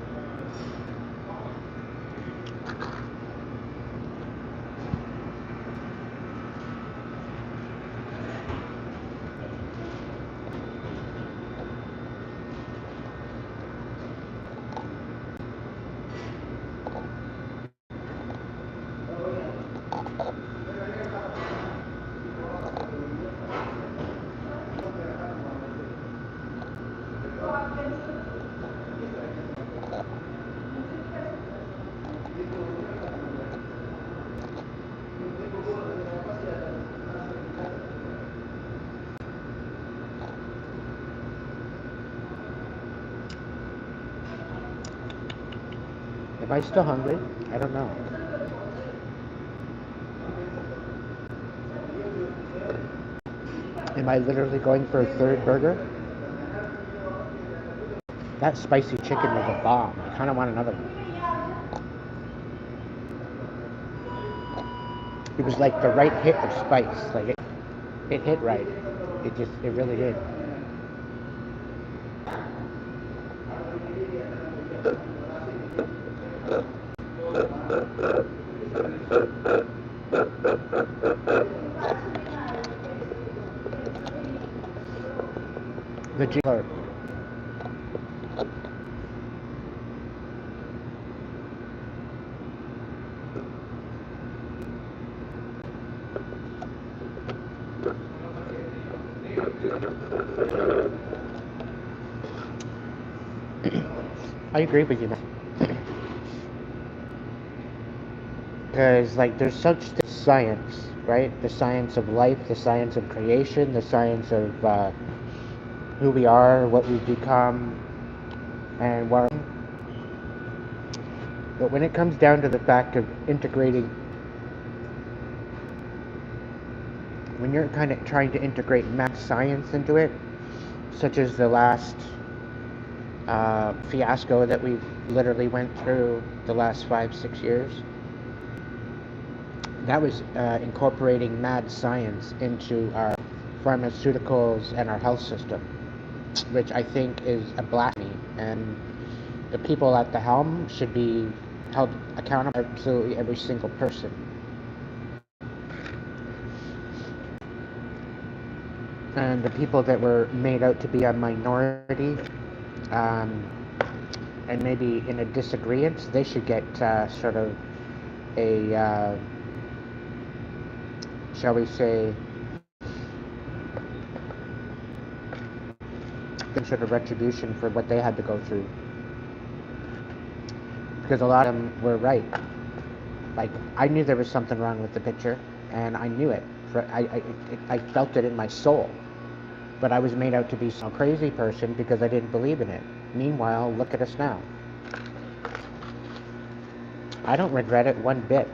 Am I still hungry? I don't know. Am I literally going for a third burger? That spicy chicken was a bomb. I kind of want another one. It was like the right hit of spice. Like it hit right. It really did. The jailer. I agree with you, man. Because, like, there's such science, right? The science of life, the science of creation, the science of who we are, what we become, and what. But when it comes down to the fact of integrating, when you're kind of trying to integrate math science into it, such as the last fiasco that we literally went through the last 5-6 years, that was incorporating mad science into our pharmaceuticals and our health system, which I think is a blasphemy, and the people at the helm should be held accountable, absolutely every single person. And the people that were made out to be a minority, and maybe in a disagreement, they should get sort of a, shall we say, some sort of retribution for what they had to go through. Because a lot of them were right. Like, I knew there was something wrong with the picture, and I knew it. I felt it in my soul. But I was made out to be some crazy person because I didn't believe in it. Meanwhile, look at us now. I don't regret it one bit.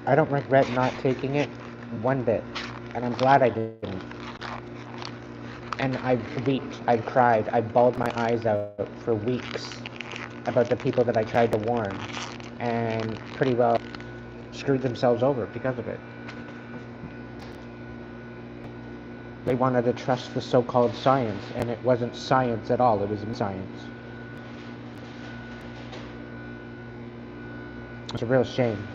I don't regret not taking it one bit. And I'm glad I didn't. And I've wept, I've cried, I've bawled my eyes out for weeks about the people that I tried to warn, and pretty well screwed themselves over because of it. They wanted to trust the so-called science, and it wasn't science at all, it was science. It's a real shame.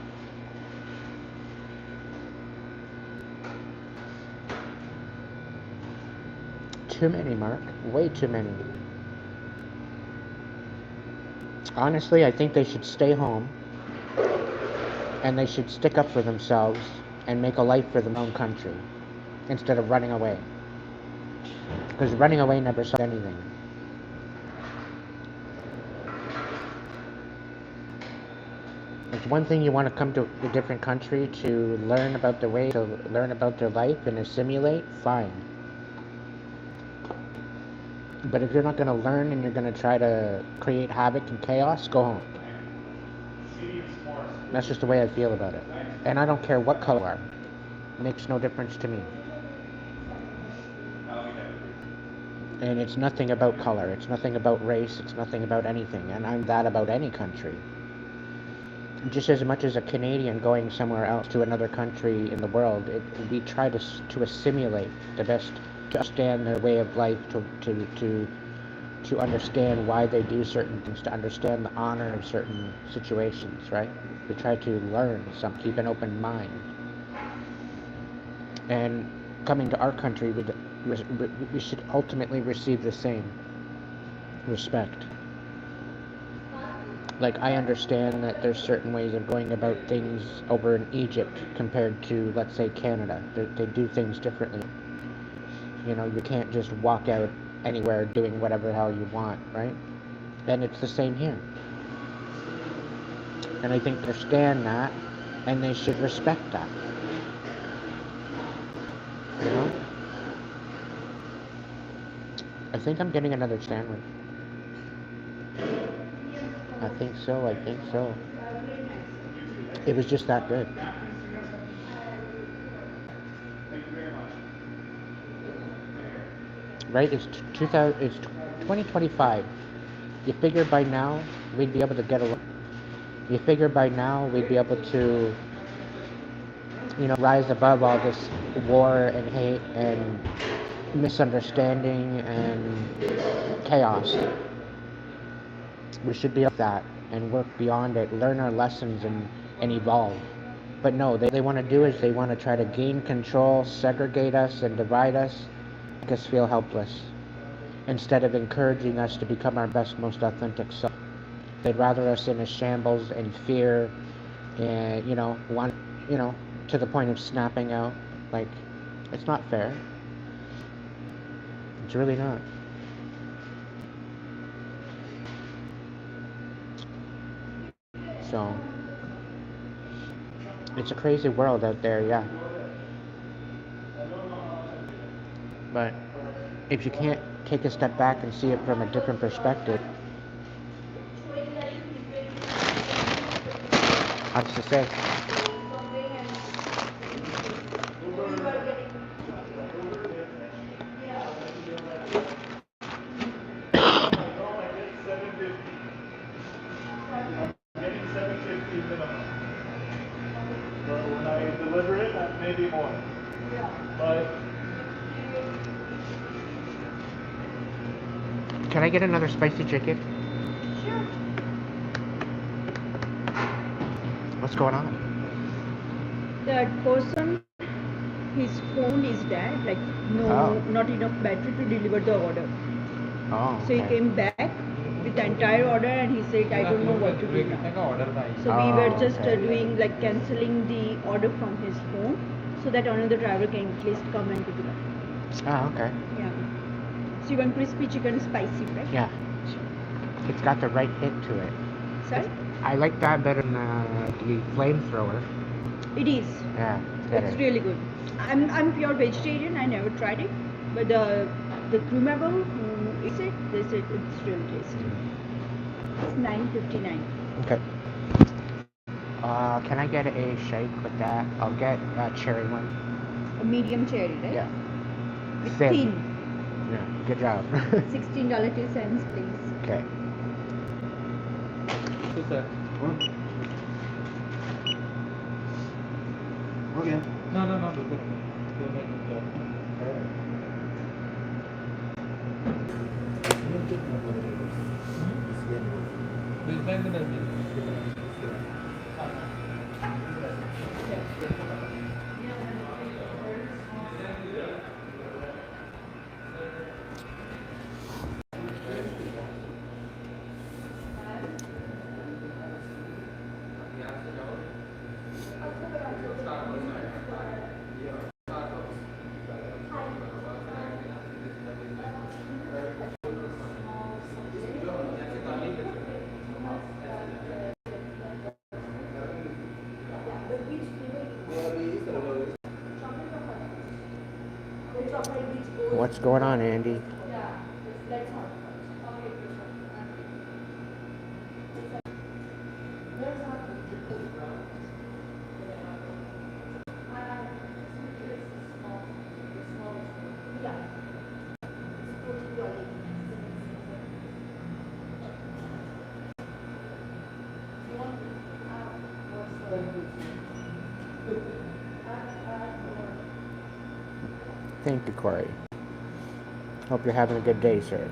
Too many, Mark. Way too many. Honestly, I think they should stay home, and they should stick up for themselves and make a life for their own country, instead of running away. Because running away never solves anything. It's one thing you want to come to a different country to learn about their way, to learn about their life and assimilate, fine. But if you're not going to learn and you're going to try to create havoc and chaos, go home. That's just the way I feel about it. And I don't care what color you are. It makes no difference to me. And it's nothing about color. It's nothing about race. It's nothing about anything. And I'm that about any country. just as much as a Canadian going somewhere else to another country in the world, we try to assimilate the best, to understand their way of life, to understand why they do certain things, to understand the honor of certain situations, right? We try to learn some, keep an open mind. And coming to our country, we should ultimately receive the same respect. Like, I understand that there's certain ways of going about things over in Egypt compared to, let's say, Canada. They do things differently. You know, you can't just walk out anywhere doing whatever the hell you want, right? And it's the same here. And I think they understand that, and they should respect that. You know? I think I'm getting another sandwich. I think so. It was just that good. Right? It's 2025. You figure by now we'd be able to get along. You figure by now we'd be able to, rise above all this war and hate and misunderstanding and chaos. We should be like that and work beyond it, learn our lessons and evolve. But no, they want to do is they want to try to gain control, segregate us and divide us, make us feel helpless, instead of encouraging us to become our best, most authentic self. They'd rather us in a shambles and fear and, to the point of snapping out. Like, it's not fair. It's really not. So, it's a crazy world out there, yeah. But if you can't take a step back and see it from a different perspective, hard to say. Maybe more. But Can I get another spicy chicken? Sure. What's going on? That person, his phone is dead, like not enough battery to deliver the order. Oh, So he okay. came back with the entire order and he said, I don't know what to do now. So we were just doing like cancelling the order from his phone so that another driver can at least come and pick it up. Oh, okay. Yeah. So you want crispy chicken spicy, right? Yeah. It's got the right hit to it. Sorry? I like that better than the flamethrower. It is. Yeah, it's better. It's really good. I'm pure vegetarian. I never tried it, but the crew member who eats it, they said it's really tasty. It's $9.59. Okay. Can I get a shake with that? I'll get a cherry one. A medium cherry, right? Yeah. It's Thin. thin. Yeah, good job. $16.02, please. Okay. okay. No. What's going on, Andy? Thank you, Corey. Hope you're having a good day, sir.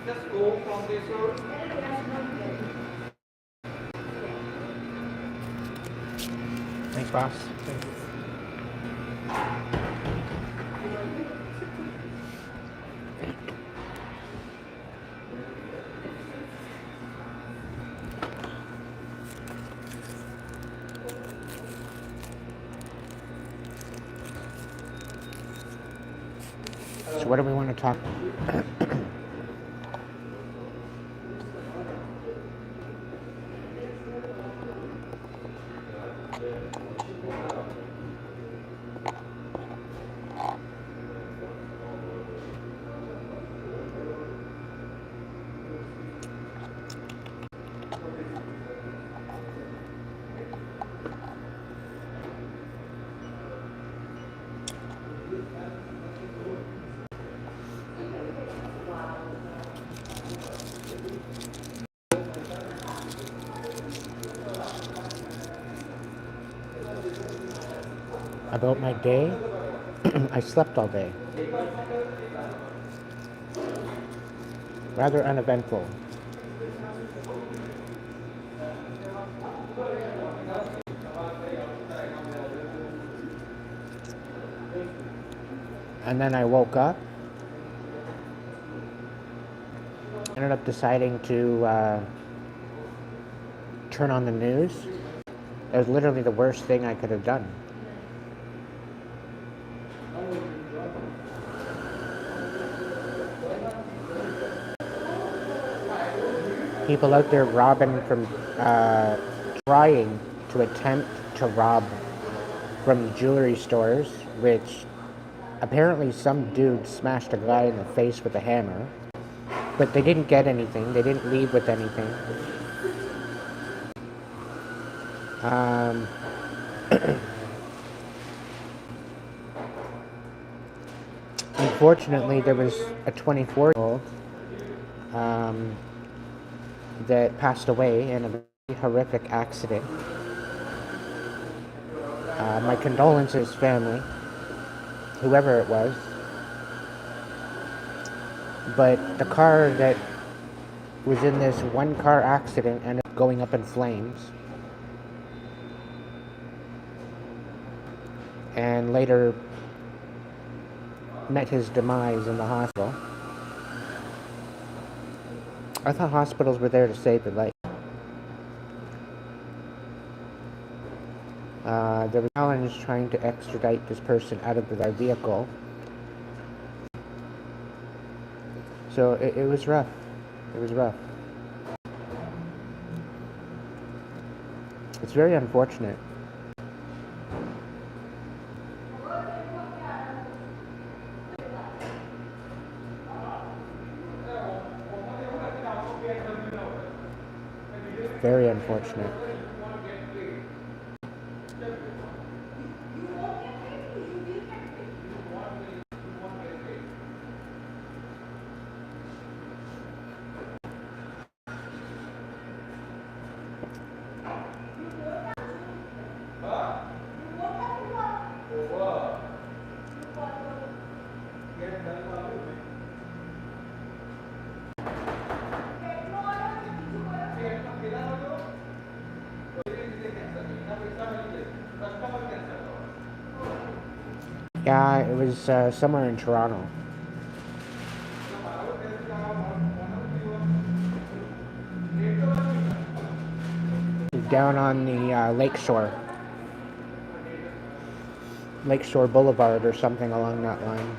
Just go from this road. Thanks, boss. So what do we want to talk about my day? I slept all day. Rather uneventful. And then I woke up. Ended up deciding to turn on the news. It was literally the worst thing I could have done. People out there robbing from, trying to attempt to rob from jewelry stores, which apparently some dude smashed a guy in the face with a hammer, but they didn't get anything. They didn't leave with anything. Unfortunately, there was a 24-year-old that passed away in a very horrific accident. My condolences, family, whoever it was. But the car that was in this one car accident ended up going up in flames. And later met his demise in the hospital. I thought hospitals were there to save your life. There was a challenge trying to extradite this person out of their vehicle. So it was rough. It was rough. It's very unfortunate. Very unfortunate. Yeah, it was somewhere in Toronto. Down on the lake shore. Lakeshore Boulevard or something along that line.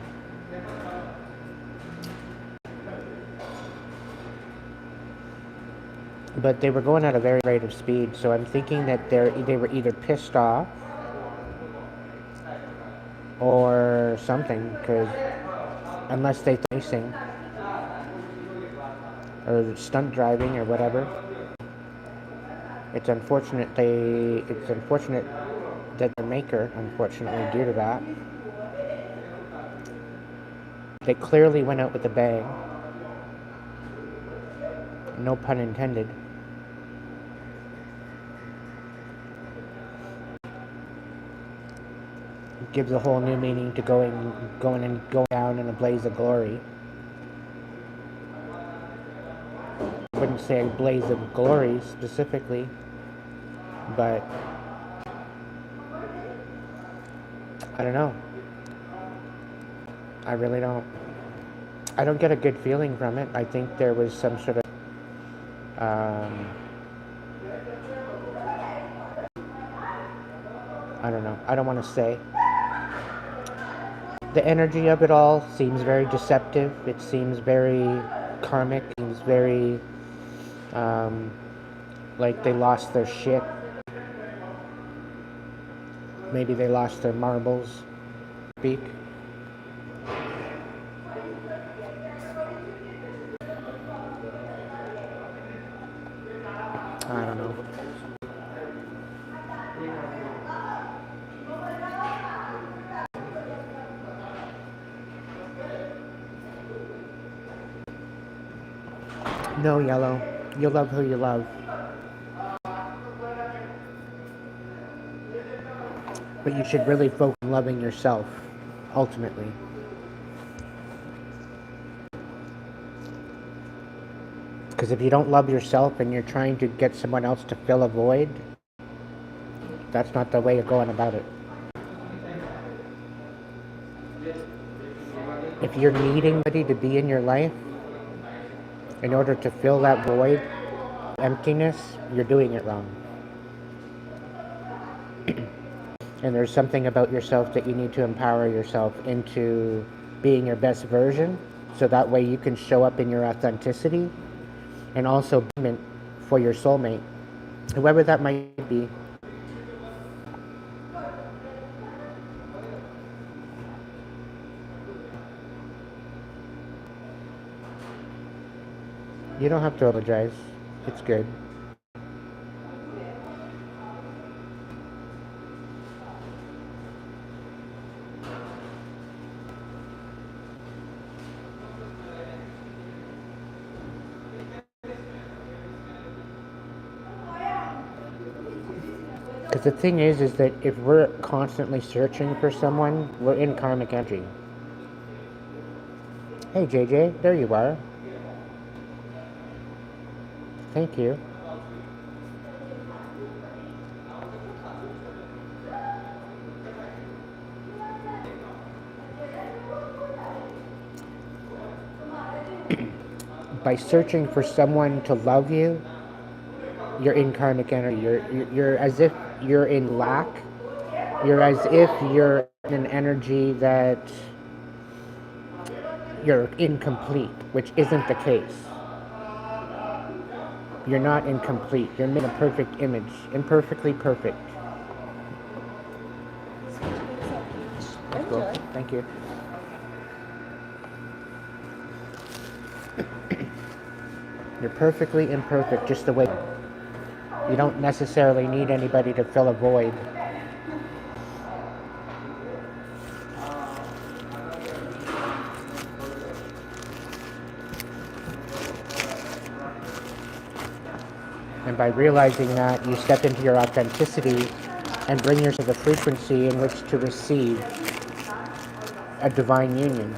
But they were going at a very rate of speed, so I'm thinking that they were either pissed off or something, because unless they racing or stunt driving or whatever, it's unfortunate that the maker, unfortunately, due to that, they clearly went out with a bang. No pun intended. It gives a whole new meaning to going down in a blaze of glory. I wouldn't say a blaze of glory specifically, but I don't know. I really don't. I don't get a good feeling from it. I think there was some sort of I don't know. I don't want to say. The energy of it all seems very deceptive. It seems very karmic. It seems very like they lost their shit. Maybe they lost their marbles. Speak. I don't know. No, Yellow. You love who you love. But you should really focus on loving yourself, ultimately. Because if you don't love yourself and you're trying to get someone else to fill a void, that's not the way of going about it. If you're needing somebody to be in your life in order to fill that void, emptiness, you're doing it wrong. And there's something about yourself that you need to empower yourself into being your best version, so that way you can show up in your authenticity and also for your soulmate, whoever that might be. You don't have to apologize. It's good. Because the thing is that if we're constantly searching for someone, we're in karmic energy. Hey JJ, there you are. Thank you. By searching for someone to love you, you're in karmic energy. You're as if you're in lack. You're as if you're in an energy that you're incomplete, which isn't the case. You're not incomplete. You're in a perfect image, imperfectly perfect. That's cool. Thank you. You're perfectly imperfect, just the way. You don't necessarily need anybody to fill a void. And by realizing that, you step into your authenticity and bring yourself to the frequency in which to receive a divine union.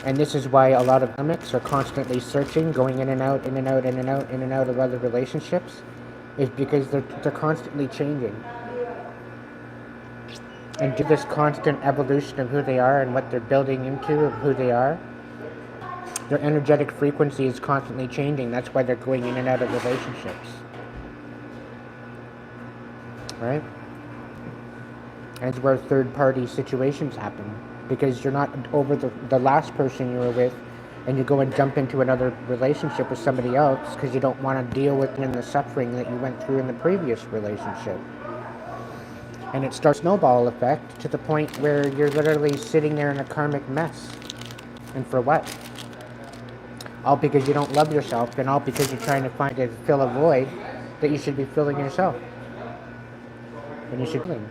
And this is why a lot of karmics are constantly searching, going in and out, in and out, in and out, in and out of other relationships, is because they're constantly changing. And do this constant evolution of who they are and what they're building into of who they are, their energetic frequency is constantly changing. That's why they're going in and out of relationships. right? And it's where third-party situations happen, because you're not over the last person you were with, and you go and jump into another relationship with somebody else because you don't want to deal with the suffering that you went through in the previous relationship. And it starts snowball effect to the point where you're literally sitting there in a karmic mess. And for what? All because you don't love yourself, and all because you're trying to fill a void that you should be filling yourself. And you should clean.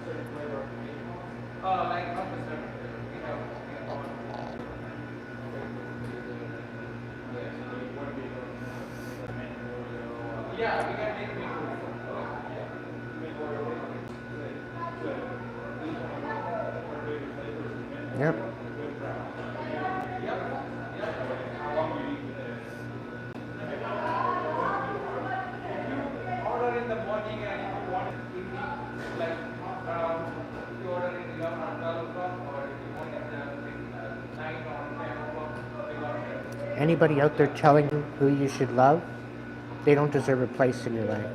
Yep. Anybody out there telling you who you should love, they don't deserve a place in your life.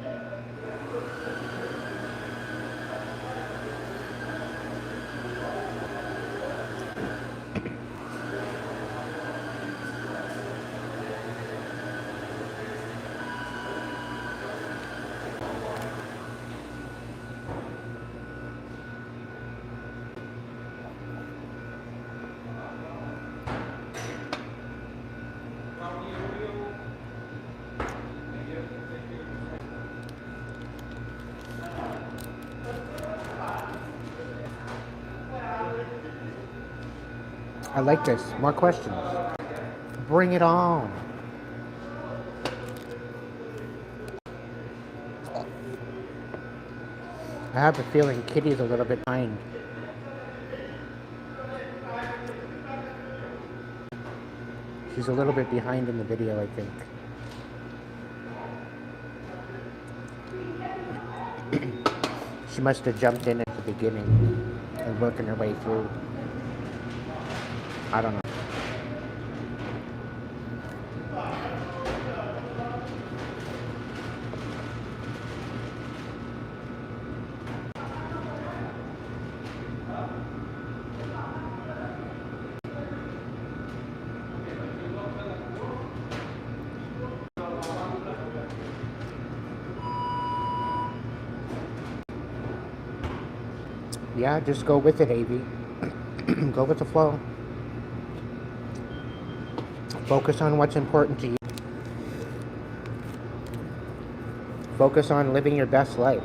I like this. More questions. Bring it on. I have a feeling Kitty's a little bit behind. She's a little bit behind in the video, I think. She must have jumped in at the beginning and working her way through. I don't know. Yeah, just go with it, Avi. Go with the flow. Focus on what's important to you. Focus on living your best life.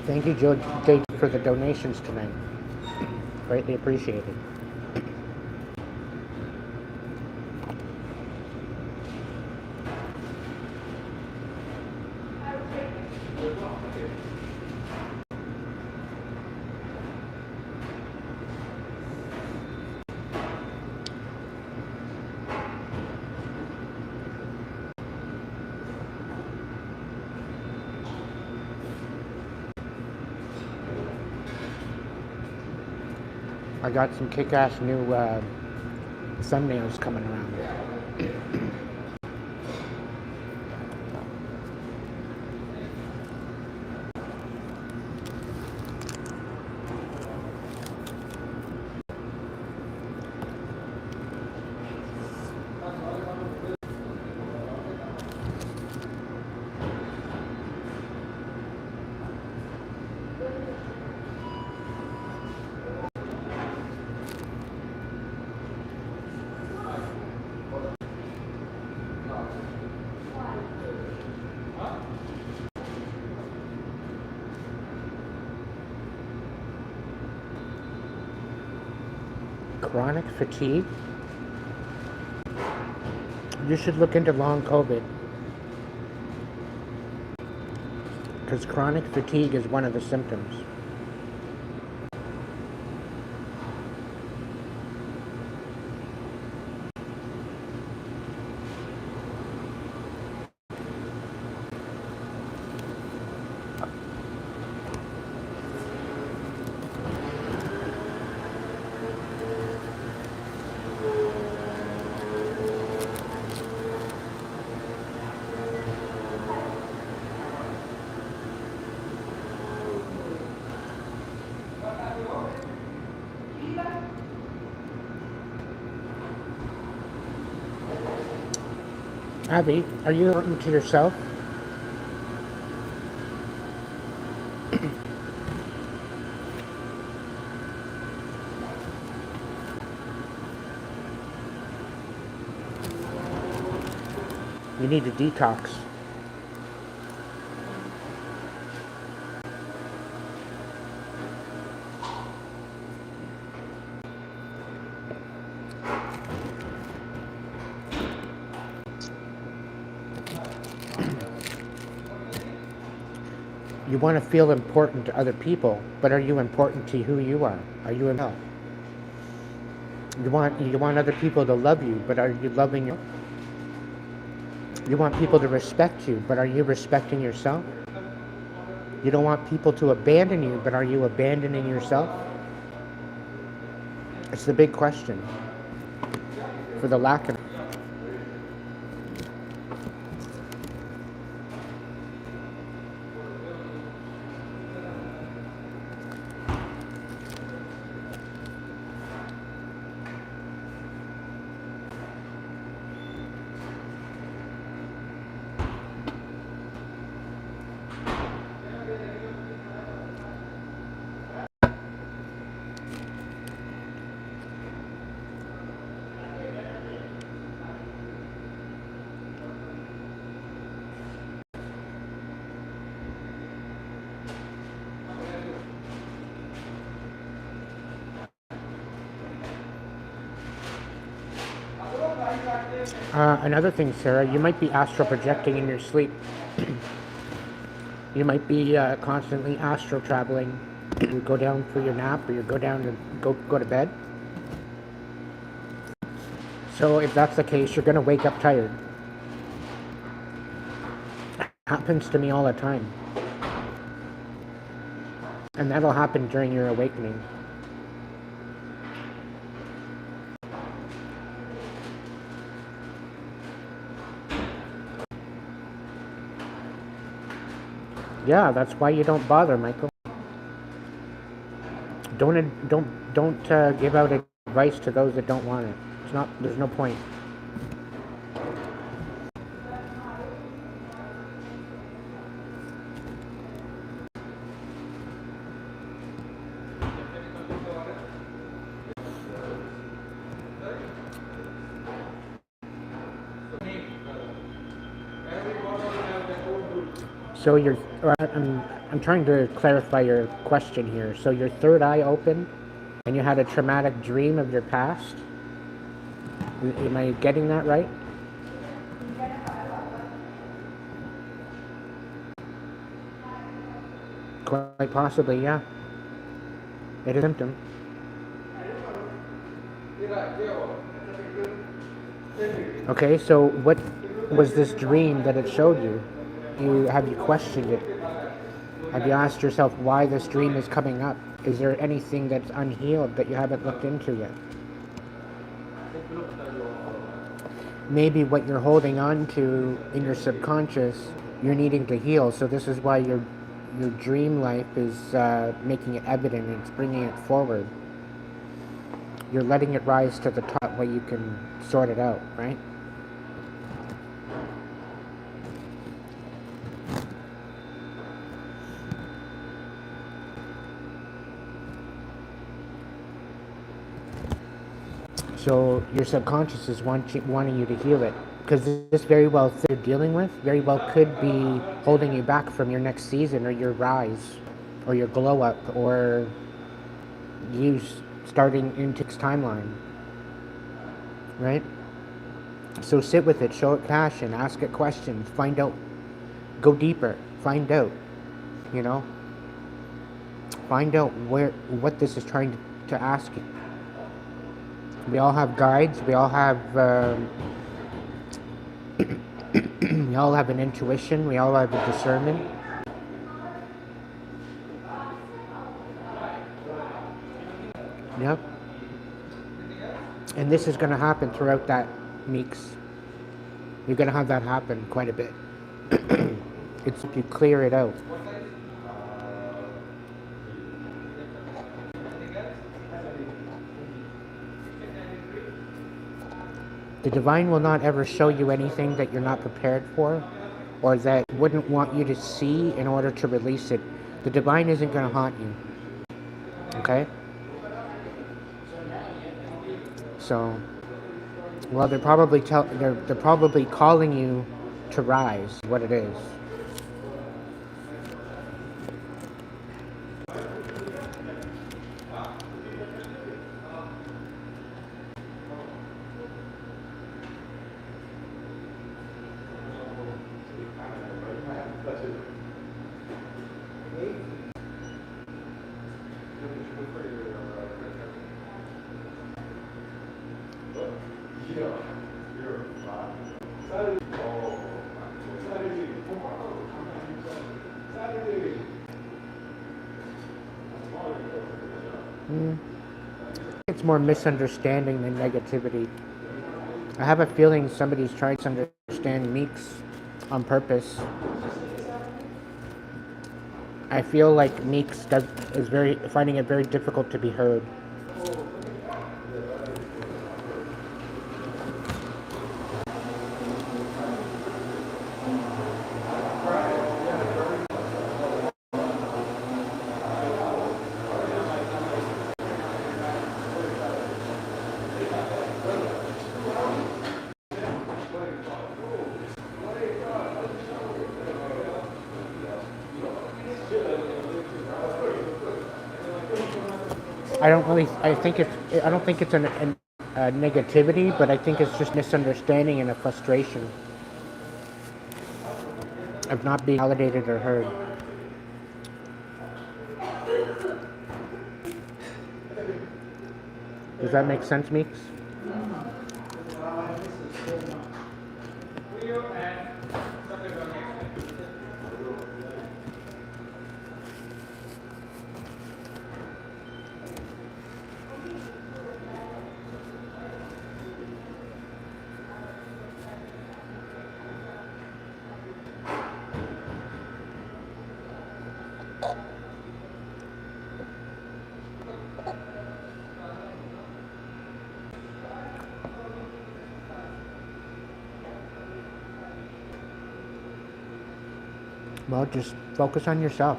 Thank you, Jay, for the donations tonight. Greatly appreciated. I got some kick-ass new thumbnails coming around. Chronic fatigue? You should look into long COVID, because chronic fatigue is one of the symptoms. Abby, are you important to yourself? You need to detox. You want to feel important to other people, but are you important to who you are? Are you enough? You want other people to love you, but are you loving yourself? You want people to respect you, but are you respecting yourself? You don't want people to abandon you, but are you abandoning yourself? It's the big question for the lack of. Another thing, Sarah, you might be astral projecting in your sleep. You might be constantly astral traveling. You go down for your nap, or you go down to go to bed. So if that's the case, you're going to wake up tired. Happens to me all the time. And that'll happen during your awakening. Yeah, that's why you don't bother, Michael. Don't give out advice to those that don't want it. It's not. There's no point. So I'm trying to clarify your question here. So your third eye opened, and you had a traumatic dream of your past. Am I getting that right? Quite possibly, yeah. It is a symptom. Okay, so what was this dream that it showed you? Have you questioned it? Have you asked yourself why this dream is coming up? Is there anything that's unhealed that you haven't looked into yet? Maybe what you're holding on to in your subconscious, you're needing to heal. So this is why your dream life is making it evident, and it's bringing it forward. You're letting it rise to the top where you can sort it out, right? So your subconscious is wanting you to heal it, because this very well thing you're dealing with very well could be holding you back from your next season, or your rise, or your glow up, or you starting into its timeline, right? So sit with it, show it passion, ask it questions, find out, go deeper, find out, find out what this is trying to ask you. We all have guides. We all have we all have an intuition. We all have a discernment. Yep. And this is going to happen throughout that Meeks. You're going to have that happen quite a bit. It's if you clear it out. The divine will not ever show you anything that you're not prepared for or that wouldn't want you to see in order to release it. The divine isn't going to haunt you. Okay? So, well, they're probably calling you to rise, what it is. It's more misunderstanding than negativity. I have a feeling somebody's trying to understand Meeks on purpose. I feel like Meeks is finding it very difficult to be heard. I don't think it's a negativity, but I think it's just misunderstanding and a frustration of not being validated or heard. Does that make sense, Meeks? Well, just focus on yourself.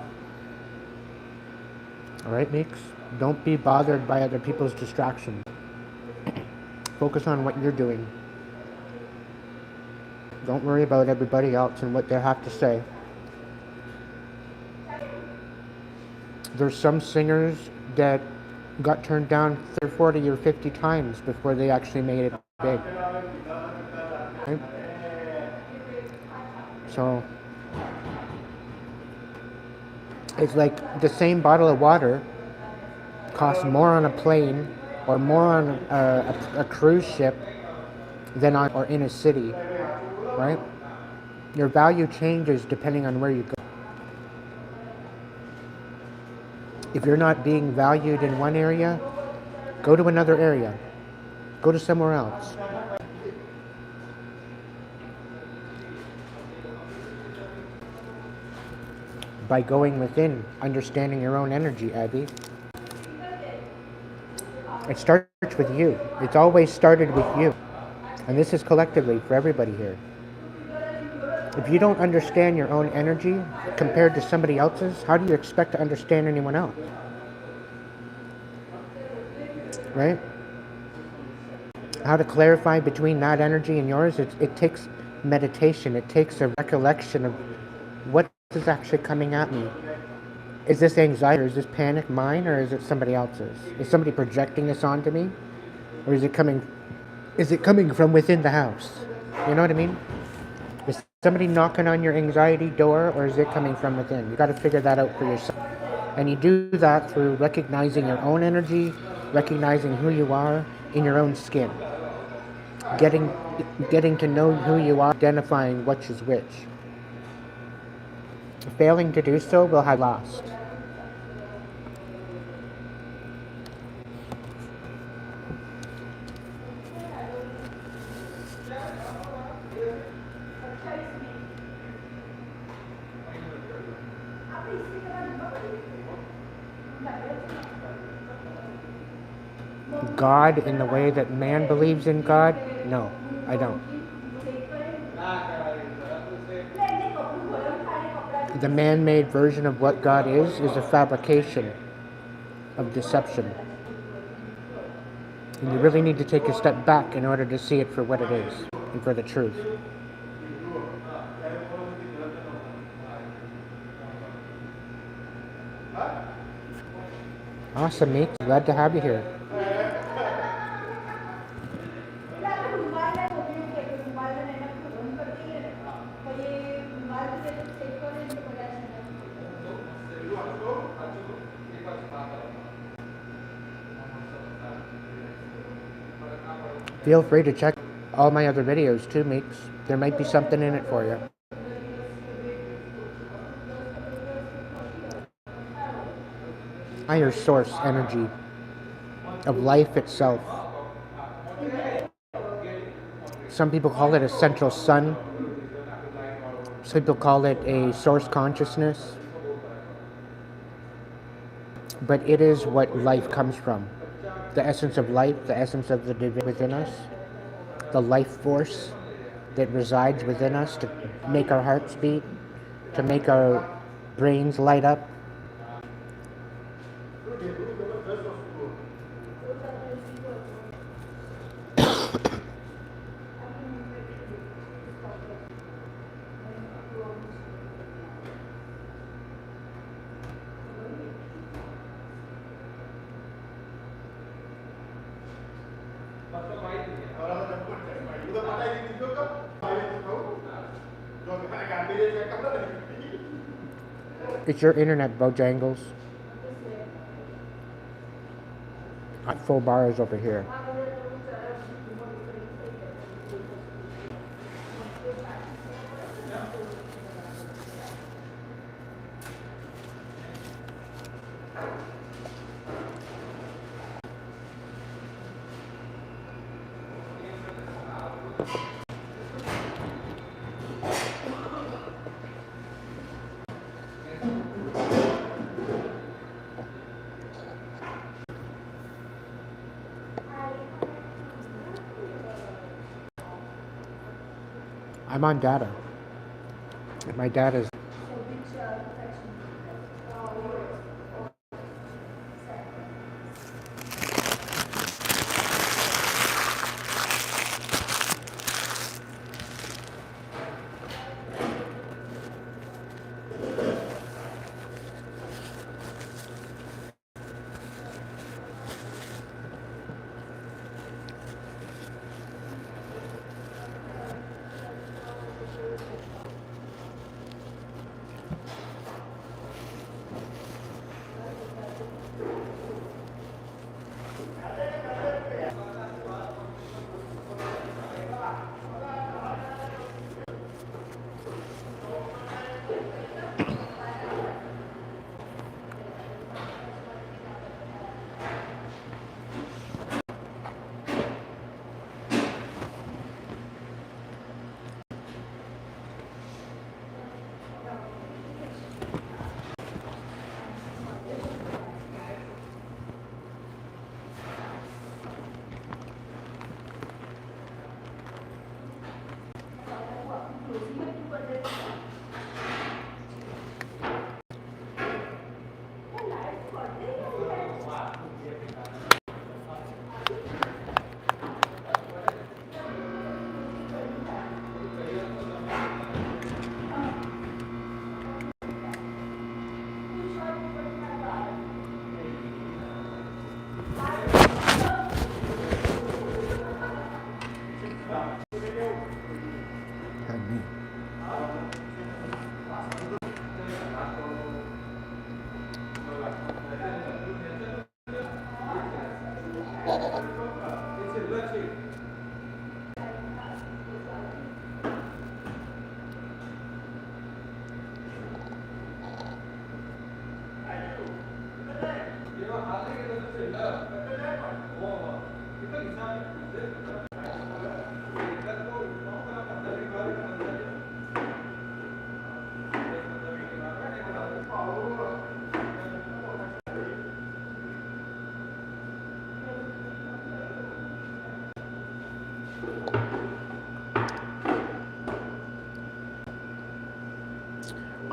Alright, Meeks? Don't be bothered by other people's distractions. Focus on what you're doing. Don't worry about everybody else and what they have to say. There's some singers that got turned down 30, 40, or 50 times before they actually made it big. Right? So, it's like the same bottle of water costs more on a plane or more on a cruise ship than or in a city, right? Your value changes depending on where you go. If you're not being valued in one area, go to another area. Go to somewhere else. By going within, understanding your own energy, Abby. It starts with you. It's always started with you. And this is collectively for everybody here. If you don't understand your own energy compared to somebody else's, how do you expect to understand anyone else? Right? How to clarify between that energy and yours, it takes meditation. It takes a recollection of what is actually coming at me. Is this anxiety, or is this panic mine, or is it somebody else's? Is somebody projecting this onto me? Or is it coming from within the house? You know what I mean? Is somebody knocking on your anxiety door, or is it coming from within? You got to figure that out for yourself. And you do that through recognizing your own energy, recognizing who you are in your own skin. Getting to know who you are, identifying which is which. Failing to do so will have lost. God in the way that man believes in God? No. I don't. The man-made version of what God is a fabrication of deception. And you really need to take a step back in order to see it for what it is and for the truth. Awesome, Meek. Glad to have you here. Feel free to check all my other videos too, Meeks. There might be something in it for you. Higher source energy of life itself. Some people call it a central sun. Some people call it a source consciousness. But it is what life comes from. The essence of life, the essence of the divine within us, the life force that resides within us to make our hearts beat, to make our brains light up. It's your internet, Bojangles. Full bars over here. I'm on data. My data's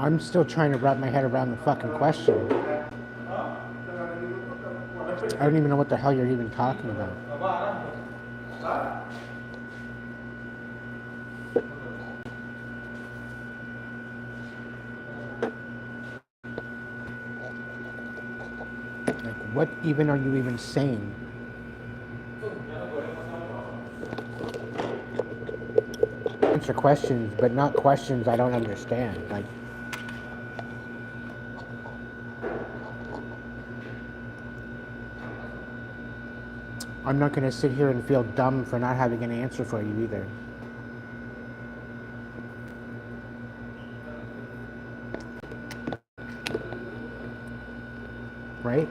I'm still trying to wrap my head around the fucking question. I don't even know what the hell you're even talking about. Like, what even are you even saying? Answer questions, but not questions I don't understand. Like, I'm not going to sit here and feel dumb for not having an answer for you either. Right?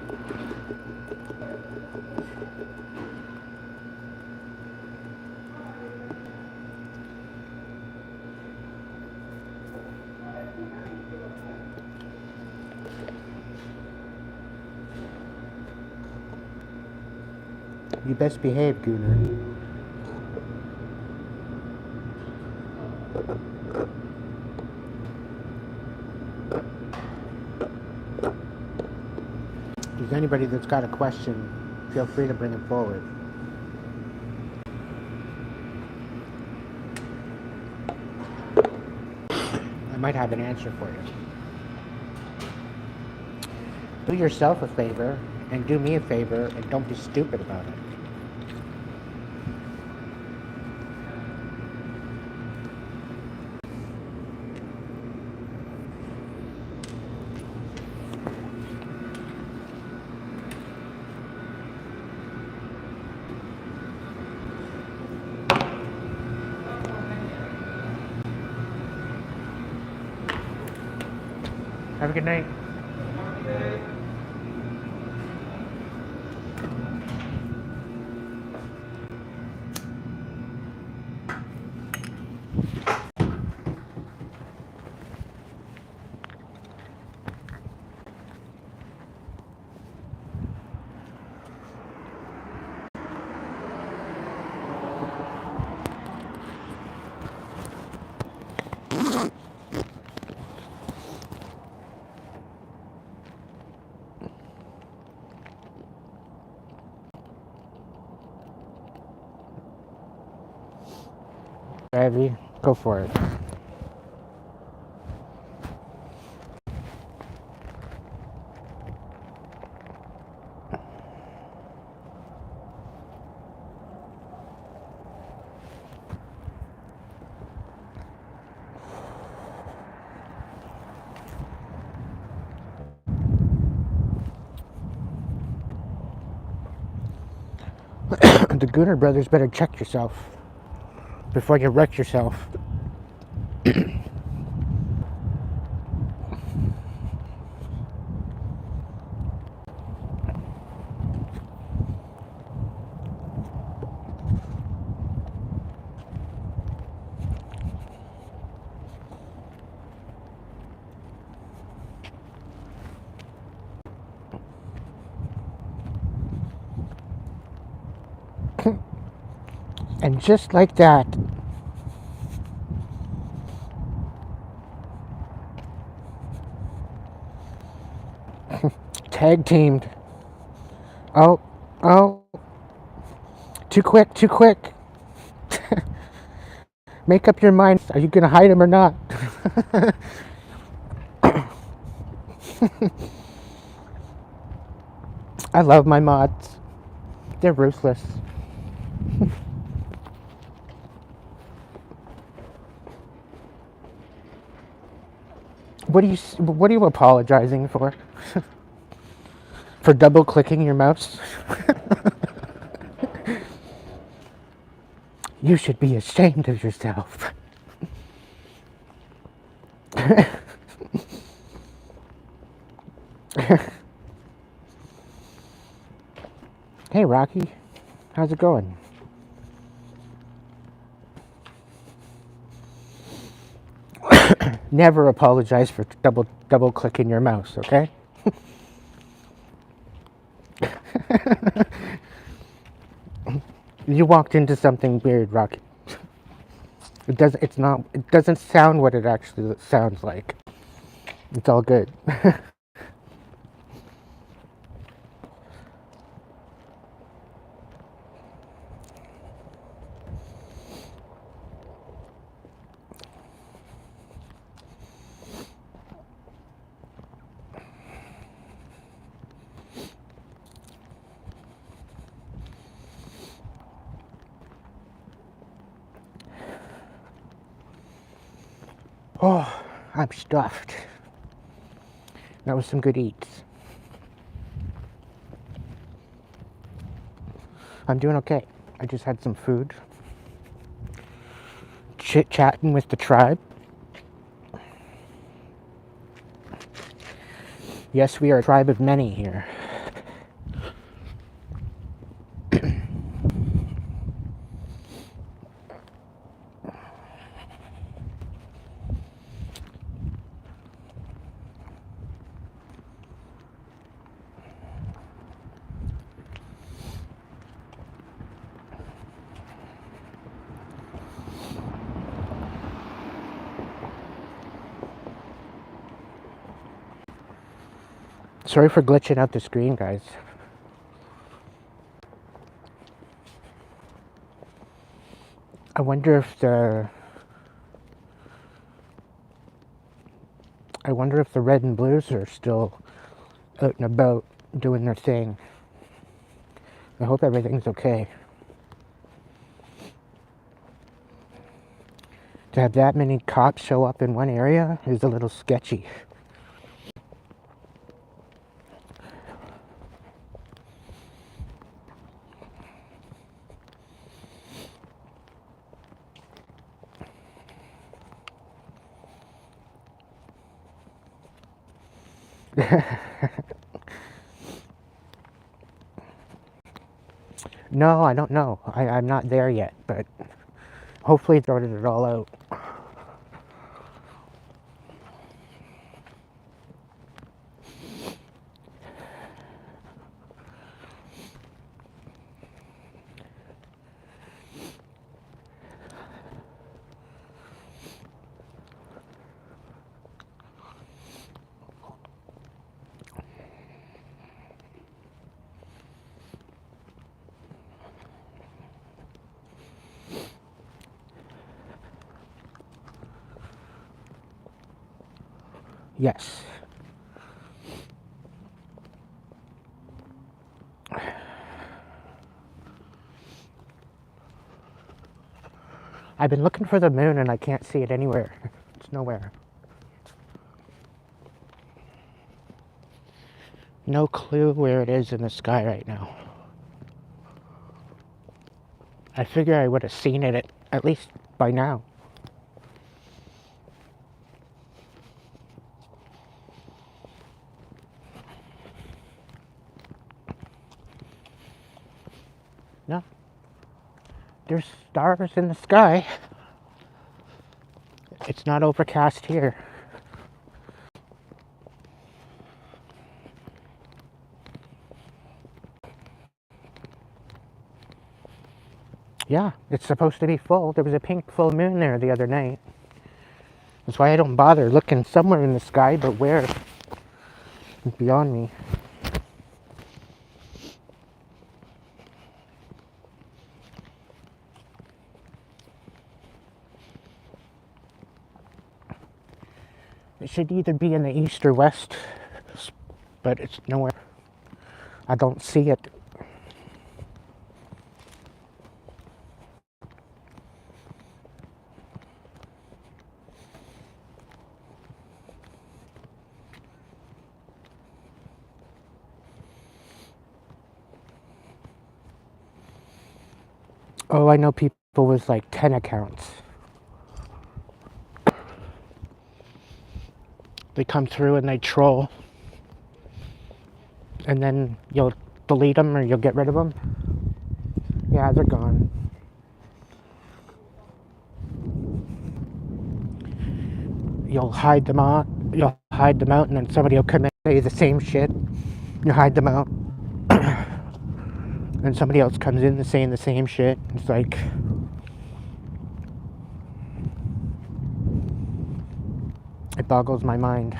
You best behave, Gooner. If there's anybody that's got a question, feel free to bring it forward. I might have an answer for you. Do yourself a favor and do me a favor and don't be stupid about it. Have a good night. Abby, go for it. The Gooner brothers better check yourself before you wreck yourself. And just like that, tag teamed. Oh, too quick, too quick. Make up your mind. Are you going to hide him or not? I love my mods. They're ruthless. What are you apologizing for? For double clicking your mouse? You should be ashamed of yourself. Hey Rocky, how's it going? Never apologize for double clicking your mouse, okay? You walked into something weird, Rocky. It doesn't sound what it actually sounds like. It's all good. Oh, I'm stuffed. That was some good eats. I'm doing okay. I just had some food. Chit-chatting with the tribe. Yes, we are a tribe of many here. Sorry for glitching out the screen, guys. I wonder if the red and blues are still out and about doing their thing. I hope everything's okay. To have that many cops show up in one area is a little sketchy. No, I don't know. I'm not there yet, but hopefully they sorted it all out. Yes. I've been looking for the moon and I can't see it anywhere. It's nowhere. No clue where it is in the sky right now. I figure I would have seen it at least by now. No. There's stars in the sky. It's not overcast here. Yeah, it's supposed to be full. There was a pink full moon there the other night. That's why I don't bother looking somewhere in the sky, but where? It's beyond me. It should either be in the east or west, but it's nowhere. I don't see it. Oh, I know people with like 10 accounts. They come through and they troll. And then you'll delete them or you'll get rid of them. Yeah, they're gone. You'll hide them out. You'll hide them out and then somebody will come in and say the same shit. You hide them out. And somebody else comes in and saying the same shit. It's like, it boggles my mind.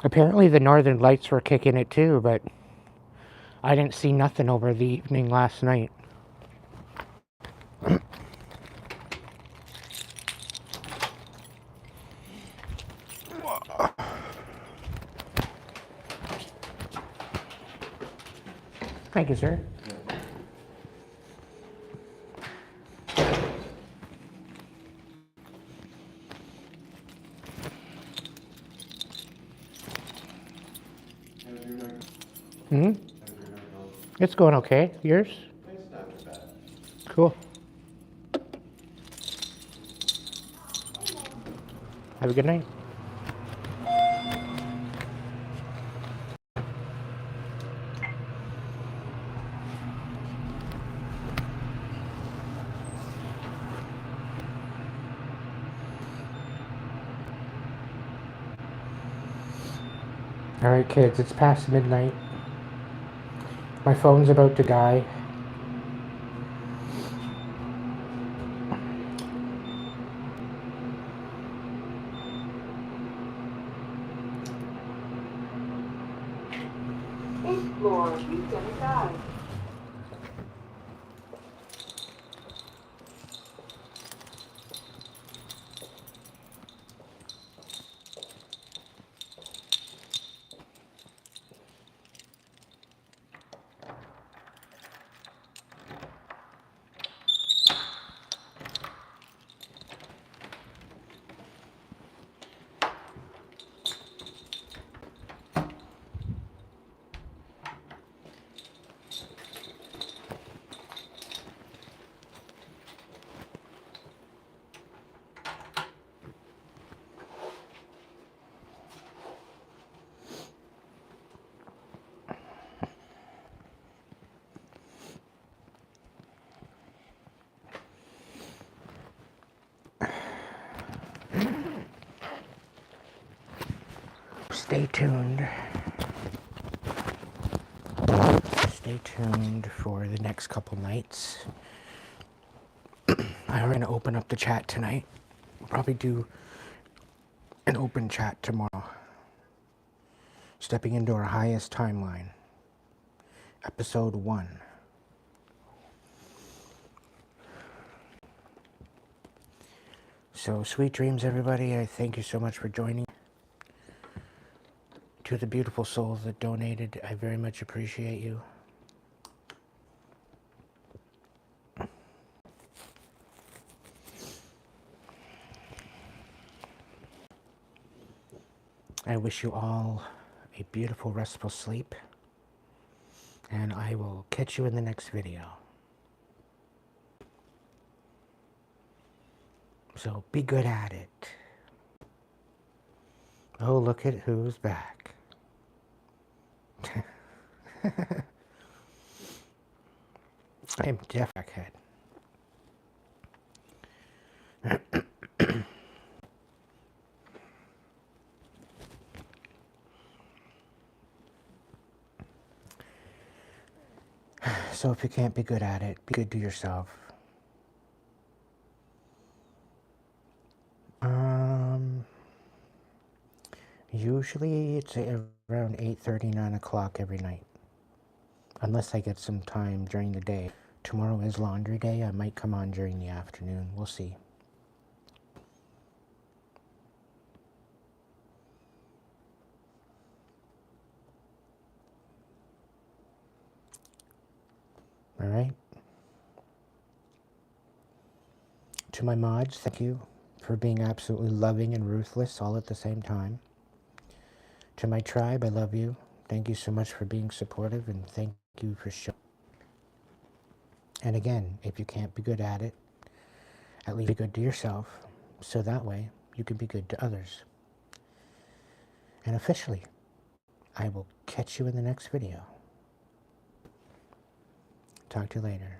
Apparently the northern lights were kicking it too, but I didn't see nothing over the evening last night. Thank you, sir. Hmm? It's going okay. Yours? It's not too bad. Cool. Have a good night. Alright, kids, it's past midnight. My phone's about to die. Explore 375. Stay tuned. Stay tuned for the next couple nights. I'm going to open up the chat tonight. We'll probably do an open chat tomorrow. Stepping into our highest timeline. Episode 1. So, sweet dreams, everybody. I thank you so much for joining. To the beautiful souls that donated, I very much appreciate you. I wish you all a beautiful, restful sleep. And I will catch you in the next video. So be good at it. Oh, look at who's back. I'm deaf head. So if you can't be good at it, be good to yourself. Usually it's around 8:30, 9 o'clock every night. Unless I get some time during the day. Tomorrow is laundry day. I might come on during the afternoon. We'll see. All right. To my mods, thank you for being absolutely loving and ruthless all at the same time. To my tribe, I love you. Thank you so much for being supportive, and thank you for showing. And again, if you can't be good at it, at least be good to yourself, so that way you can be good to others. And officially, I will catch you in the next video. Talk to you later.